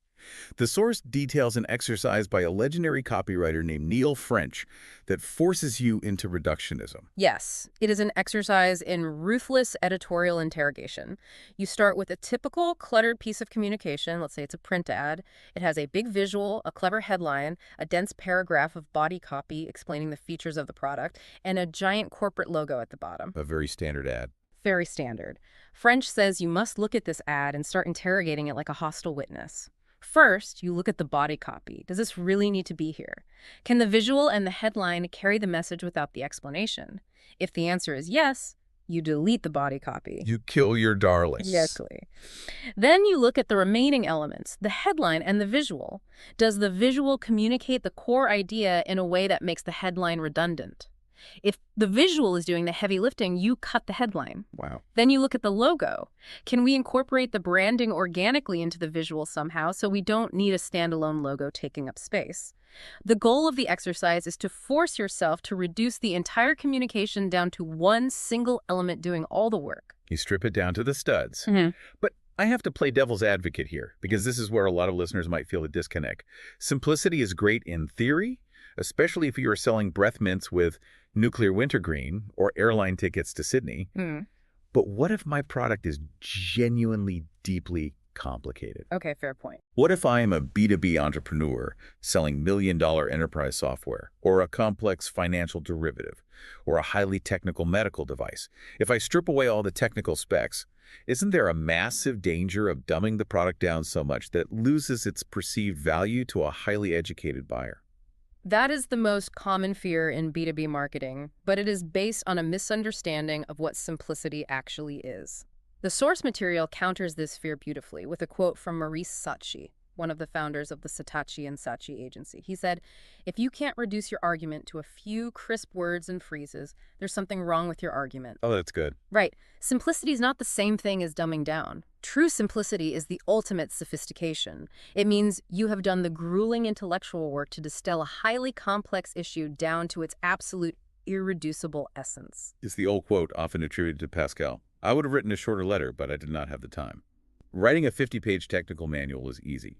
The source details an exercise by a legendary copywriter named Neil French that forces you into reductionism. Yes, it is an exercise in ruthless editorial interrogation. You start with a typical cluttered piece of communication. Let's say it's a print ad. It has a big visual, a clever headline, a dense paragraph of body copy explaining the features of the product, and a giant corporate logo at the bottom. A very standard ad. Very standard. French says you must look at this ad and start interrogating it like a hostile witness. First, you look at the body copy. Does this really need to be here? Can the visual and the headline carry the message without the explanation? If the answer is yes, you delete the body copy. You kill your darlings. Exactly. Then you look at the remaining elements, the headline and the visual. Does the visual communicate the core idea in a way that makes the headline redundant? If the visual is doing the heavy lifting, you cut the headline. Wow. Then you look at the logo. Can we incorporate the branding organically into the visual somehow so we don't need a standalone logo taking up space? The goal of the exercise is to force yourself to reduce the entire communication down to one single element doing all the work. You strip it down to the studs. Mm-hmm. But I have to play devil's advocate here because this is where a lot of listeners might feel a disconnect. Simplicity is great in theory, especially if you are selling breath mints with nuclear wintergreen or airline tickets to Sydney. But what if my product is genuinely deeply complicated? Okay, fair point. What if I am a B2B entrepreneur selling million-dollar enterprise software or a complex financial derivative or a highly technical medical device? If I strip away all the technical specs, isn't there a massive danger of dumbing the product down so much that it loses its perceived value to a highly educated buyer? That is the most common fear in B2B marketing, but it is based on a misunderstanding of what simplicity actually is. The source material counters this fear beautifully with a quote from Maurice Sacchi. one of the founders of the Saatchi and Saatchi agency. He said, if you can't reduce your argument to a few crisp words and phrases, there's something wrong with your argument. Oh, that's good. Right. Simplicity is not the same thing as dumbing down. True simplicity is the ultimate sophistication. It means you have done the grueling intellectual work to distill a highly complex issue down to its absolute irreducible essence. It's the old quote often attributed to Pascal. I would have written a shorter letter, but I did not have the time. Writing a 50-page technical manual is easy.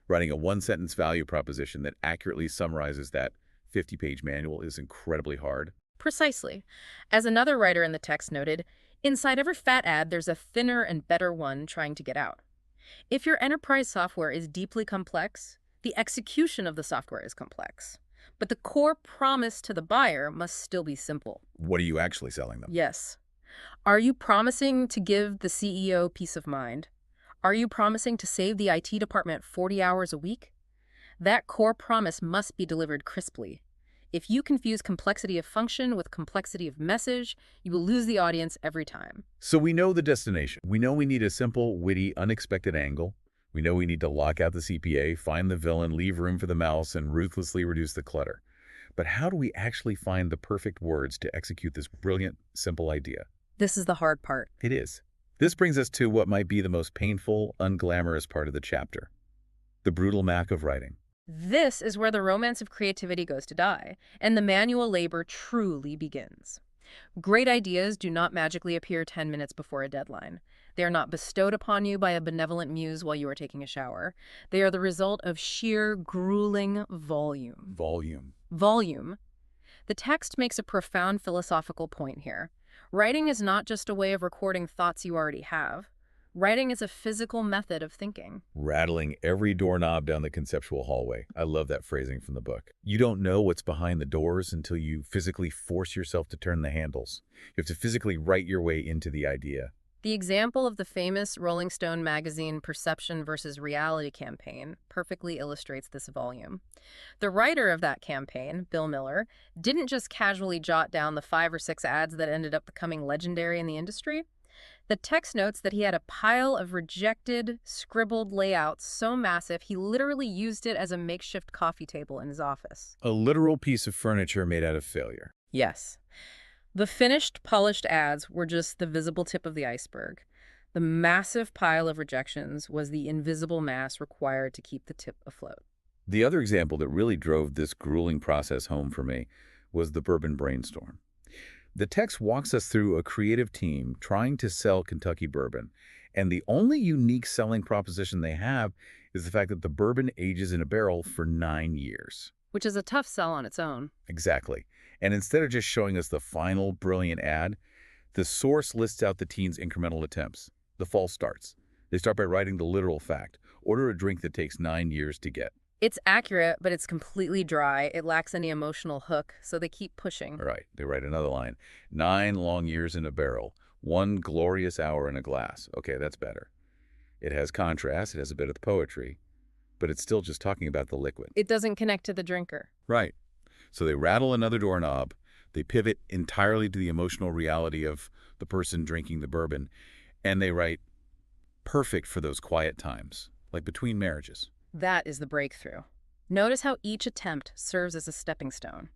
Writing a one-sentence value proposition that accurately summarizes that 50-page manual is incredibly hard. Precisely. As another writer in the text noted, inside every fat ad, there's a thinner and better one trying to get out. If your enterprise software is deeply complex, the execution of the software is complex. But the core promise to the buyer must still be simple. What are you actually selling them? Yes. Are you promising to give the CEO peace of mind? Are you promising to save the IT department 40 hours a week? That core promise must be delivered crisply. If you confuse complexity of function with complexity of message, you will lose the audience every time. So we know the destination. We know we need a simple, witty, unexpected angle. We know we need to lock out the CPA, find the villain, leave room for the mouse, and ruthlessly reduce the clutter. But how do we actually find the perfect words to execute this brilliant, simple idea? This is the hard part. It is. This brings us to what might be the most painful, unglamorous part of the chapter. The brutal mac of writing. This is where the romance of creativity goes to die, and the manual labor truly begins. Great ideas do not magically appear 10 minutes before a deadline. They are not bestowed upon you by a benevolent muse while you are taking a shower. They are the result of sheer, grueling volume. Volume. The text makes a profound philosophical point here. Writing is not just a way of recording thoughts you already have. Writing is a physical method of thinking. Rattling every doorknob down the conceptual hallway. I love that phrasing from the book. You don't know what's behind the doors until you physically force yourself to turn the handles. You have to physically write your way into the idea. The example of the famous Rolling Stone magazine Perception versus Reality campaign perfectly illustrates this volume. The writer of that campaign, Bill Miller, didn't just casually jot down the 5 or 6 ads that ended up becoming legendary in the industry. The text notes that he had a pile of rejected, scribbled layouts so massive he literally used it as a makeshift coffee table in his office. A literal piece of furniture made out of failure. Yes. The finished, polished ads were just the visible tip of the iceberg. The massive pile of rejections was the invisible mass required to keep the tip afloat. The other example that really drove this grueling process home for me was the bourbon brainstorm. The text walks us through a creative team trying to sell Kentucky bourbon, and the only unique selling proposition they have is the fact that the bourbon ages in a barrel for 9 years. Which is a tough sell on its own. Exactly. And instead of just showing us the final brilliant ad, the source lists out the teens' incremental attempts, the false starts. They start by writing the literal fact. Order a drink that takes 9 years to get. It's accurate, but it's completely dry. It lacks any emotional hook, so they keep pushing. All right, they write another line. 9 long years in a barrel, 1 glorious hour in a glass. Okay, that's better. It has contrast, it has a bit of the poetry, but it's still just talking about the liquid. It doesn't connect to the drinker. Right. So they rattle another doorknob. They pivot entirely to the emotional reality of the person drinking the bourbon, and they write, perfect for those quiet times, like between marriages. That is the breakthrough. Notice how each attempt serves as a stepping stone.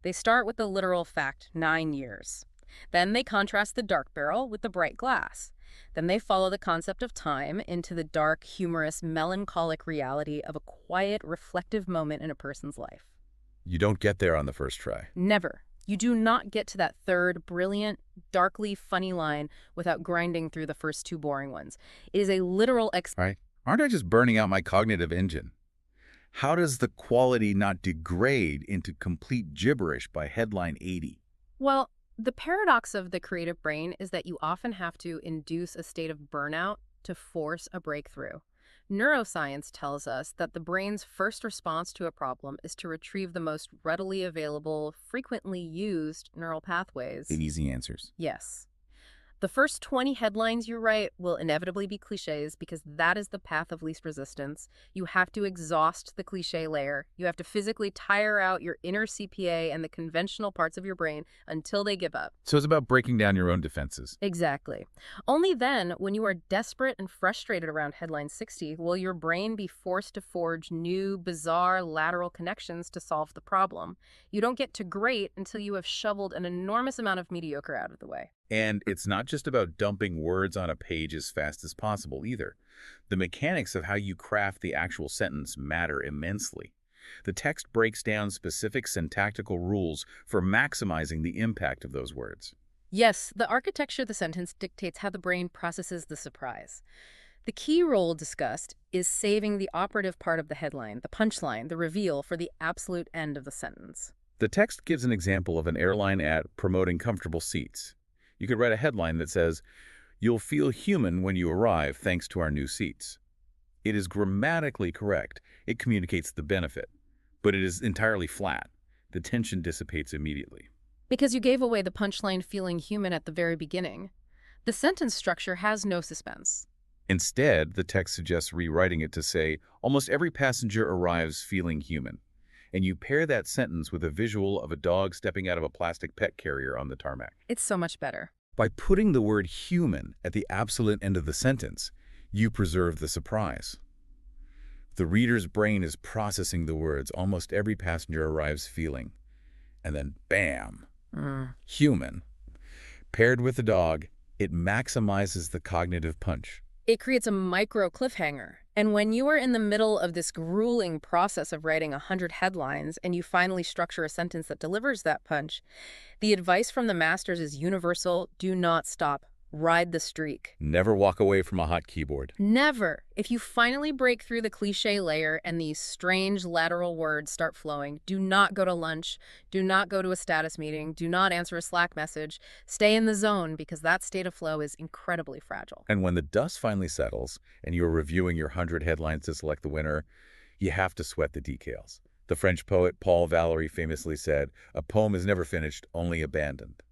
They start with the literal fact, 9 years. Then they contrast the dark barrel with the bright glass. Then they follow the concept of time into the dark, humorous, melancholic reality of a quiet, reflective moment in a person's life. You don't get there on the first try. Never. You do not get to that third, brilliant, darkly funny line without grinding through the first 2 boring ones. It is a literal Right? Aren't I just burning out my cognitive engine? How does the quality not degrade into complete gibberish by headline 80? Well, the paradox of the creative brain is that you often have to induce a state of burnout to force a breakthrough. Neuroscience tells us that the brain's first response to a problem is to retrieve the most readily available, frequently used neural pathways. Easy answers. Yes. The first 20 headlines you write will inevitably be cliches because that is the path of least resistance. You have to exhaust the cliche layer. You have to physically tire out your inner CPA and the conventional parts of your brain until they give up. So it's about breaking down your own defenses. Exactly. Only then, when you are desperate and frustrated around headline 60, will your brain be forced to forge new, bizarre lateral connections to solve the problem. You don't get to great until you have shoveled an enormous amount of mediocre out of the way. And it's not just about dumping words on a page as fast as possible either. The mechanics of how you craft the actual sentence matter immensely. The text breaks down specific syntactical rules for maximizing the impact of those words. Yes, the architecture of the sentence dictates how the brain processes the surprise. The key role discussed is saving the operative part of the headline, the punchline, the reveal, for the absolute end of the sentence. The text gives an example of an airline ad promoting comfortable seats. You could write a headline that says, "You'll feel human when you arrive thanks to our new seats." It is grammatically correct. It communicates the benefit. But it is entirely flat. The tension dissipates immediately. Because you gave away the punchline feeling human at the very beginning. The sentence structure has no suspense. Instead, the text suggests rewriting it to say, "Almost every passenger arrives feeling human." And you pair that sentence with a visual of a dog stepping out of a plastic pet carrier on the tarmac. It's so much better. By putting the word human at the absolute end of the sentence, you preserve the surprise. The reader's brain is processing the words, "Almost every passenger arrives feeling." And then, bam, human. Paired with the dog, it maximizes the cognitive punch. It creates a micro cliffhanger. And when you are in the middle of this grueling process of writing 100 headlines and you finally structure a sentence that delivers that punch, the advice from the masters is universal: do not stop. Ride the streak. Never walk away from a hot keyboard. Never. If you finally break through the cliche layer and these strange lateral words start flowing, do not go to lunch, do not go to a status meeting, do not answer a Slack message. Stay in the zone, because that state of flow is incredibly fragile. And when the dust finally settles and you're reviewing your 100 headlines to select the winner, you have to sweat the details. The French poet Paul Valéry famously said, "A poem is never finished, only abandoned."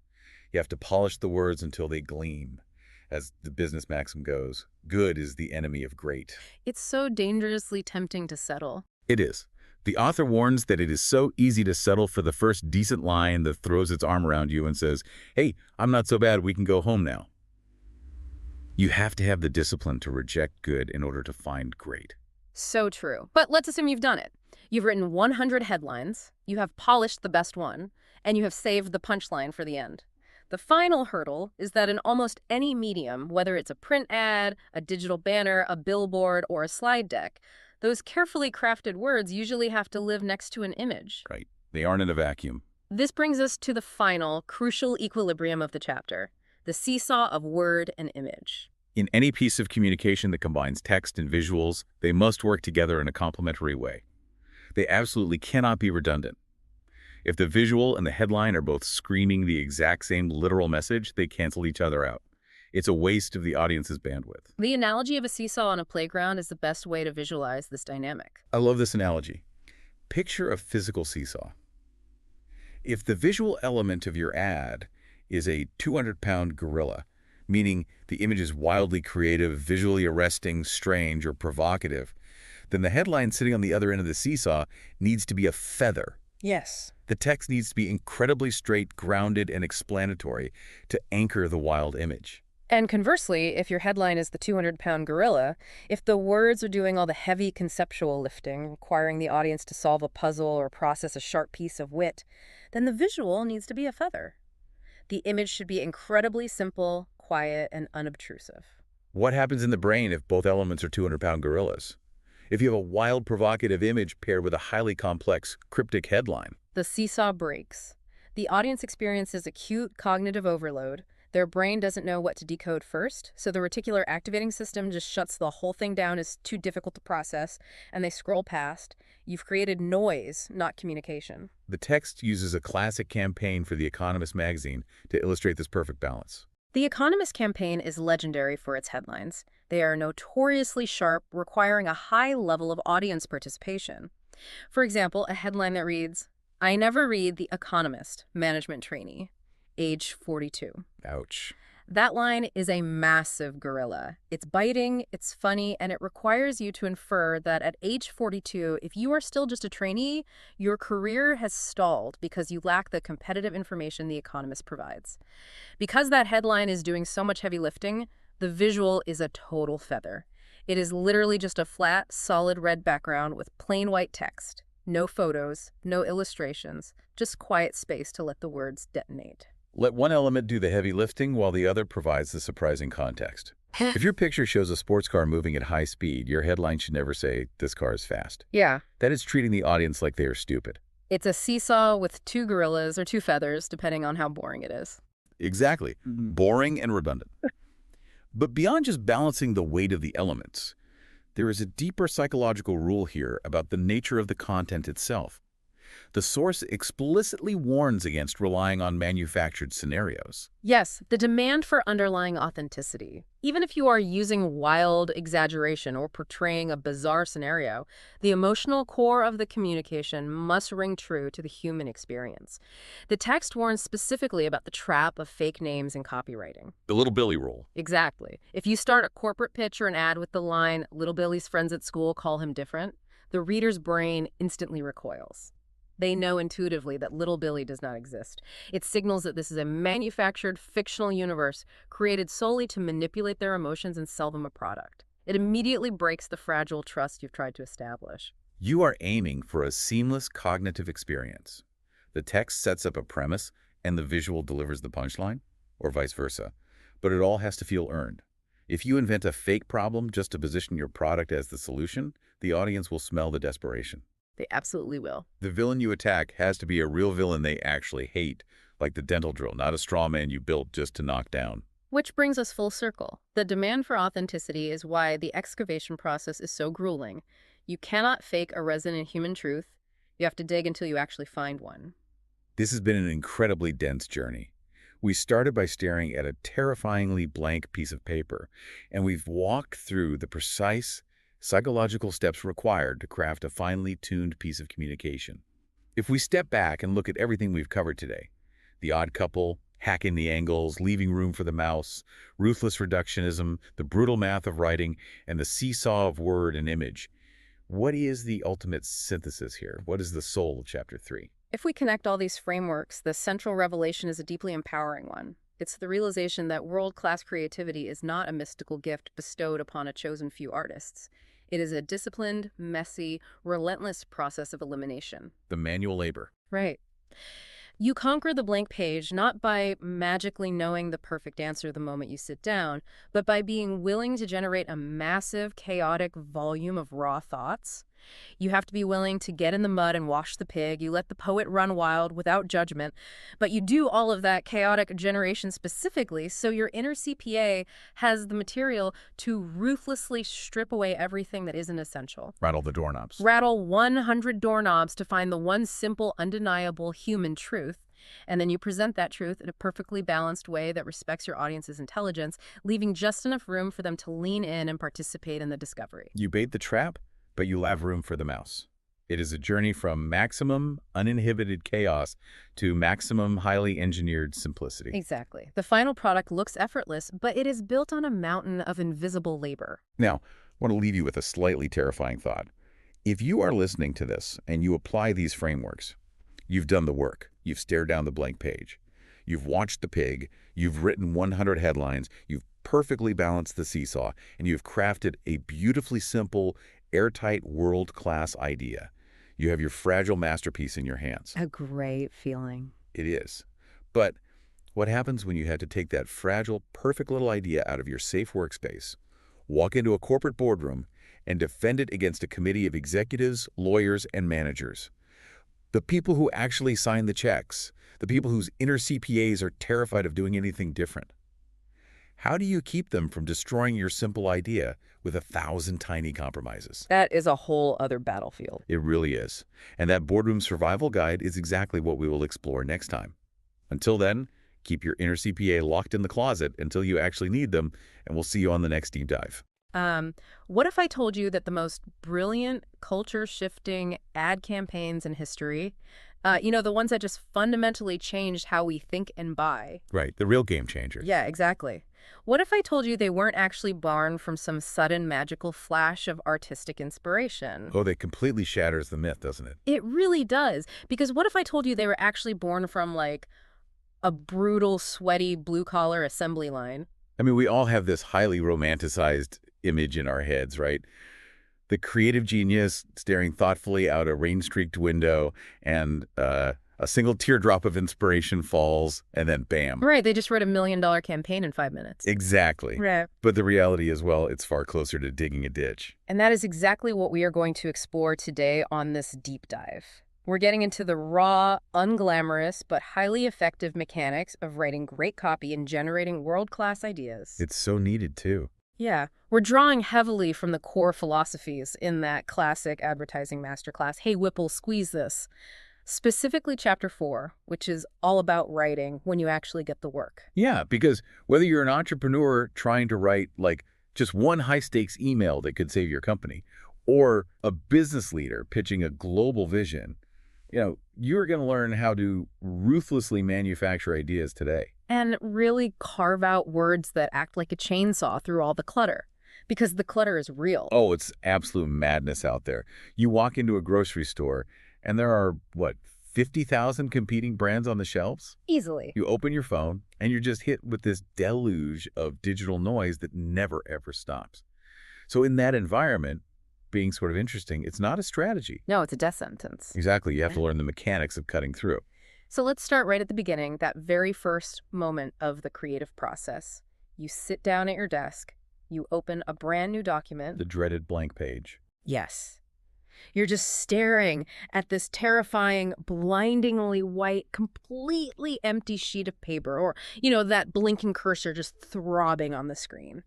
You have to polish the words until they gleam. As the business maxim goes, good is the enemy of great. It's so dangerously tempting to settle. It is. The author warns that it is so easy to settle for the first decent line that throws its arm around you and says, "Hey, I'm not so bad, we can go home now." You have to have the discipline to reject good in order to find great. So true. But let's assume you've done it. You've written 100 headlines, you have polished the best one, and you have saved the punchline for the end. The final hurdle is that in almost any medium, whether it's a print ad, a digital banner, a billboard, or a slide deck, those carefully crafted words usually have to live next to an image. Right. They aren't in a vacuum. This brings us to the final, crucial equilibrium of the chapter, the seesaw of word and image. In any piece of communication that combines text and visuals, they must work together in a complementary way. They absolutely cannot be redundant. If the visual and the headline are both screaming the exact same literal message, they cancel each other out. It's a waste of the audience's bandwidth. The analogy of a seesaw on a playground is the best way to visualize this dynamic. I love this analogy. Picture a physical seesaw. If the visual element of your ad is a 200-pound gorilla, meaning the image is wildly creative, visually arresting, strange, or provocative, then the headline sitting on the other end of the seesaw needs to be a feather. Yes. The text needs to be incredibly straight, grounded, and explanatory to anchor the wild image. And conversely, if your headline is the 200-pound gorilla, if the words are doing all the heavy conceptual lifting, requiring the audience to solve a puzzle or process a sharp piece of wit, then the visual needs to be a feather. The image should be incredibly simple, quiet, and unobtrusive. What happens in the brain if both elements are 200-pound gorillas? If you have a wild, provocative image paired with a highly complex, cryptic headline? The seesaw breaks. The audience experiences acute cognitive overload. Their brain doesn't know what to decode first, so the reticular activating system just shuts the whole thing down as too difficult to process, and they scroll past. You've created noise, not communication. The text uses a classic campaign for The Economist magazine to illustrate this perfect balance. The Economist campaign is legendary for its headlines. They are notoriously sharp, requiring a high level of audience participation. For example, a headline that reads, "I never read The Economist, management trainee, age 42. Ouch. That line is a massive gorilla. It's biting, it's funny, and it requires you to infer that at age 42, if you are still just a trainee, your career has stalled because you lack the competitive information The Economist provides. Because that headline is doing so much heavy lifting, the visual is a total feather. It is literally just a flat, solid red background with plain white text. No photos, no illustrations, just quiet space to let the words detonate. Let one element do the heavy lifting while the other provides the surprising context. If your picture shows a sports car moving at high speed, your headline should never say, "This car is fast." Yeah. That is treating the audience like they are stupid. It's a seesaw with two gorillas or two feathers, depending on how boring it is. Exactly. Boring and redundant. But beyond just balancing the weight of the elements, there is a deeper psychological rule here about the nature of the content itself. The source explicitly warns against relying on manufactured scenarios. Yes, the demand for underlying authenticity. Even if you are using wild exaggeration or portraying a bizarre scenario, the emotional core of the communication must ring true to the human experience. The text warns specifically about the trap of fake names in copywriting. The little Billy rule. Exactly. If you start a corporate pitch or an ad with the line, "Little Billy's friends at school call him different," the reader's brain instantly recoils. They know intuitively that Little Billy does not exist. It signals that this is a manufactured, fictional universe created solely to manipulate their emotions and sell them a product. It immediately breaks the fragile trust you've tried to establish. You are aiming for a seamless cognitive experience. The text sets up a premise and the visual delivers the punchline, or vice versa. But it all has to feel earned. If you invent a fake problem just to position your product as the solution, the audience will smell the desperation. They absolutely will. The villain you attack has to be a real villain they actually hate, like the dental drill, not a straw man you built just to knock down. Which brings us full circle. The demand for authenticity is why the excavation process is so grueling. You cannot fake a resonant human truth. You have to dig until you actually find one. This has been an incredibly dense journey. We started by staring at a terrifyingly blank piece of paper, and we've walked through the precise psychological steps required to craft a finely tuned piece of communication. If we step back and look at everything we've covered today, the odd couple, hacking the angles, leaving room for the mouse, ruthless reductionism, the brutal math of writing, and the seesaw of word and image, what is the ultimate synthesis here? What is the soul of Chapter 3? If we connect all these frameworks, the central revelation is a deeply empowering one. It's the realization that world-class creativity is not a mystical gift bestowed upon a chosen few artists. It is a disciplined, messy, relentless process of elimination. The manual labor. Right. You conquer the blank page not by magically knowing the perfect answer the moment you sit down, but by being willing to generate a massive, chaotic volume of raw thoughts. You have to be willing to get in the mud and wash the pig. You let the poet run wild without judgment. But you do all of that chaotic generation specifically so your inner CPA has the material to ruthlessly strip away everything that isn't essential. Rattle the doorknobs. Rattle 100 doorknobs to find the one simple, undeniable human truth. And then you present that truth in a perfectly balanced way that respects your audience's intelligence, leaving just enough room for them to lean in and participate in the discovery. You bait the trap, but you have room for the mouse. It is a journey from maximum uninhibited chaos to maximum highly engineered simplicity. Exactly. The final product looks effortless, but it is built on a mountain of invisible labor. Now, I want to leave you with a slightly terrifying thought. If you are listening to this and you apply these frameworks, you've done the work. You've stared down the blank page. You've watched the pig. You've written 100 headlines. You've perfectly balanced the seesaw, and you've crafted a beautifully simple, airtight, world-class idea. You have your fragile masterpiece in your hands. A great feeling. It is. But what happens when you have to take that fragile, perfect little idea out of your safe workspace, walk into a corporate boardroom, and defend it against a committee of executives, lawyers, and managers? The people who actually sign the checks, the people whose inner CPAs are terrified of doing anything different. How do you keep them from destroying your simple idea with 1,000 tiny compromises? That is a whole other battlefield. It really is. And that boardroom survival guide is exactly what we will explore next time. Until then, keep your inner CPA locked in the closet until you actually need them, and we'll see you on the next deep dive. What if I told you that the most brilliant culture-shifting ad campaigns in history The ones that just fundamentally changed how we think and buy. Right, the real game changers. Yeah, exactly. What if I told you they weren't actually born from some sudden magical flash of artistic inspiration? Oh, that completely shatters the myth, doesn't it? It really does. Because what if I told you they were actually born from, like, a brutal, sweaty, blue-collar assembly line? I mean, we all have this highly romanticized image in our heads, right? The creative genius staring thoughtfully out a rain-streaked window, and a single teardrop of inspiration falls, and then bam. Right, they just wrote $1 million campaign in 5 minutes. Exactly. Right. But the reality is, well, it's far closer to digging a ditch. And that is exactly what we are going to explore today on this deep dive. We're getting into the raw, unglamorous, but highly effective mechanics of writing great copy and generating world-class ideas. It's so needed, too. Yeah, we're drawing heavily from the core philosophies in that classic advertising masterclass, Hey Whipple, Squeeze This. Specifically Chapter 4, which is all about writing when you actually get the work. Yeah, because whether you're an entrepreneur trying to write, like, just one high-stakes email that could save your company, or a business leader pitching a global vision, you're going to learn how to ruthlessly manufacture ideas today. And really carve out words that act like a chainsaw through all the clutter. Because the clutter is real. Oh, it's absolute madness out there. You walk into a grocery store, and there are, 50,000 competing brands on the shelves? Easily. You open your phone, and you're just hit with this deluge of digital noise that never, ever stops. So in that environment, being sort of interesting, it's not a strategy. No, it's a death sentence. Exactly. You have to learn the mechanics of cutting through. So let's start right at the beginning, that very first moment of the creative process. You sit down at your desk. You open a brand new document. The dreaded blank page. Yes. You're just staring at this terrifying, blindingly white, completely empty sheet of paper, or, that blinking cursor just throbbing on the screen,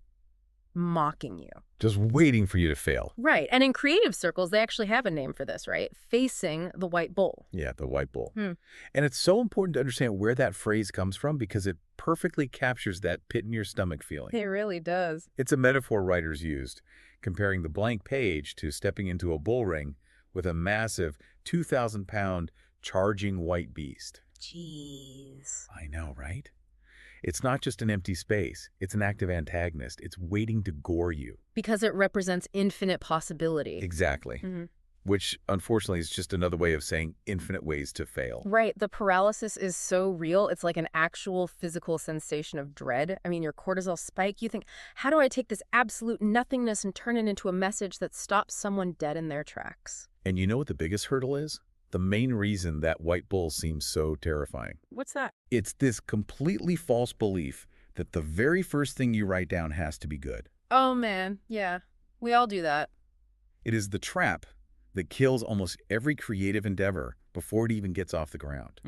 mocking you. Just waiting for you to fail. Right. And in creative circles, they actually have a name for this, right? Facing the white bull. Yeah, the white bull. And it's so important to understand where that phrase comes from because it perfectly captures that pit-in-your-stomach feeling. It really does. It's a metaphor writers used, comparing the blank page to stepping into a bull ring with a massive 2,000-pound charging white beast. Jeez. I know, right? It's not just an empty space. It's an active antagonist. It's waiting to gore you. Because it represents infinite possibility. Exactly. Which, unfortunately, is just another way of saying infinite ways to fail. Right. The paralysis is so real. It's like an actual physical sensation of dread. I mean, your cortisol spike. You think, how do I take this absolute nothingness and turn it into a message that stops someone dead in their tracks? And you know what the biggest hurdle is? The main reason that white bull seems so terrifying. What's that? It's this completely false belief that the very first thing you write down has to be good. Oh, man. Yeah. We all do that. It is the trap that kills almost every creative endeavor before it even gets off the ground.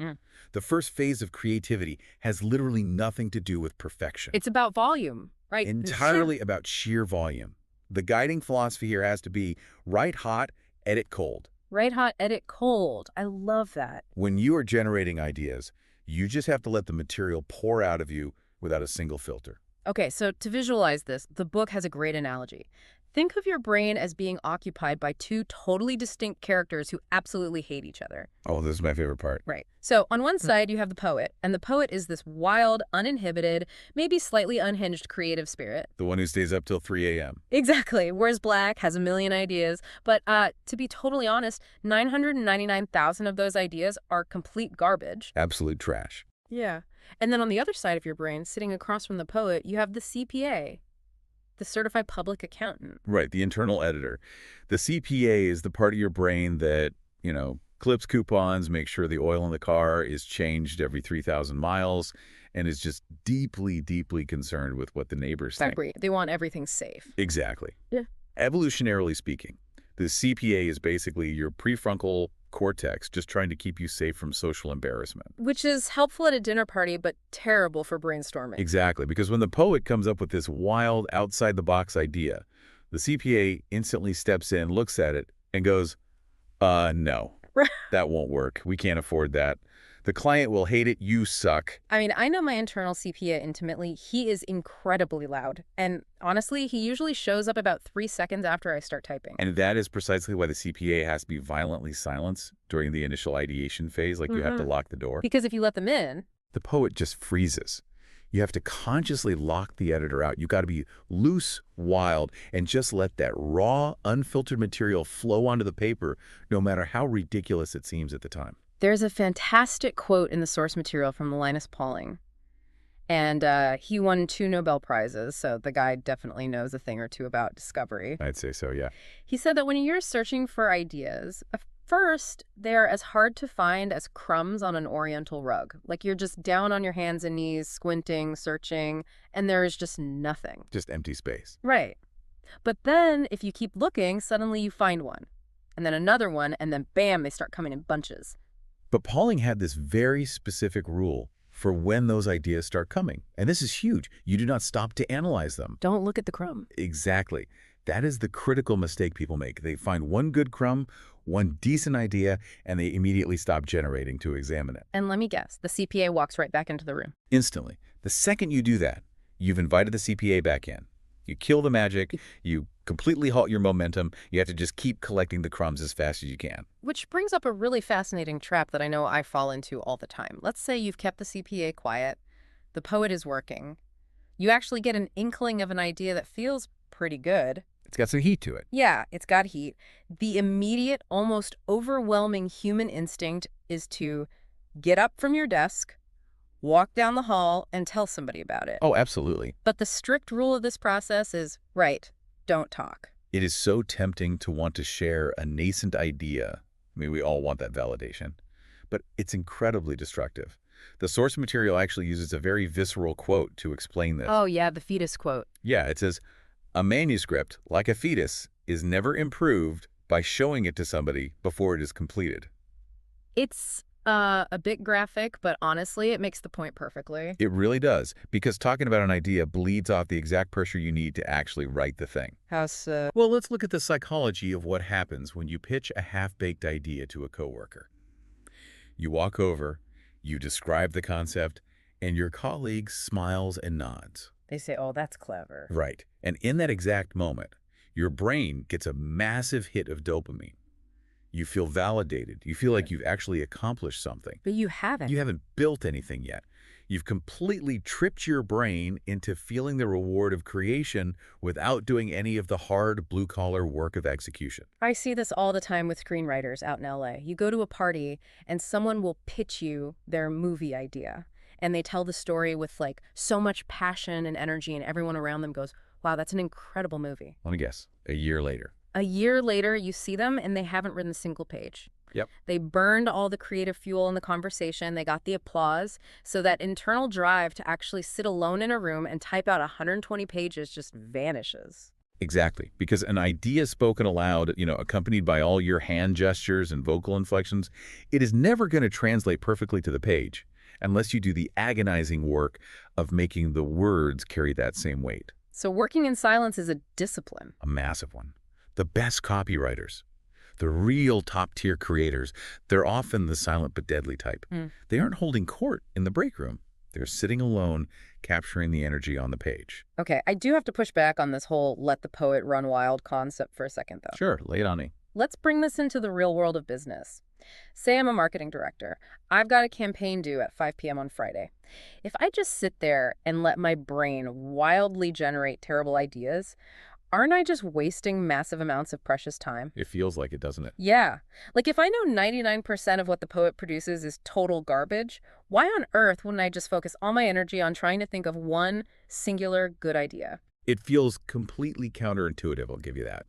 The first phase of creativity has literally nothing to do with perfection. It's about volume, right? Entirely about sheer volume. The guiding philosophy here has to be write hot, edit cold. Write hot, edit cold. I love that. When you are generating ideas, you just have to let the material pour out of you without a single filter. Okay, so to visualize this, the book has a great analogy. Think of your brain as being occupied by two totally distinct characters who absolutely hate each other. Oh, this is my favorite part. Right. So on one side, you have the poet, and the poet is this wild, uninhibited, maybe slightly unhinged creative spirit. The one who stays up till 3 a.m. Exactly. Wears black, has a million ideas. But to be totally honest, 999,000 of those ideas are complete garbage. Absolute trash. Yeah. And then on the other side of your brain, sitting across from the poet, you have the CPA. The certified public accountant. Right, the internal editor. The CPA is the part of your brain that, clips coupons, makes sure the oil in the car is changed every 3,000 miles, and is just deeply, deeply concerned with what the neighbors think. Exactly. They want everything safe. Exactly. Yeah. Evolutionarily speaking, the CPA is basically your prefrontal cortex just trying to keep you safe from social embarrassment. Which is helpful at a dinner party, but terrible for brainstorming. Exactly, because when the poet comes up with this wild, outside-the-box idea, the CPA instantly steps in, looks at it, and goes, no, that won't work. We can't afford that. The client will hate it. You suck. I mean, I know my internal CPA intimately. He is incredibly loud. And honestly, he usually shows up about 3 seconds after I start typing. And that is precisely why the CPA has to be violently silenced during the initial ideation phase. Like you have to lock the door. Because if you let them in, The poet just freezes. You have to consciously lock the editor out. You got to be loose, wild, and just let that raw, unfiltered material flow onto the paper, no matter how ridiculous it seems at the time. there's a fantastic quote in the source material from Linus Pauling. And he won 2 Nobel Prizes, so the guy definitely knows a thing or two about discovery. I'd say so, yeah. He said that when you're searching for ideas, at first, they are as hard to find as crumbs on an oriental rug. Like you're just down on your hands and knees, squinting, searching, and there is just nothing. Just empty space. Right. But then, if you keep looking, suddenly you find one. And then another one, and then bam, they start coming in bunches. But Pauling had this very specific rule for when those ideas start coming. And this is huge. You do not stop to analyze them. Don't look at the crumb. Exactly. That is the critical mistake people make. They find one good crumb, one decent idea, and they immediately stop generating to examine it. And let me guess, the CPA walks right back into the room. Instantly. The second you do that, you've invited the CPA back in. You kill the magic, you completely halt your momentum, you have to just keep collecting the crumbs as fast as you can. Which brings up a really fascinating trap that I know I fall into all the time. Let's say you've kept the CPA quiet, the poet is working. You actually get an inkling of an idea that feels pretty good. It's got some heat to it. Yeah, it's got heat. The immediate, almost overwhelming human instinct is to get up from your desk, walk down the hall, and tell somebody about it. Oh, absolutely. But the strict rule of this process is, right, don't talk. It is so tempting to want to share a nascent idea. I mean, we all want that validation. But it's incredibly destructive. The source material actually uses a very visceral quote to explain this. Oh, yeah, the fetus quote. Yeah, it says, "A manuscript, like a fetus, is never improved by showing it to somebody before it is completed." It's a bit graphic, but honestly, it makes the point perfectly. It really does, because talking about an idea bleeds off the exact pressure you need to actually write the thing. How so? Well, let's look at the psychology of what happens when you pitch a half-baked idea to a coworker. You walk over, you describe the concept, and your colleague smiles and nods. They say, oh, that's clever. Right. And in that exact moment, your brain gets a massive hit of dopamine. You feel validated. You feel like you've actually accomplished something. But you haven't. You haven't built anything yet. You've completely tripped your brain into feeling the reward of creation without doing any of the hard, blue-collar work of execution. I see this all the time with screenwriters out in LA. You go to a party and someone will pitch you their movie idea. And they tell the story with like so much passion and energy, and everyone around them goes, wow, that's an incredible movie. Let me guess, a year later. A year later, you see them and they haven't written a single page. Yep. They burned all the creative fuel in the conversation. They got the applause. So that internal drive to actually sit alone in a room and type out 120 pages just vanishes. Exactly, because an idea spoken aloud, accompanied by all your hand gestures and vocal inflections, it is never going to translate perfectly to the page unless you do the agonizing work of making the words carry that same weight. So working in silence is a discipline. A massive one. The best copywriters, the real top-tier creators, they're often the silent but deadly type. They aren't holding court in the break room. They're sitting alone, capturing the energy on the page. Okay, I do have to push back on this whole let the poet run wild concept for a second, though. Sure, lay it on me. Let's bring this into the real world of business. Say I'm a marketing director. I've got a campaign due at 5 p.m. on Friday. If I just sit there and let my brain wildly generate terrible ideas, aren't I just wasting massive amounts of precious time? It feels like it, doesn't it? Yeah. Like if I know 99% of what the poet produces is total garbage, why on earth wouldn't I just focus all my energy on trying to think of one singular good idea? It feels completely counterintuitive, I'll give you that.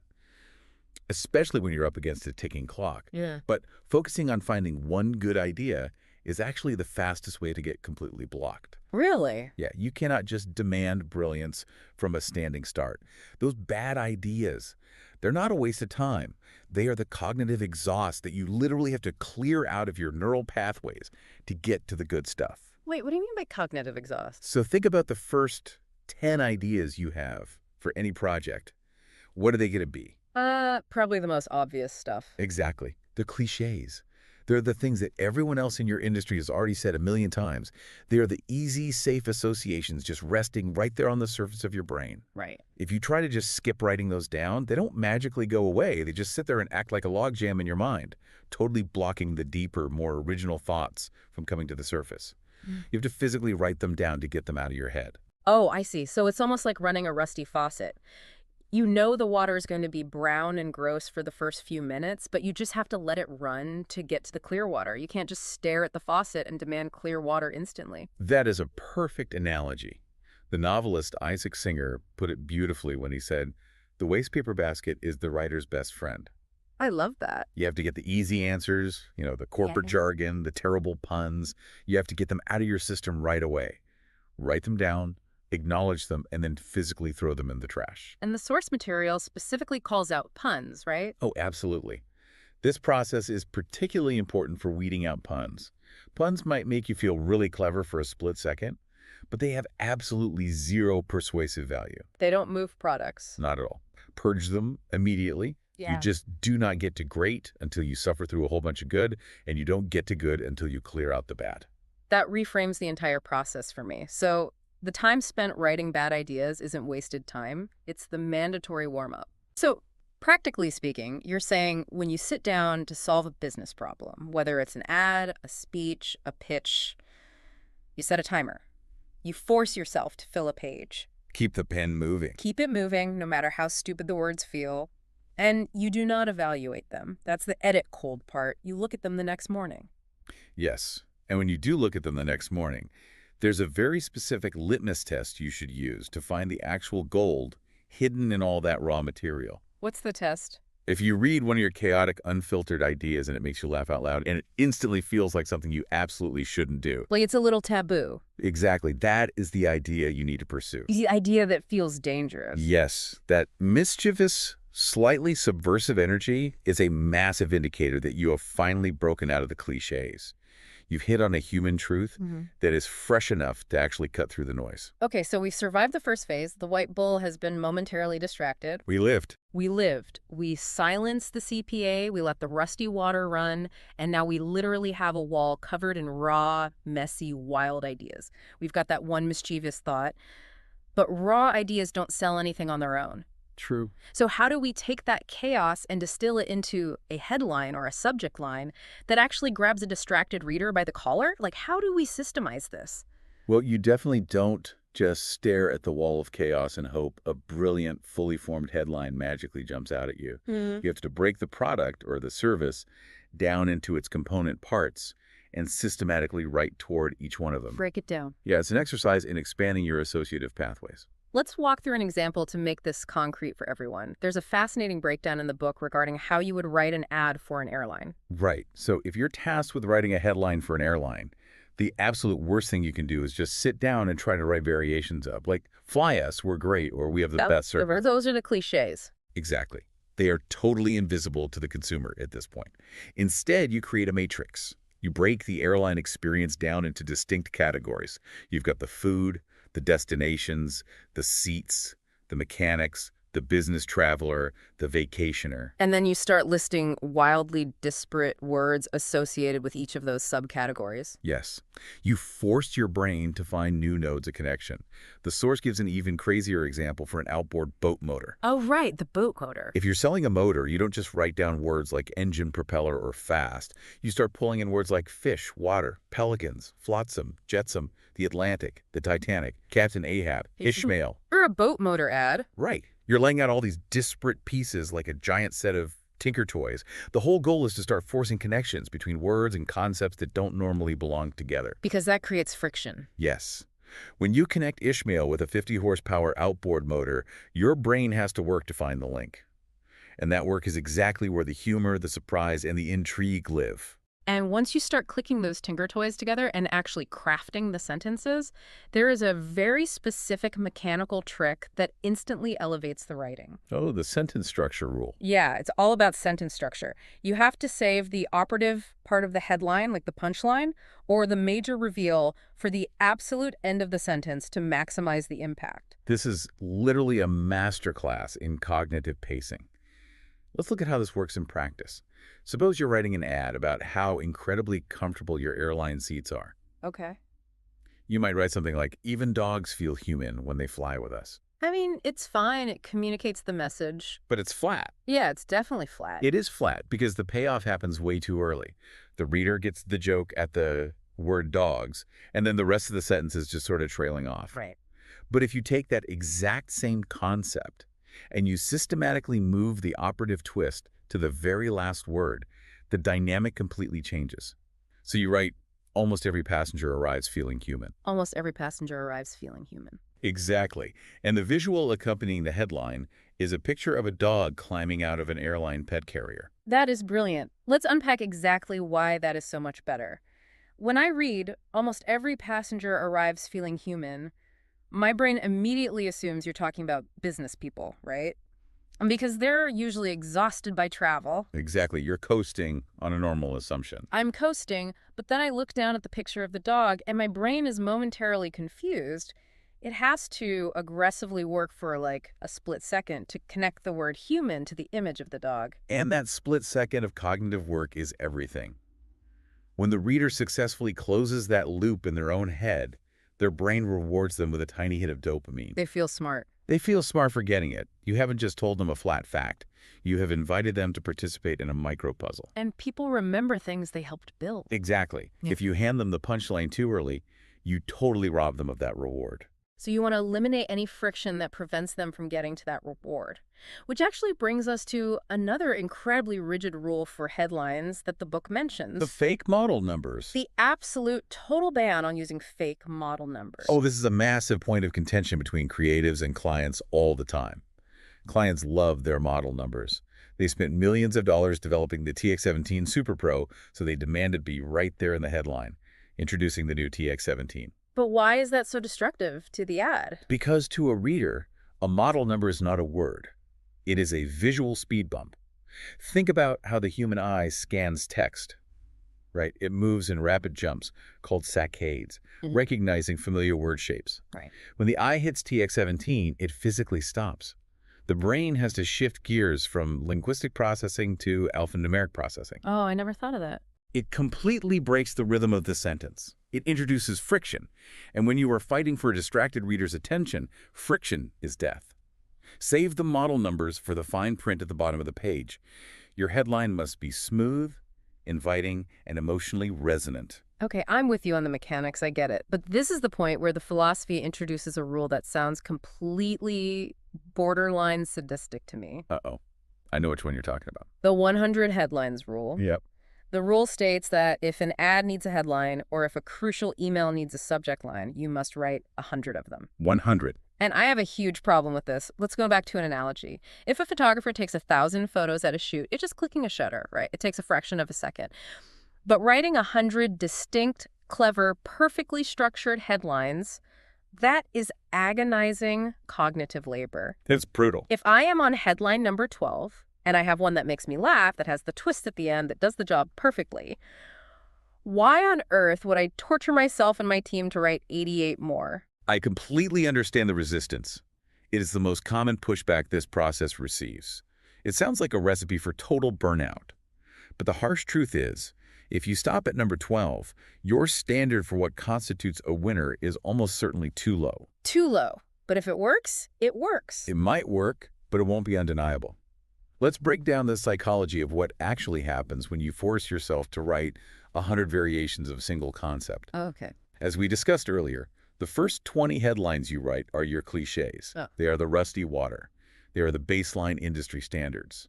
Especially when you're up against a ticking clock. Yeah. But focusing on finding one good idea is actually the fastest way to get completely blocked. Really? Yeah, you cannot just demand brilliance from a standing start. Those bad ideas, they're not a waste of time. They are the cognitive exhaust that you literally have to clear out of your neural pathways to get to the good stuff. Wait, what do you mean by cognitive exhaust? So think about the first 10 ideas you have for any project. What are they going to be? Probably the most obvious stuff. Exactly. The cliches. They're the things that everyone else in your industry has already said a million times. They are the easy, safe associations just resting right there on the surface of your brain. Right. If you try to just skip writing those down, they don't magically go away. They just sit there and act like a logjam in your mind, totally blocking the deeper, more original thoughts from coming to the surface. You have to physically write them down to get them out of your head. Oh, I see. So it's almost like running a rusty faucet. You know the water is going to be brown and gross for the first few minutes, but you just have to let it run to get to the clear water. You can't just stare at the faucet and demand clear water instantly. That is a perfect analogy. The novelist Isaac Singer put it beautifully when he said, "The waste paper basket is the writer's best friend." I love that. You have to get the easy answers, the corporate jargon, the terrible puns. You have to get them out of your system right away. Write them down, acknowledge them, and then physically throw them in the trash. And the source material specifically calls out puns, right? Oh, absolutely. This process is particularly important for weeding out puns. Puns might make you feel really clever for a split second, but they have absolutely zero persuasive value. They don't move products. Not at all. Purge them immediately. You just do not get to great until you suffer through a whole bunch of good, and you don't get to good until you clear out the bad. That reframes the entire process for me. So the time spent writing bad ideas isn't wasted time. It's the mandatory warm-up. So practically speaking, you're saying when you sit down to solve a business problem, whether it's an ad, a speech, a pitch, you set a timer. You force yourself to fill a page. Keep the pen moving. Keep it moving, no matter how stupid the words feel. And you do not evaluate them. That's the edit cold part. You look at them the next morning. Yes. And when you do look at them the next morning, there's a very specific litmus test you should use to find the actual gold hidden in all that raw material. What's the test? If you read one of your chaotic, unfiltered ideas and it makes you laugh out loud and it instantly feels like something you absolutely shouldn't do. Like it's a little taboo. Exactly. That is the idea you need to pursue. The idea that feels dangerous. Yes. That mischievous, slightly subversive energy is a massive indicator that you have finally broken out of the cliches. You've hit on a human truth that is fresh enough to actually cut through the noise. Okay, so we survived the first phase. The white bull has been momentarily distracted. We lived. We lived. We silenced the CPA. We let the rusty water run. And now we literally have a wall covered in raw, messy, wild ideas. We've got that one mischievous thought. But raw ideas don't sell anything on their own. True. So how do we take that chaos and distill it into a headline or a subject line that actually grabs a distracted reader by the collar? Like, how do we systemize this? Well, you definitely don't just stare at the wall of chaos and hope a brilliant, fully formed headline magically jumps out at you. You have to break the product or the service down into its component parts and systematically write toward each one of them. Break it down. Yeah, it's an exercise in expanding your associative pathways. Let's walk through an example to make this concrete for everyone. There's a fascinating breakdown in the book regarding how you would write an ad for an airline. Right. So if you're tasked with writing a headline for an airline, the absolute worst thing you can do is just sit down and try to write variations up. Like, fly us, we're great, or we have the best service. Those are the cliches. Exactly. They are totally invisible to the consumer at this point. Instead, you create a matrix. You break the airline experience down into distinct categories. You've got the food, the destinations, the seats, the mechanics, the business traveler, the vacationer. And then you start listing wildly disparate words associated with each of those subcategories. Yes. You forced your brain to find new nodes of connection. The source gives an even crazier example for an outboard boat motor. Oh, right, the boat motor. If you're selling a motor, you don't just write down words like engine, propeller, or fast. You start pulling in words like fish, water, pelicans, flotsam, jetsam, the Atlantic, the Titanic, Captain Ahab, Ishmael. Or a boat motor ad. Right. You're laying out all these disparate pieces like a giant set of Tinker Toys. The whole goal is to start forcing connections between words and concepts that don't normally belong together. Because that creates friction. Yes. When you connect Ishmael with a 50-horsepower outboard motor, your brain has to work to find the link. And that work is exactly where the humor, the surprise, and the intrigue live. And once you start clicking those Tinker Toys together and actually crafting the sentences, there is a very specific mechanical trick that instantly elevates the writing. Oh, the sentence structure rule. Yeah, it's all about sentence structure. You have to save the operative part of the headline, like the punchline, or the major reveal for the absolute end of the sentence to maximize the impact. This is literally a masterclass in cognitive pacing. Let's look at how this works in practice. Suppose you're writing an ad about how incredibly comfortable your airline seats are. Okay. You might write something like, even dogs feel human when they fly with us. I mean, it's fine. It communicates the message. But it's flat. Yeah, it's definitely flat. It is flat because the payoff happens way too early. The reader gets the joke at the word dogs, and then the rest of the sentence is just sort of trailing off. Right. But if you take that exact same concept and you systematically move the operative twist to the very last word, the dynamic completely changes. So you write, almost every passenger arrives feeling human. Almost every passenger arrives feeling human. Exactly. And the visual accompanying the headline is a picture of a dog climbing out of an airline pet carrier. That is brilliant. Let's unpack exactly why that is so much better. When I read, almost every passenger arrives feeling human, my brain immediately assumes you're talking about business people, right? And because they're usually exhausted by travel. Exactly. You're coasting on a normal assumption. I'm coasting, but then I look down at the picture of the dog and my brain is momentarily confused. It has to aggressively work for like a split second to connect the word human to the image of the dog. And that split second of cognitive work is everything. When the reader successfully closes that loop in their own head, their brain rewards them with a tiny hit of dopamine. They feel smart. They feel smart for getting it. You haven't just told them a flat fact. You have invited them to participate in a micro-puzzle. And people remember things they helped build. Exactly. Yeah. If you hand them the punchline too early, you totally rob them of that reward. So you want to eliminate any friction that prevents them from getting to that reward. Which actually brings us to another incredibly rigid rule for headlines that the book mentions. The fake model numbers. The absolute total ban on using fake model numbers. Oh, this is a massive point of contention between creatives and clients all the time. Clients love their model numbers. They spent millions of dollars developing the TX-17 Super Pro, so they demand it be right there in the headline, introducing the new TX-17. But why is that so destructive to the ad? Because to a reader, a model number is not a word. It is a visual speed bump. Think about how the human eye scans text, right? It moves in rapid jumps called saccades, recognizing familiar word shapes. Right. When the eye hits TX-17, it physically stops. The brain has to shift gears from linguistic processing to alphanumeric processing. Oh, I never thought of that. It completely breaks the rhythm of the sentence. It introduces friction. And when you are fighting for a distracted reader's attention, friction is death. Save the model numbers for the fine print at the bottom of the page. Your headline must be smooth, inviting, and emotionally resonant. Okay, I'm with you on the mechanics, I get it. But this is the point where the philosophy introduces a rule that sounds completely borderline sadistic to me. Uh-oh. I know which one you're talking about. The 100 headlines rule. Yep. The rule states that if an ad needs a headline or if a crucial email needs a subject line, you must write 100 of them. 100. And I have a huge problem with this. Let's go back to an analogy. If a photographer takes 1,000 photos at a shoot, it's just clicking a shutter, right? It takes a fraction of a second. But writing 100 distinct, clever, perfectly structured headlines, that is agonizing cognitive labor. It's brutal. If I am on headline number 12, and I have one that makes me laugh, that has the twist at the end, that does the job perfectly, why on earth would I torture myself and my team to write 88 more? I completely understand the resistance. It is the most common pushback this process receives. It sounds like a recipe for total burnout. But the harsh truth is, if you stop at number 12, your standard for what constitutes a winner is almost certainly too low. Too low. But if it works, it works. It might work, but it won't be undeniable. Let's break down the psychology of what actually happens when you force yourself to write 100 variations of a single concept. Okay. As we discussed earlier, the first 20 headlines you write are your cliches. Oh. They are the rusty water. They are the baseline industry standards.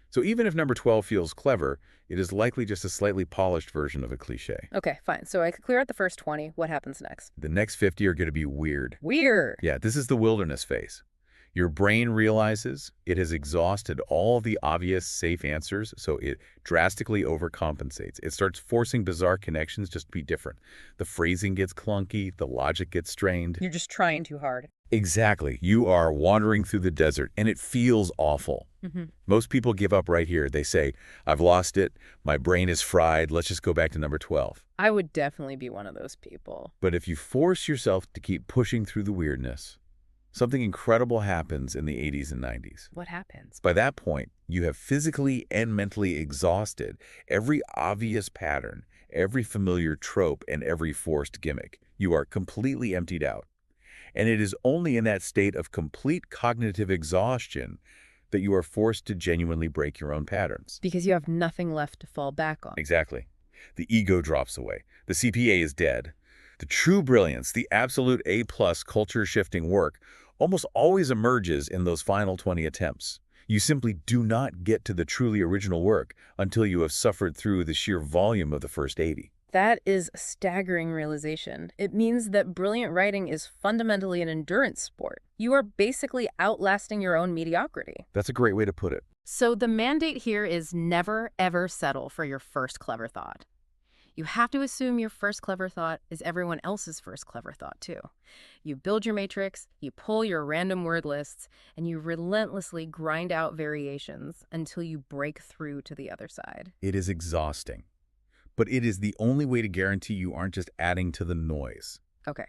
So even if number 12 feels clever, it is likely just a slightly polished version of a cliche. Okay, fine. So I clear out the first 20. What happens next? The next 50 are going to be weird. Weird. Yeah, this is the wilderness phase. Your brain realizes it has exhausted all the obvious safe answers, so it drastically overcompensates. It starts forcing bizarre connections just to be different. The phrasing gets clunky, the logic gets strained. You're just trying too hard. Exactly. You are wandering through the desert, and it feels awful. Most people give up right here. They say, I've lost it, my brain is fried, let's just go back to number 12. I would definitely be one of those people. But if you force yourself to keep pushing through the weirdness, Something incredible happens in the 80s and 90s. What happens? By that point, you have physically and mentally exhausted every obvious pattern, every familiar trope, and every forced gimmick. You are completely emptied out. And it is only in that state of complete cognitive exhaustion that you are forced to genuinely break your own patterns. Because you have nothing left to fall back on. Exactly. The ego drops away. The CPA is dead. The true brilliance, the absolute A-plus culture-shifting work, almost always emerges in those final 20 attempts. You simply do not get to the truly original work until you have suffered through the sheer volume of the first 80. That is a staggering realization. It means that brilliant writing is fundamentally an endurance sport. You are basically outlasting your own mediocrity. That's a great way to put it. So the mandate here is never, ever settle for your first clever thought. You have to assume your first clever thought is everyone else's first clever thought, too. You build your matrix, you pull your random word lists, and you relentlessly grind out variations until you break through to the other side. It is exhausting, but it is the only way to guarantee you aren't just adding to the noise. Okay.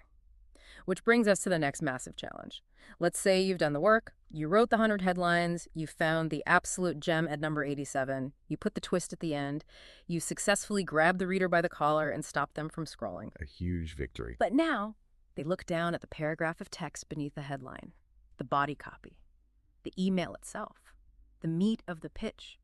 Which brings us to the next massive challenge. Let's say you've done the work, you wrote the 100 headlines, you found the absolute gem at number 87, you put the twist at the end, you successfully grabbed the reader by the collar and stopped them from scrolling. A huge victory. But now, they look down at the paragraph of text beneath the headline, the body copy, the email itself, the meat of the pitch.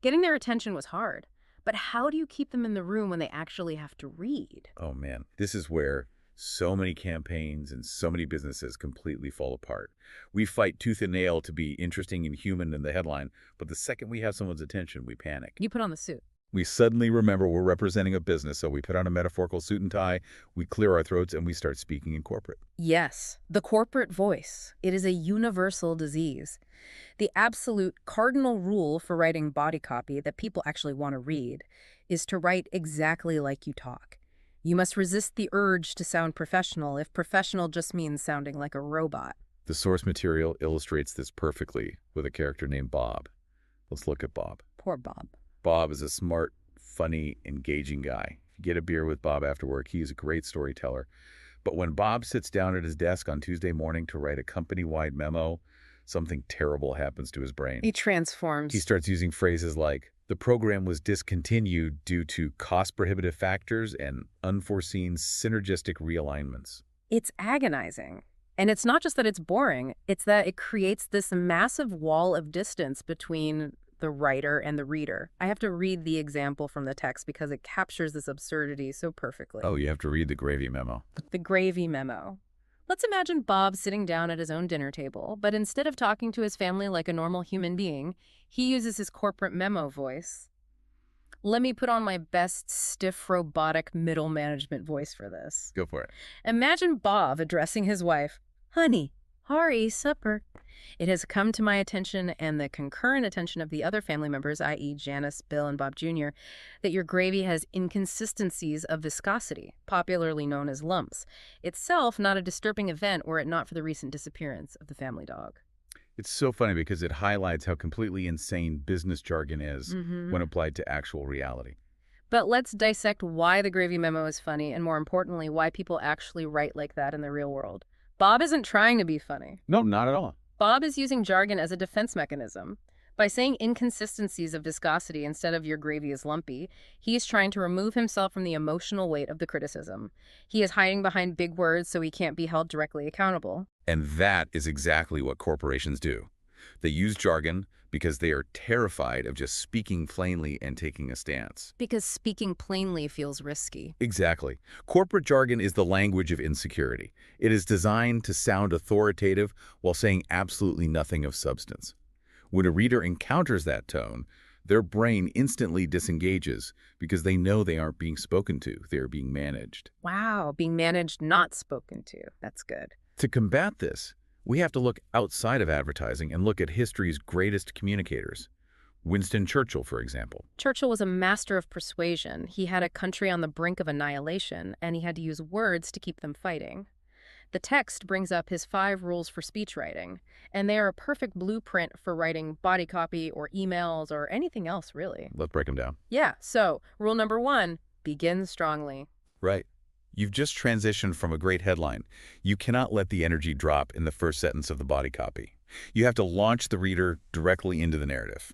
Getting their attention was hard, but how do you keep them in the room when they actually have to read? Oh man, this is where so many campaigns and so many businesses completely fall apart. We fight tooth and nail to be interesting and human in the headline, but the second we have someone's attention, we panic. You put on the suit. We suddenly remember we're representing a business, so we put on a metaphorical suit and tie, we clear our throats, and we start speaking in corporate. Yes, the corporate voice. It is a universal disease. The absolute cardinal rule for writing body copy that people actually want to read is to write exactly like you talk. You must resist the urge to sound professional if professional just means sounding like a robot. The source material illustrates this perfectly with a character named Bob. Let's look at Bob. Poor Bob. Bob is a smart, funny, engaging guy. If you get a beer with Bob after work, he's a great storyteller. But when Bob sits down at his desk on Tuesday morning to write a company-wide memo, something terrible happens to his brain. He transforms. He starts using phrases like, the program was discontinued due to cost-prohibitive factors and unforeseen synergistic realignments. It's agonizing. And it's not just that it's boring, it's that it creates this massive wall of distance between the writer and the reader. I have to read the example from the text because it captures this absurdity so perfectly. Oh, you have to read the gravy memo. The gravy memo. Let's imagine Bob sitting down at his own dinner table, but instead of talking to his family like a normal human being, he uses his corporate memo voice. Let me put on my best stiff, robotic middle management voice for this. Go for it. Imagine Bob addressing his wife, "Honey, hurry, supper." It has come to my attention and the concurrent attention of the other family members, i.e. Janice, Bill, and Bob Jr., that your gravy has inconsistencies of viscosity, popularly known as lumps. Itself not a disturbing event were it not for the recent disappearance of the family dog. It's so funny because it highlights how completely insane business jargon is when applied to actual reality. But let's dissect why the gravy memo is funny and, more importantly, why people actually write like that in the real world. Bob isn't trying to be funny. No, not at all. Bob is using jargon as a defense mechanism. By saying inconsistencies of viscosity instead of your gravy is lumpy, he is trying to remove himself from the emotional weight of the criticism. He is hiding behind big words so he can't be held directly accountable. And that is exactly what corporations do. They use jargon because they are terrified of just speaking plainly and taking a stance. Because speaking plainly feels risky. Exactly. Corporate jargon is the language of insecurity. It is designed to sound authoritative while saying absolutely nothing of substance. When a reader encounters that tone, their brain instantly disengages because they know they aren't being spoken to, they are being managed. Wow, being managed, not spoken to. That's good. To combat this, we have to look outside of advertising and look at history's greatest communicators. Winston Churchill, for example. Churchill was a master of persuasion. He had a country on the brink of annihilation, and he had to use words to keep them fighting. The text brings up his 5 rules for speech writing, and they are a perfect blueprint for writing body copy or emails or anything else, really. Let's break them down. Yeah, so rule number 1, begin strongly. Right. You've just transitioned from a great headline. You cannot let the energy drop in the first sentence of the body copy. You have to launch the reader directly into the narrative.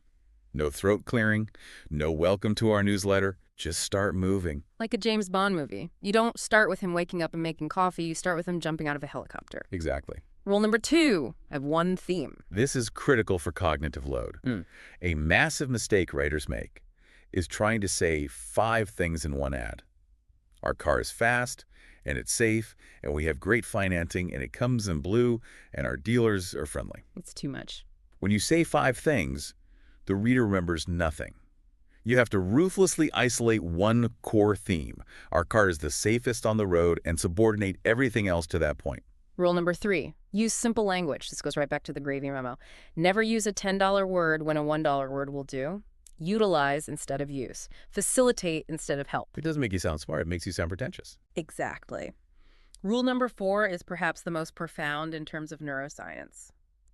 No throat clearing, no welcome to our newsletter. Just start moving. Like a James Bond movie. You don't start with him waking up and making coffee. You start with him jumping out of a helicopter. Exactly. Rule number 2, have one theme. This is critical for cognitive load. A massive mistake writers make is trying to say 5 things in one ad. Our car is fast, and it's safe, and we have great financing, and it comes in blue, and our dealers are friendly. It's too much. When you say 5 things, the reader remembers nothing. You have to ruthlessly isolate one core theme. Our car is the safest on the road, and subordinate everything else to that point. Rule number 3, use simple language. This goes right back to the gravy memo. Never use a $10 word when a $1 word will do. Utilize instead of use. Facilitate instead of help. It doesn't make you sound smart. It makes you sound pretentious. Exactly. Rule number 4 is perhaps the most profound in terms of neuroscience.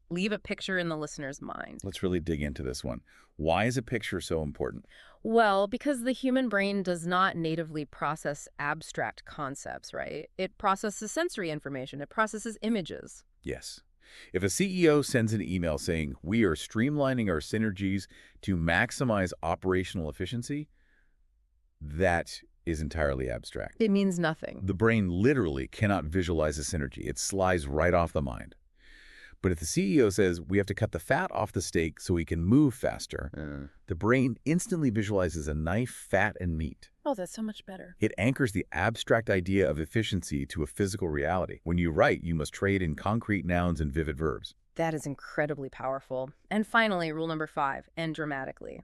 Leave a picture in the listener's mind. Let's really dig into this one. Why is a picture so important? Well, because the human brain does not natively process abstract concepts, right? It processes sensory information. It processes images. Yes. If a CEO sends an email saying, we are streamlining our synergies to maximize operational efficiency, that is entirely abstract. It means nothing. The brain literally cannot visualize a synergy. It slides right off the mind. But if the CEO says, we have to cut the fat off the steak so we can move faster, the brain instantly visualizes a knife, fat, and meat. Oh, that's so much better. It anchors the abstract idea of efficiency to a physical reality. When you write, you must trade in concrete nouns and vivid verbs. That is incredibly powerful. And finally, rule number 5, end dramatically.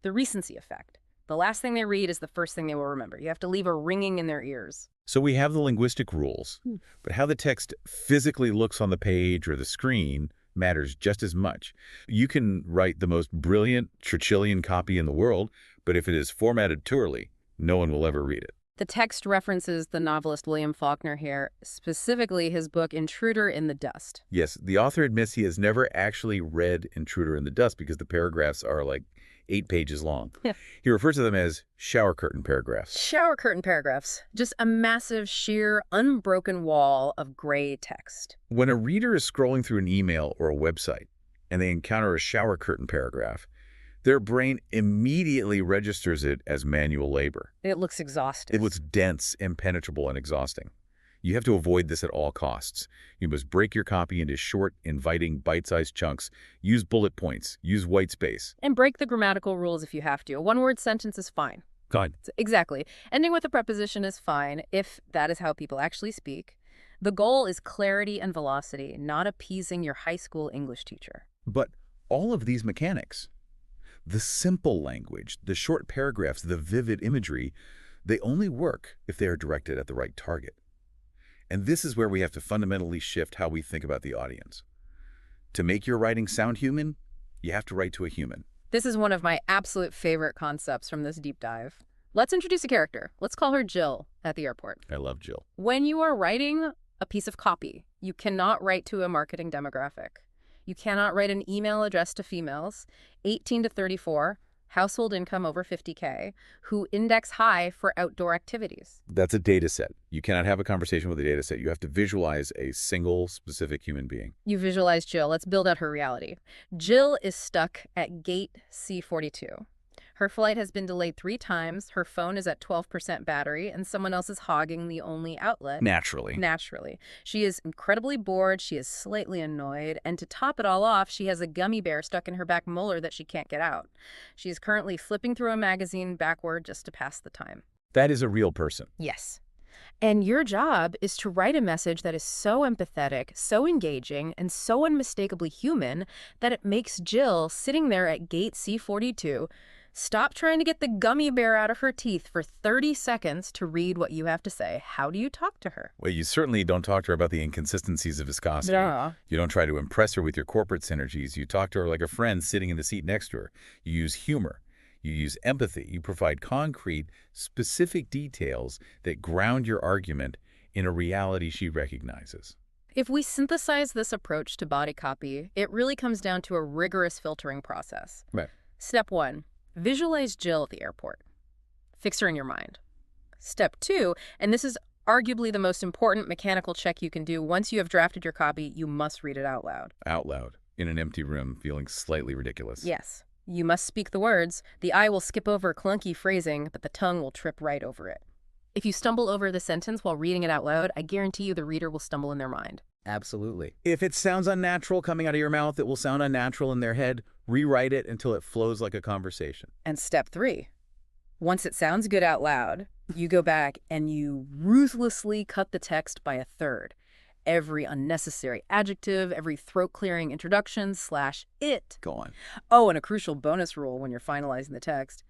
The recency effect. The last thing they read is the first thing they will remember. You have to leave a ringing in their ears. So we have the linguistic rules, but how the text physically looks on the page or the screen matters just as much. You can write the most brilliant Churchillian copy in the world, but if it is formatted poorly, no one will ever read it. The text references the novelist William Faulkner here, specifically his book Intruder in the Dust. Yes, the author admits he has never actually read Intruder in the Dust because the paragraphs are like 8 pages long. Yeah. He refers to them as shower curtain paragraphs. Shower curtain paragraphs. Just a massive, sheer, unbroken wall of gray text. When a reader is scrolling through an email or a website and they encounter a shower curtain paragraph, their brain immediately registers it as manual labor. It looks exhausting. It looks dense, impenetrable, and exhausting. You have to avoid this at all costs. You must break your copy into short, inviting, bite-sized chunks. Use bullet points. Use white space. And break the grammatical rules if you have to. A one-word sentence is fine. God. Exactly. Ending with a preposition is fine if that is how people actually speak. The goal is clarity and velocity, not appeasing your high school English teacher. But all of these mechanics, the simple language, the short paragraphs, the vivid imagery, they only work if they are directed at the right target. And this is where we have to fundamentally shift how we think about the audience. To make your writing sound human, you have to write to a human. This is one of my absolute favorite concepts from this deep dive. Let's introduce a character. Let's call her Jill at the airport. I love Jill. When you are writing a piece of copy, you cannot write to a marketing demographic. You cannot write an email addressed to females, 18 to 34, household income over 50K, who index high for outdoor activities. That's a data set. You cannot have a conversation with a data set. You have to visualize a single specific human being. You visualize Jill. Let's build out her reality. Jill is stuck at gate C42. Her flight has been delayed 3 times, her phone is at 12% battery, and someone else is hogging the only outlet. Naturally. She is incredibly bored, she is slightly annoyed, and to top it all off, she has a gummy bear stuck in her back molar that she can't get out. She is currently flipping through a magazine backward just to pass the time. That is a real person. Yes. And your job is to write a message that is so empathetic, so engaging, and so unmistakably human that it makes Jill, sitting there at gate C42, stop trying to get the gummy bear out of her teeth for 30 seconds to read what you have to say. How do you talk to her? Well, you certainly don't talk to her about the inconsistencies of viscosity. Yeah. You don't try to impress her with your corporate synergies. You talk to her like a friend sitting in the seat next to her. You use humor. You use empathy. You provide concrete, specific details that ground your argument in a reality she recognizes. If we synthesize this approach to body copy, it really comes down to a rigorous filtering process. Right. Step 1. Visualize Jill at the airport. Fix her in your mind. Step 2, and this is Arguably the most important mechanical check you can do. Once you have drafted your copy, you must read it out loud. Out loud, in an empty room, feeling slightly ridiculous. Yes. You must speak the words. The eye will skip over clunky phrasing, but the tongue will trip right over it. If you stumble over the sentence while reading it out loud, I guarantee you the reader will stumble in their mind. Absolutely. If it sounds unnatural coming out of your mouth, it will sound unnatural in their head. Rewrite it until it flows like a conversation. And step 3. Once it sounds good out loud, you go back and you ruthlessly cut the text by 1/3. Every unnecessary adjective, every throat-clearing introduction / it. Go on. Oh, and a crucial bonus rule when you're finalizing the text.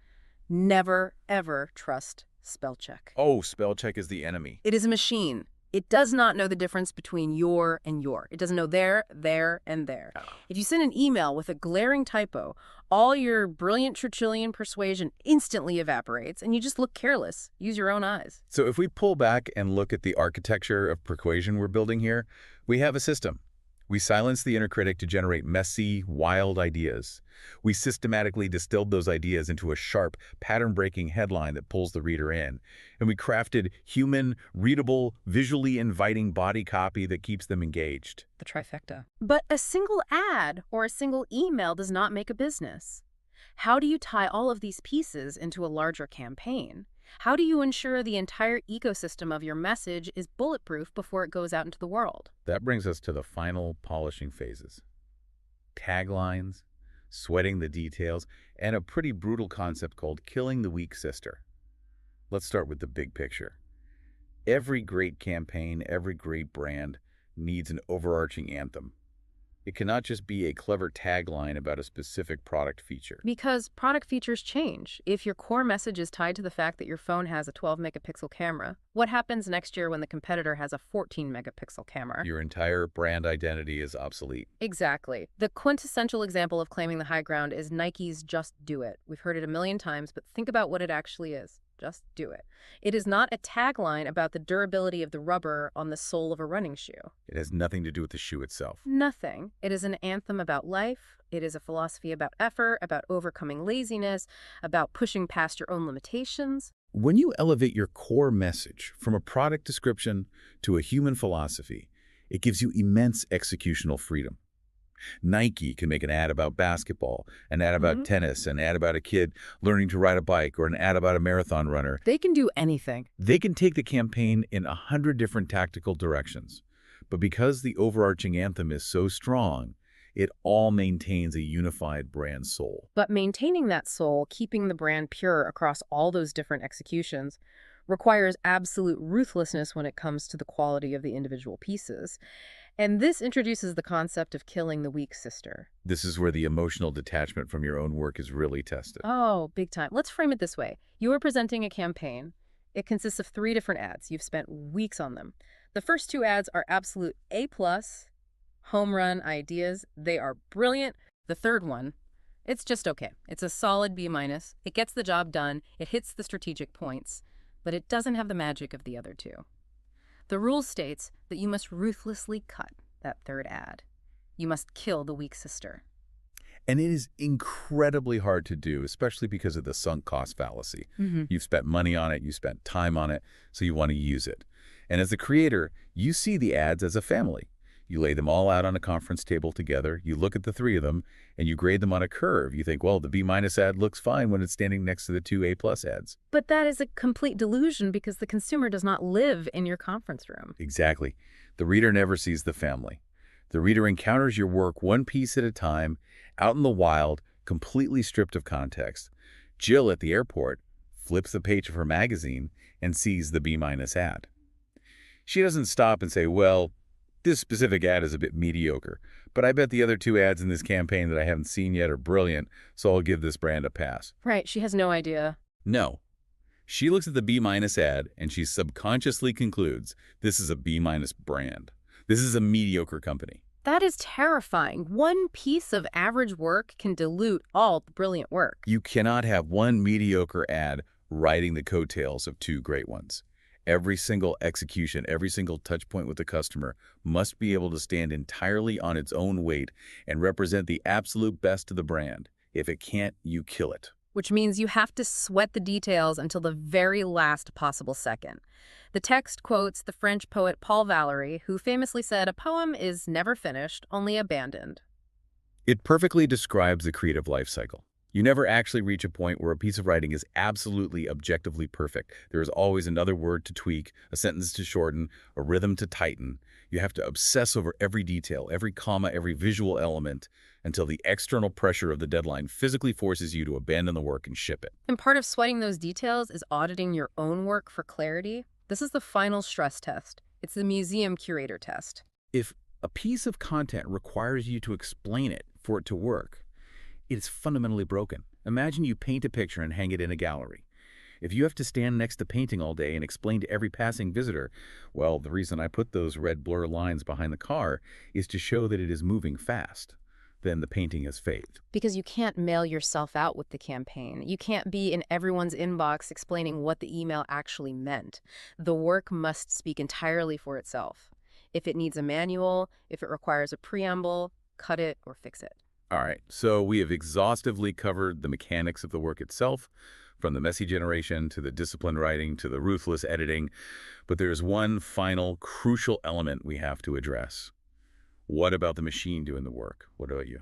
Never, ever trust spell check. Oh, spell check is the enemy. It is a machine. It does not know the difference between your and your. It doesn't know there, and there. Oh. If you send an email with a glaring typo, all your brilliant Churchillian persuasion instantly evaporates, and you just look careless. Use your own eyes. So if we pull back and look at the architecture of persuasion we're building here, we have a system. We silence the inner critic to generate messy, wild ideas. We systematically distilled those ideas into a sharp, pattern-breaking headline that pulls the reader in. And we crafted human, readable, visually inviting body copy that keeps them engaged. The trifecta. But a single ad or a single email does not make a business. How do you tie all of these pieces into a larger campaign? How do you ensure the entire ecosystem of your message is bulletproof before it goes out into the world? That brings us to the final polishing phases. Taglines, sweating the details, and a pretty brutal concept called killing the weak sister. Let's start with the big picture. Every great campaign, every great brand needs an overarching anthem. It cannot just be a clever tagline about a specific product feature. Because product features change. If your core message is tied to the fact that your phone has a 12-megapixel camera, what happens next year when the competitor has a 14-megapixel camera? Your entire brand identity is obsolete. Exactly. The quintessential example of claiming the high ground is Nike's Just Do It. We've heard it a million times, but think about what it actually is. Just do it. It is not a tagline about the durability of the rubber on the sole of a running shoe. It has nothing to do with the shoe itself. Nothing. It is an anthem about life. It is a philosophy about effort, about overcoming laziness, about pushing past your own limitations. When you elevate your core message from a product description to a human philosophy, it gives you immense executional freedom. Nike can make an ad about basketball, an ad about tennis, an ad about a kid learning to ride a bike, or an ad about a marathon runner. They can do anything. They can take the campaign in 100 different tactical directions. But because the overarching anthem is so strong, it all maintains a unified brand soul. But maintaining that soul, keeping the brand pure across all those different executions, requires absolute ruthlessness when it comes to the quality of the individual pieces. And this introduces the concept of killing the weak sister. This is where the emotional detachment from your own work is really tested. Oh, big time. Let's frame it this way. You are presenting a campaign. It consists of 3 different ads. You've spent weeks on them. The first 2 ads are absolute A+, home run ideas. They are brilliant. The third one, it's just okay. It's a solid B-. It gets the job done. It hits the strategic points, but it doesn't have the magic of the other 2. The rule states that you must ruthlessly cut that third ad. You must kill the weak sister. And it is incredibly hard to do, especially because of the sunk cost fallacy. You've spent money on it, you spent time on it, so you want to use it. And as a creator, you see the ads as a family. You lay them all out on a conference table together, you look at the 3 of them, and you grade them on a curve. You think, well, the B- ad looks fine when it's standing next to the 2 A+ ads. But that is a complete delusion because the consumer does not live in your conference room. Exactly. The reader never sees the family. The reader encounters your work one piece at a time, out in the wild, completely stripped of context. Jill at the airport flips the page of her magazine and sees the B- ad. She doesn't stop and say, well, this specific ad is a bit mediocre, but I bet the other 2 ads in this campaign that I haven't seen yet are brilliant, so I'll give this brand a pass. Right, she has no idea. No. She looks at the B- ad and she subconsciously concludes this is a B- brand. This is a mediocre company. That is terrifying. One piece of average work can dilute all the brilliant work. You cannot have one mediocre ad riding the coattails of 2 great ones. Every single execution, every single touch point with the customer must be able to stand entirely on its own weight and represent the absolute best of the brand. If it can't, you kill it. which means you have to sweat the details until the very last possible second. The text quotes the French poet Paul Valéry, who famously said, "A poem is never finished, only abandoned." It perfectly describes the creative life cycle. You never actually reach a point where a piece of writing is absolutely objectively perfect. There is always another word to tweak, a sentence to shorten, a rhythm to tighten. You have to obsess over every detail, every comma, every visual element, until the external pressure of the deadline physically forces you to abandon the work and ship it. And part of sweating those details is auditing your own work for clarity. This is the final stress test. It's the museum curator test. If a piece of content requires you to explain it for it to work, it is fundamentally broken. Imagine you paint a picture and hang it in a gallery. If you have to stand next to painting all day and explain to every passing visitor, well, the reason I put those red blur lines behind the car is to show that it is moving fast, then the painting has failed. Because you can't mail yourself out with the campaign. You can't be in everyone's inbox explaining what the email actually meant. The work must speak entirely for itself. If it needs a manual, if it requires a preamble, cut it or fix it. All right, so we have exhaustively covered the mechanics of the work itself, from the messy generation to the disciplined writing to the ruthless editing, but there's one final crucial element we have to address. What about the machine doing the work? What about you?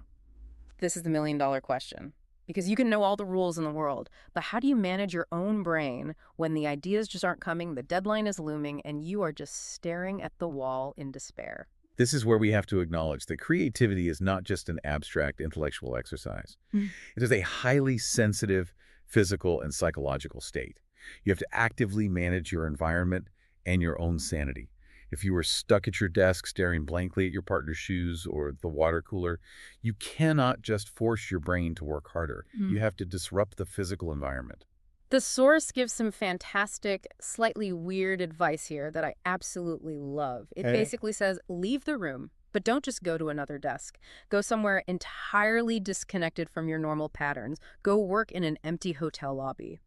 This is the million-dollar question. Because you can know all the rules in the world, but how do you manage your own brain when the ideas just aren't coming, the deadline is looming, and you are just staring at the wall in despair? This is where we have to acknowledge that creativity is not just an abstract intellectual exercise. It is a highly sensitive physical and psychological state. You have to actively manage your environment and your own sanity. If you are stuck at your desk staring blankly at your partner's shoes or the water cooler, you cannot just force your brain to work harder. You have to disrupt the physical environment. The source gives some fantastic, slightly weird advice here that I absolutely love. It basically says, leave the room, but don't just go to another desk. Go somewhere entirely disconnected from your normal patterns. Go work in an empty hotel lobby.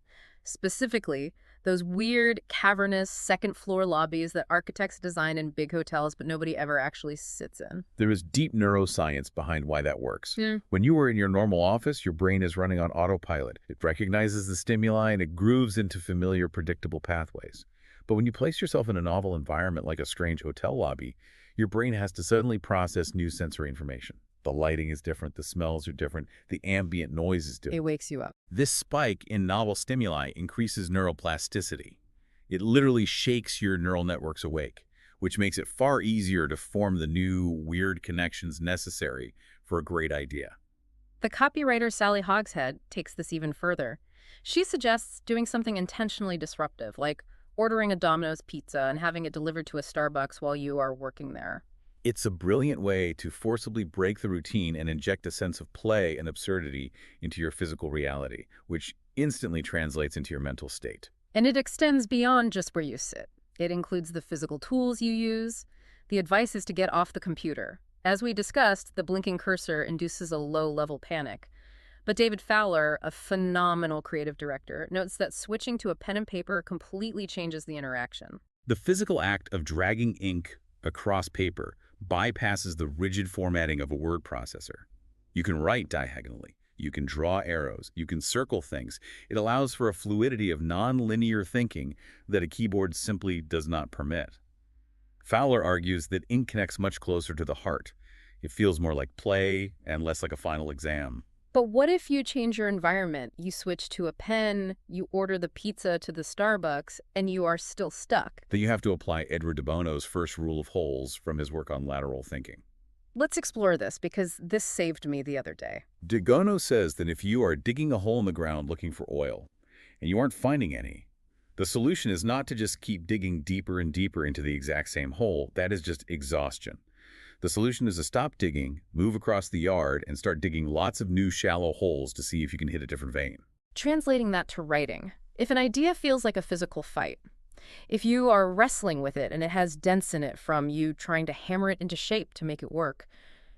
Specifically, those weird, cavernous, second-floor lobbies that architects design in big hotels but nobody ever actually sits in. There is deep neuroscience behind why that works. When you are in your normal office, your brain is running on autopilot. It recognizes the stimuli and it grooves into familiar, predictable pathways. But when you place yourself in a novel environment like a strange hotel lobby, your brain has to suddenly process new sensory information. The lighting is different, the smells are different, the ambient noise is different. It wakes you up. This spike in novel stimuli increases neuroplasticity. It literally shakes your neural networks awake, which makes it far easier to form the new, weird connections necessary for a great idea. The copywriter Sally Hogshead takes this even further. She suggests doing something intentionally disruptive, like ordering a Domino's pizza and having it delivered to a Starbucks while you are working there. It's a brilliant way to forcibly break the routine and inject a sense of play and absurdity into your physical reality, which instantly translates into your mental state. And it extends beyond just where you sit. It includes the physical tools you use. The advice is to get off the computer. As we discussed, the blinking cursor induces a low-level panic. But David Fowler, a phenomenal creative director, notes that switching to a pen and paper completely changes the interaction. The physical act of dragging ink across paper bypasses the rigid formatting of a word processor. You can write diagonally, you can draw arrows, you can circle things. It allows for a fluidity of non-linear thinking that a keyboard simply does not permit. Fowler argues that ink connects much closer to the heart. It feels more like play and less like a final exam. But what if you change your environment? You switch to a pen, you order the pizza to the Starbucks, and you are still stuck. Then you have to apply Edward de Bono's first rule of holes from his work on lateral thinking. Let's explore this, because this saved me the other day. De Bono says that if you are digging a hole in the ground looking for oil, and you aren't finding any, the solution is not to just keep digging deeper and deeper into the exact same hole. That is just exhaustion. The solution is to stop digging, move across the yard, and start digging lots of new shallow holes to see if you can hit a different vein. Translating that to writing. If an idea feels like a physical fight, if you are wrestling with it and it has dents in it from you trying to hammer it into shape to make it work,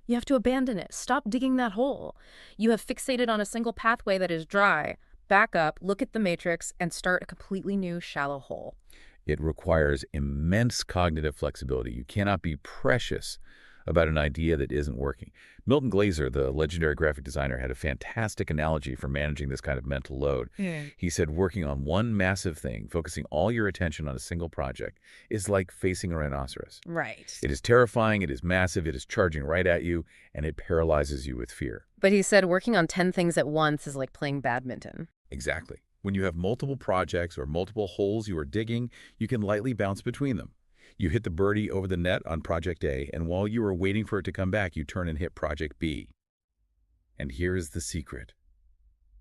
you have to abandon it. Stop digging that hole. You have fixated on a single pathway that is dry. Back up, look at the matrix, and start a completely new shallow hole. It requires immense cognitive flexibility. You cannot be precious about an idea that isn't working. Milton Glaser, the legendary graphic designer, had a fantastic analogy for managing this kind of mental load. Yeah. He said working on one massive thing, focusing all your attention on a single project, is like facing a rhinoceros. Right. It is terrifying, it is massive, it is charging right at you, and it paralyzes you with fear. But he said working on 10 things at once is like playing badminton. Exactly. When you have multiple projects or multiple holes you are digging, you can lightly bounce between them. You hit the birdie over the net on Project A, and while you are waiting for it to come back, you turn and hit Project B. And here is the secret.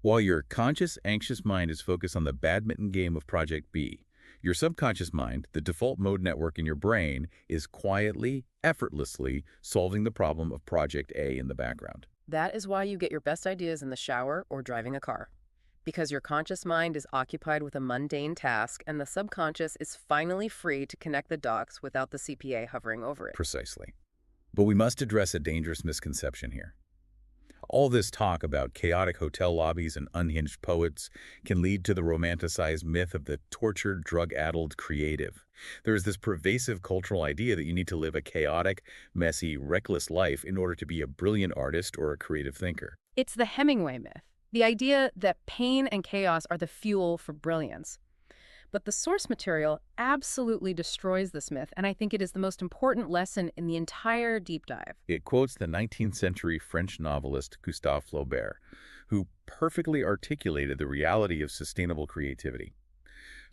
While your conscious, anxious mind is focused on the badminton game of Project B, your subconscious mind, the default mode network in your brain, is quietly, effortlessly solving the problem of Project A in the background. That is why you get your best ideas in the shower or driving a car. Because your conscious mind is occupied with a mundane task and the subconscious is finally free to connect the dots without the CPA hovering over it. Precisely. But we must address a dangerous misconception here. All this talk about chaotic hotel lobbies and unhinged poets can lead to the romanticized myth of the tortured, drug-addled creative. There is this pervasive cultural idea that you need to live a chaotic, messy, reckless life in order to be a brilliant artist or a creative thinker. It's the Hemingway myth, the idea that pain and chaos are the fuel for brilliance. But the source material absolutely destroys this myth, and I think it is the most important lesson in the entire deep dive. It quotes the 19th century French novelist Gustave Flaubert, who perfectly articulated the reality of sustainable creativity.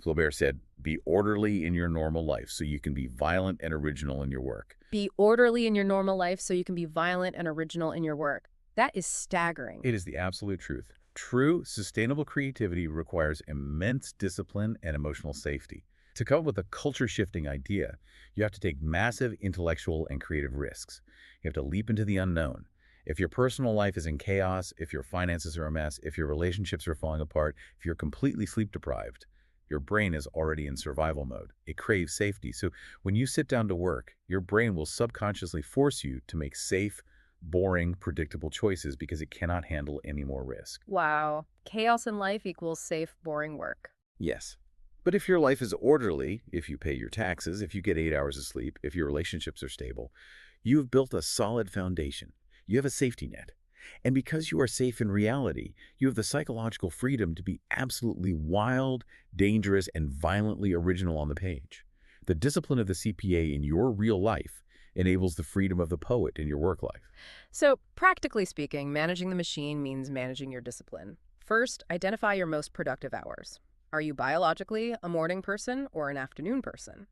Flaubert said, "Be orderly in your normal life so you can be violent and original in your work." Be orderly in your normal life so you can be violent and original in your work. That is staggering. It is the absolute truth. True, sustainable creativity requires immense discipline and emotional safety. To come up with a culture-shifting idea, you have to take massive intellectual and creative risks. You have to leap into the unknown. If your personal life is in chaos, if your finances are a mess, if your relationships are falling apart, if you're completely sleep-deprived, your brain is already in survival mode. It craves safety. So when you sit down to work, your brain will subconsciously force you to make safe, boring, predictable choices because it cannot handle any more risk. Wow. Chaos in life equals safe, boring work. Yes. But if your life is orderly, if you pay your taxes, if you get 8 hours of sleep, if your relationships are stable, you have built a solid foundation. You have a safety net. And because you are safe in reality, you have the psychological freedom to be absolutely wild, dangerous, and violently original on the page. The discipline of the CPA in your real life enables the freedom of the poet in your work life. So, practically speaking, managing the machine means managing your discipline. First, identify your most productive hours. Are you biologically a morning person or an afternoon person?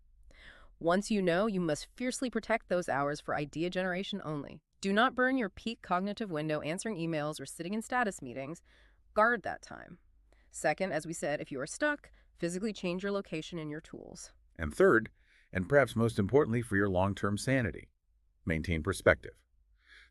Once you know, you must fiercely protect those hours for idea generation only. Do not burn your peak cognitive window answering emails or sitting in status meetings. Guard that time. Second, as we said, if you are stuck, physically change your location and your tools. And third, and perhaps most importantly for your long-term sanity, maintain perspective.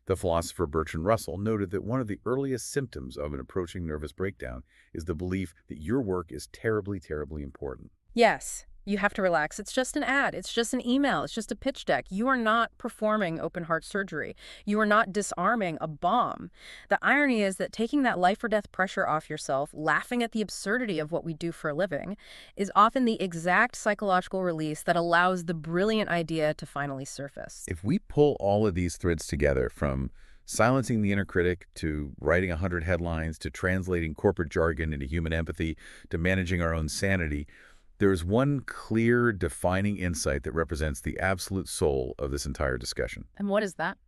The philosopher Bertrand Russell noted that one of the earliest symptoms of an approaching nervous breakdown is the belief that your work is terribly, terribly important. Yes, you have to relax. It's just an ad. It's just an email. It's just a pitch deck. You are not performing open heart surgery. You are not disarming a bomb. The irony is that taking that life or death pressure off yourself, laughing at the absurdity of what we do for a living, is often the exact psychological release that allows the brilliant idea to finally surface. If we pull all of these threads together, from silencing the inner critic to writing 100 headlines to translating corporate jargon into human empathy to managing our own sanity, there is one clear, defining insight that represents the absolute soul of this entire discussion. And what is that?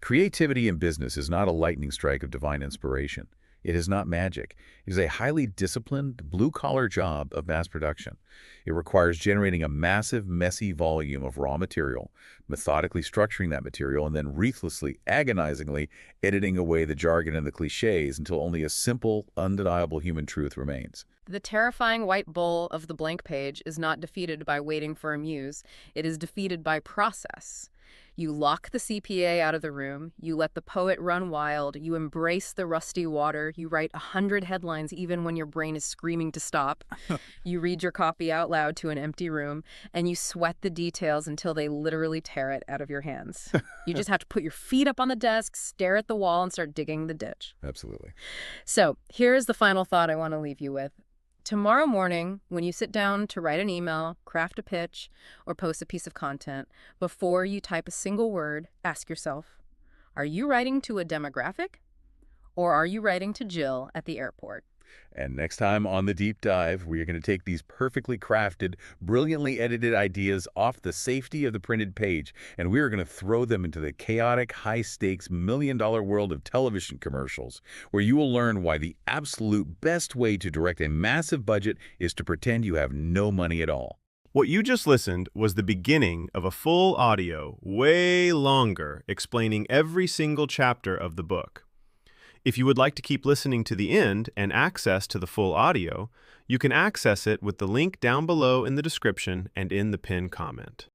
Creativity in business is not a lightning strike of divine inspiration. It is not magic. It is a highly disciplined, blue-collar job of mass production. It requires generating a massive, messy volume of raw material, methodically structuring that material, and then ruthlessly, agonizingly editing away the jargon and the cliches until only a simple, undeniable human truth remains. The terrifying white bull of the blank page is not defeated by waiting for a muse. It is defeated by process. You lock the CPA out of the room, you let the poet run wild, you embrace the rusty water, you write 100 headlines even when your brain is screaming to stop. You read your copy out loud to an empty room, and you sweat the details until they literally tear it out of your hands. You just have to put your feet up on the desk, stare at the wall, and start digging the ditch. Absolutely. So here's the final thought I want to leave you with. Tomorrow morning, when you sit down to write an email, craft a pitch, or post a piece of content, before you type a single word, ask yourself, are you writing to a demographic? Or are you writing to Jill at the airport? And next time on The Deep Dive, we are going to take these perfectly crafted, brilliantly edited ideas off the safety of the printed page, and we are going to throw them into the chaotic, high-stakes, million-dollar world of television commercials, where you will learn why the absolute best way to direct a massive budget is to pretend you have no money at all. What you just listened was the beginning of a full audio, way longer, explaining every single chapter of the book. If you would like to keep listening to the end and access to the full audio, you can access it with the link down below in the description and in the pinned comment.